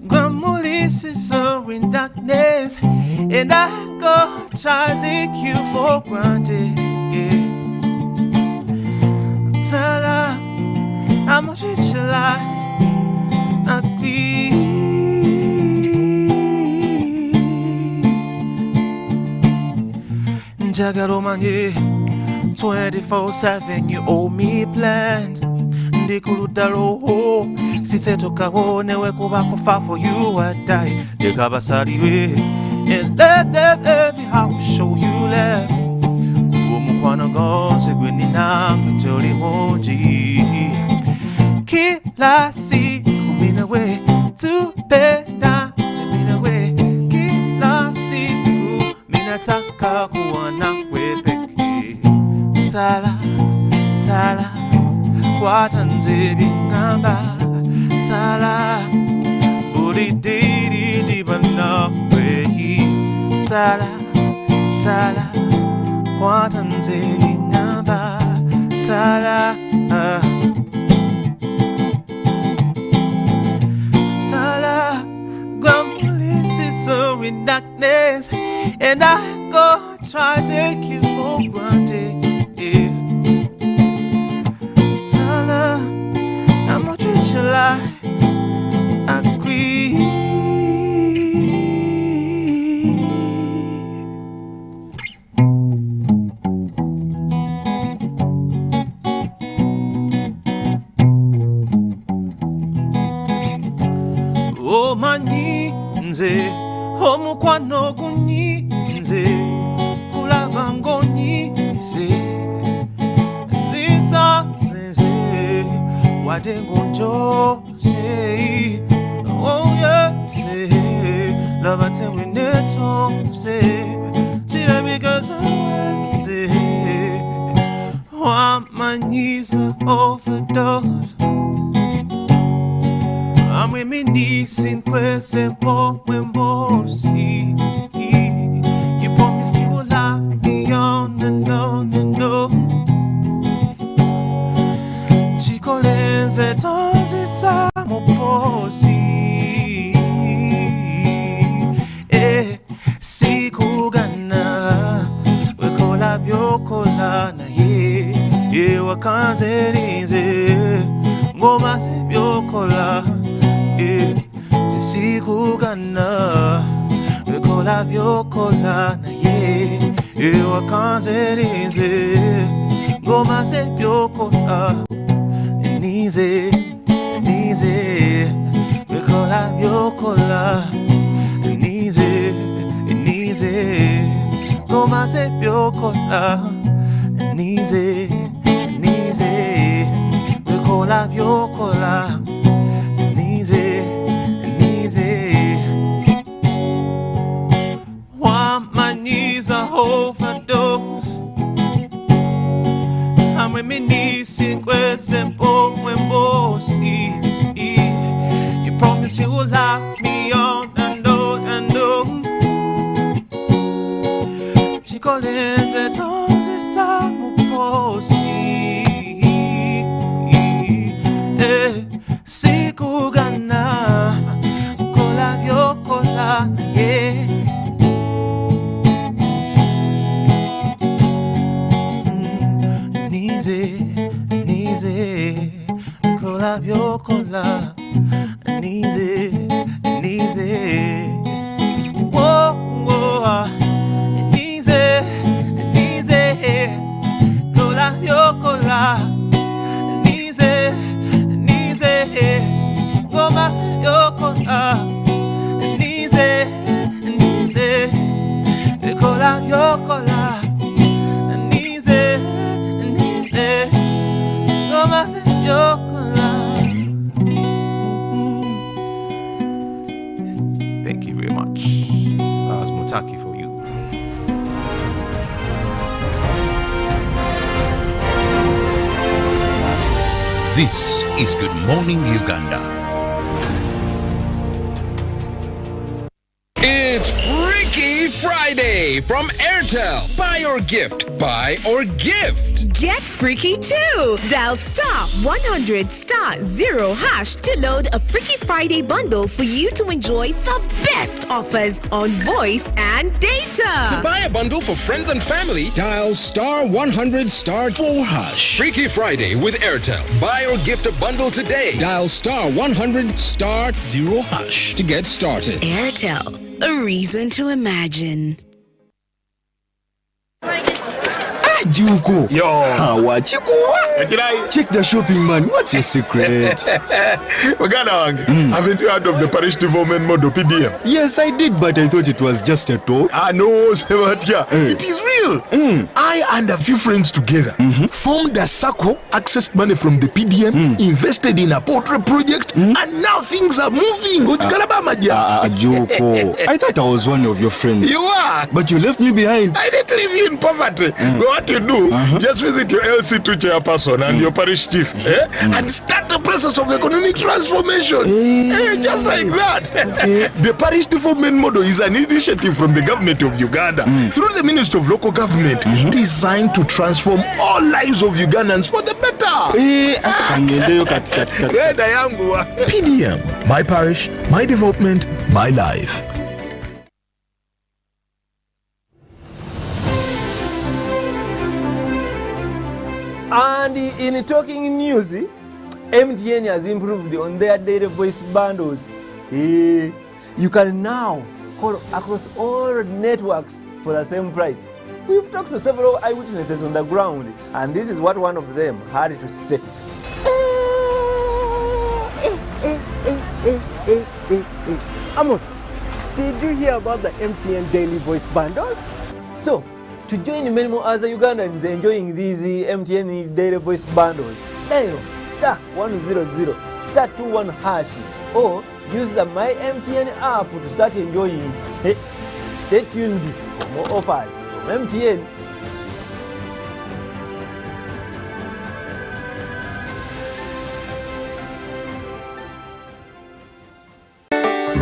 Gramulis is so in darkness, and I go try to take you for granted. Yeah. Tala, I'm a rich lie. Jagaromanye 24/7 you owe me plans. Ndikuludalo sisetokaho newe kuba kufa for you I die. Dekabasariwe and let every house show you love. Kuomukwana gonse gwenina mjoli moji. Kila siku mina way to beda mina way. Kila siku mina taka kuwa nawe peke. Tala, tala, watanze bingamba. Tala, buri diri di bana wehi. Tala, tala, watanze bingamba. Tala, Tala, Grandpolice is so in darkness, and I go try to take you for granted. Yeah. Tala, I'm not treat you like agree. Oh maninze, oh mukwano kunyinze, kulaba ngonyinze, zisa senze, wade ngonjose, oh yes, lava temwe netose, chile because I say, oh manisa overdose. I'm reminiscing questions for Wembosi. You promised you would love me on and on and on. Chico lenze tonzi samo posi. Sikugana wekola byokola na ye wakanze rinze ngoma se byokola. Sikugana wekola byokola na ye wakanzerize ngoma se byokola nize wekola byokola nize ngoma se byokola nize wekola byokola overdose. I'm reminiscing questions for Wembosi. You promised you would love me on and on and on. Chico lenze tonzi samo posi. Sikugana kola byokola yeah. Kola byokola nize whoa nize kola byokola nize goma byokola nize kola byokola nize goma byokola. Thank you very much. That was Mutaki for you. This is Good Morning Uganda. It's Freaky Friday from Airtel. Buy or gift. Buy or gift. Get freaky too! Dial *100*0# to load a Freaky Friday bundle for you to enjoy the best offers on voice and data. To buy a bundle for friends and family, dial *100*4#. Freaky Friday with Airtel. Buy or gift a bundle today. Dial *100*0# to get started. Airtel, a reason to imagine. Juko. Yo. Check the shopping, man. What's your secret? Haven't you heard of the parish development model PDM? Yes, I did, but I thought it was just a talk. No, it is real. I and a few friends together formed a circle, accessed money from the PDM, invested in a poultry project, and now things are moving. Juko. I thought I was one of your friends. You are. But you left me behind. I didn't leave you in poverty. What you do, just visit your LC2 chairperson and your parish chief and start the process of economic transformation. Just like that. The parish development model is an initiative from the government of Uganda through the Ministry of Local Government designed to transform all lives of Ugandans for the better. PDM, my parish, my development, my life. And in talking news, MTN has improved on their data voice bundles. You can now call across all networks for the same price. We've talked to several eyewitnesses on the ground, and this is what one of them had to say. Amos, did you hear about the MTN daily voice bundles? So, to join many more other Ugandans enjoying these MTN daily voice bundles, dial *100*21# or use the My MTN app to start enjoying. Stay tuned for more offers from MTN.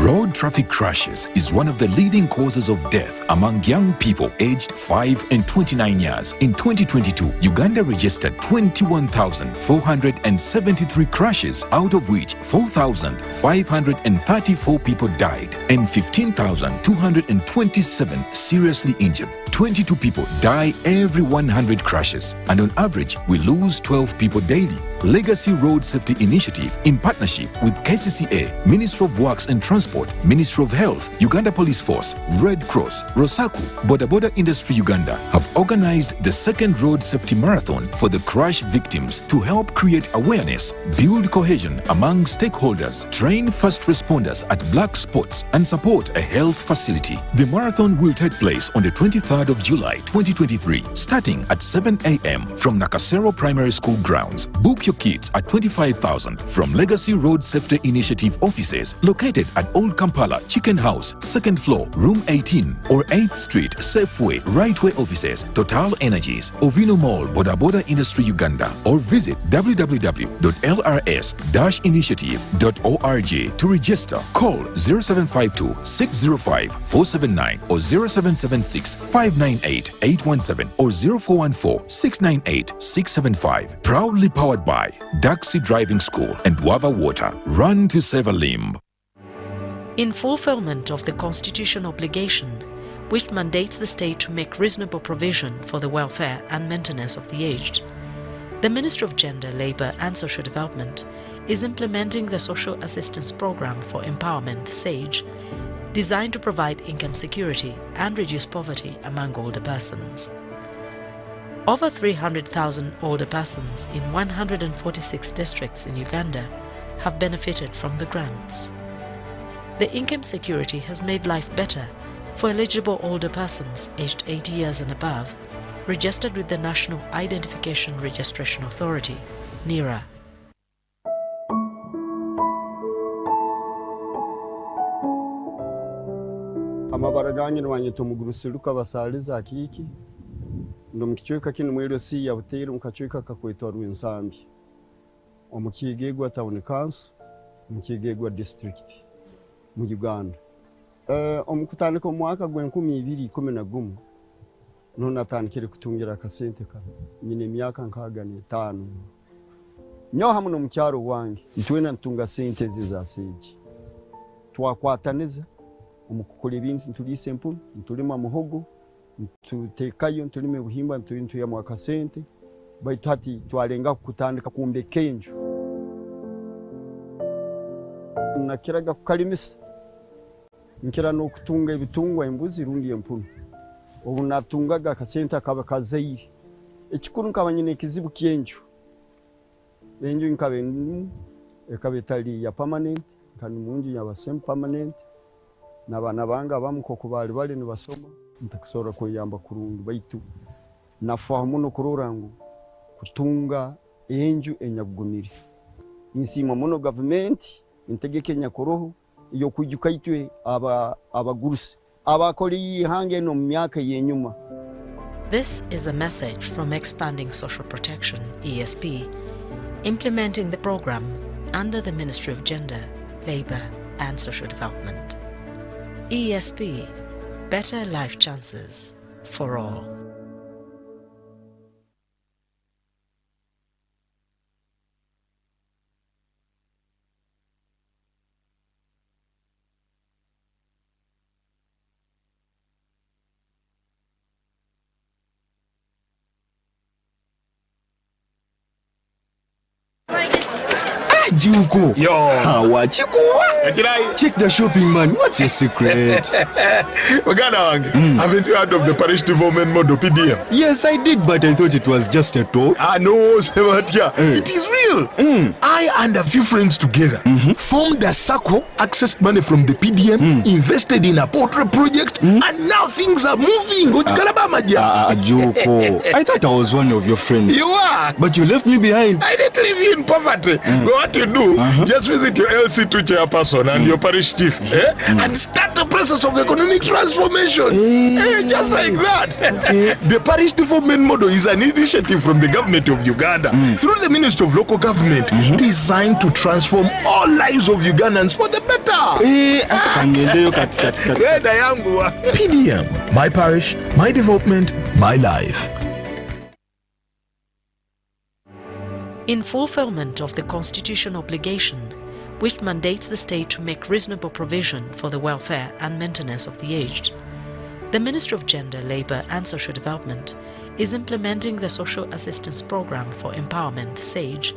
Road traffic crashes is one of the leading causes of death among young people aged 5 and 29 years. In 2022, Uganda registered 21,473 crashes, out of which 4,534 people died and 15,227 seriously injured. 22 people die every 100 crashes, and on average, we lose 12 people daily. Legacy Road Safety Initiative, in partnership with KCCA, Ministry of Works and Transport, Ministry of Health, Uganda Police Force, Red Cross, Rosaku, Boda Boda Industry Uganda, have organized the second Road Safety Marathon for the crash victims to help create awareness, build cohesion among stakeholders, train first responders at black spots, and support a health facility. The marathon will take place on the 23rd of July 2023, starting at 7 a.m. from Nakasero Primary School grounds. Book your kits at 25,000 from Legacy Road Safety Initiative offices located at Old Kampala Chicken House, 2nd floor, room 18, or 8th Street, Safeway, Rightway offices, Total Energies, Ovino Mall, Boda Boda Industry Uganda, or visit www.lrs-initiative.org to register. Call 0752-605-479 or 0776-598-817 or 0414-698-675. Proudly powered by Daxi Driving School and Wava Water. Run to save a limb. In fulfillment of the constitutional obligation, which mandates the state to make reasonable provision for the welfare and maintenance of the aged, the Ministry of Gender, Labour and Social Development is implementing the Social Assistance Programme for Empowerment, SAGE, designed to provide income security and reduce poverty among older persons. Over 300,000 older persons in 146 districts in Uganda have benefited from the grants. The income security has made life better for eligible older persons aged 80 years and above, registered with the National Identification Registration Authority, NIRA. Amabara ganyu nwanyito mugurusiruka basaliza akiki ndo mkichweka kinu mwelo si ya butero mkachweka kakwetwa Rwensambi omukigegwa town council omukigegwa district mu Uganda omukutandika mwaka gwa 2011 natandikire kutungira akasente kano nyine emyaka nkaaga n'etaano nyo hamwe n'omukyaro wange ntwena ntunga sente za seegi twakwataniza omukukola ebintu ntulisa empunu ntulima muhogo ntutekayo ntulima ebuhimba ntuyamu akasente baitu hati twalenga kutandika kumbeka enju nakiraga kukalimisa nkira n'okutunga ebitungwa embuzi rundi empunu obu natungaga akasente akaba kazaire ekikuru nkaba nyine ekizibu ky'enju enju nkaba etali ya permanent kandi munju yaba semi permanent n'abaana bange abamu koko bali nibasoma ntakusobora kuyamba kurungi baitu nafaha muno kurora ngu kutunga enju enyagumire insima muno government integekenya koroho iyo kujuka itwe abagurusi abakoli hange no myaka yenyuma. This is a message from Expanding Social Protection, ESP, implementing the program under the Ministry of Gender, Labour and Social Development. ESP, better life chances for all. Juko. Yo. What you check the shopping, man. What's your secret? Haven't you heard of the Parish Development Model PDM? Yes, I did, but I thought it was just a talk. No, Sebatia. It is real. I and a few friends together formed a circle, accessed money from the PDM, invested in a portrait project, and now things are moving. Juko. I thought I was one of your friends. You are. But you left me behind. I didn't leave you in poverty. What you do, just visit your LC2 chairperson and your parish chief and start the process of economic transformation. Just like that. The Parish Development Model is an initiative from the government of Uganda through the Ministry of Local Government designed to transform all lives of Ugandans for the better. PDM, my parish, my development, my life. In fulfillment of the constitutional obligation, which mandates the state to make reasonable provision for the welfare and maintenance of the aged, the Ministry of Gender, Labour and Social Development is implementing the Social Assistance Programme for Empowerment, SAGE,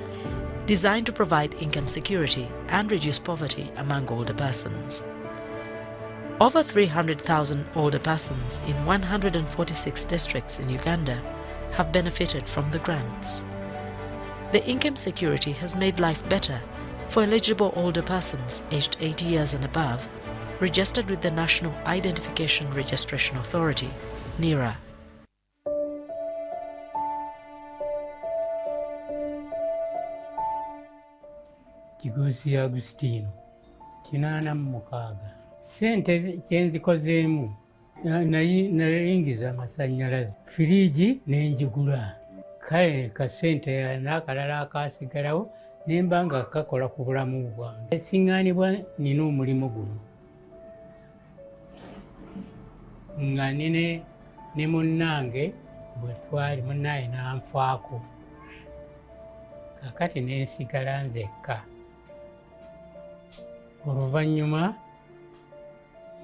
designed to provide income security and reduce poverty among older persons. Over 300,000 older persons in 146 districts in Uganda have benefited from the grants. The income security has made life better for eligible older persons aged 80 years and above, registered with the National Identification Registration Authority, NIRA. Kigosi Agustino, kinana mukaga. Sente kyenzikozeemu nayingiza amasanyalaze, firiji nenjigula. Kale kasente n'akalala akasigalawo nemba nga kakola ku bulamu bwange. Siŋŋaanibwa nina omulimu guno nga nine ne munnange bwe twali munnaye n'anfaako kakati neesigala nzekka. Oluvannyuma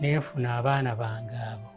neefuna abaana bange abo.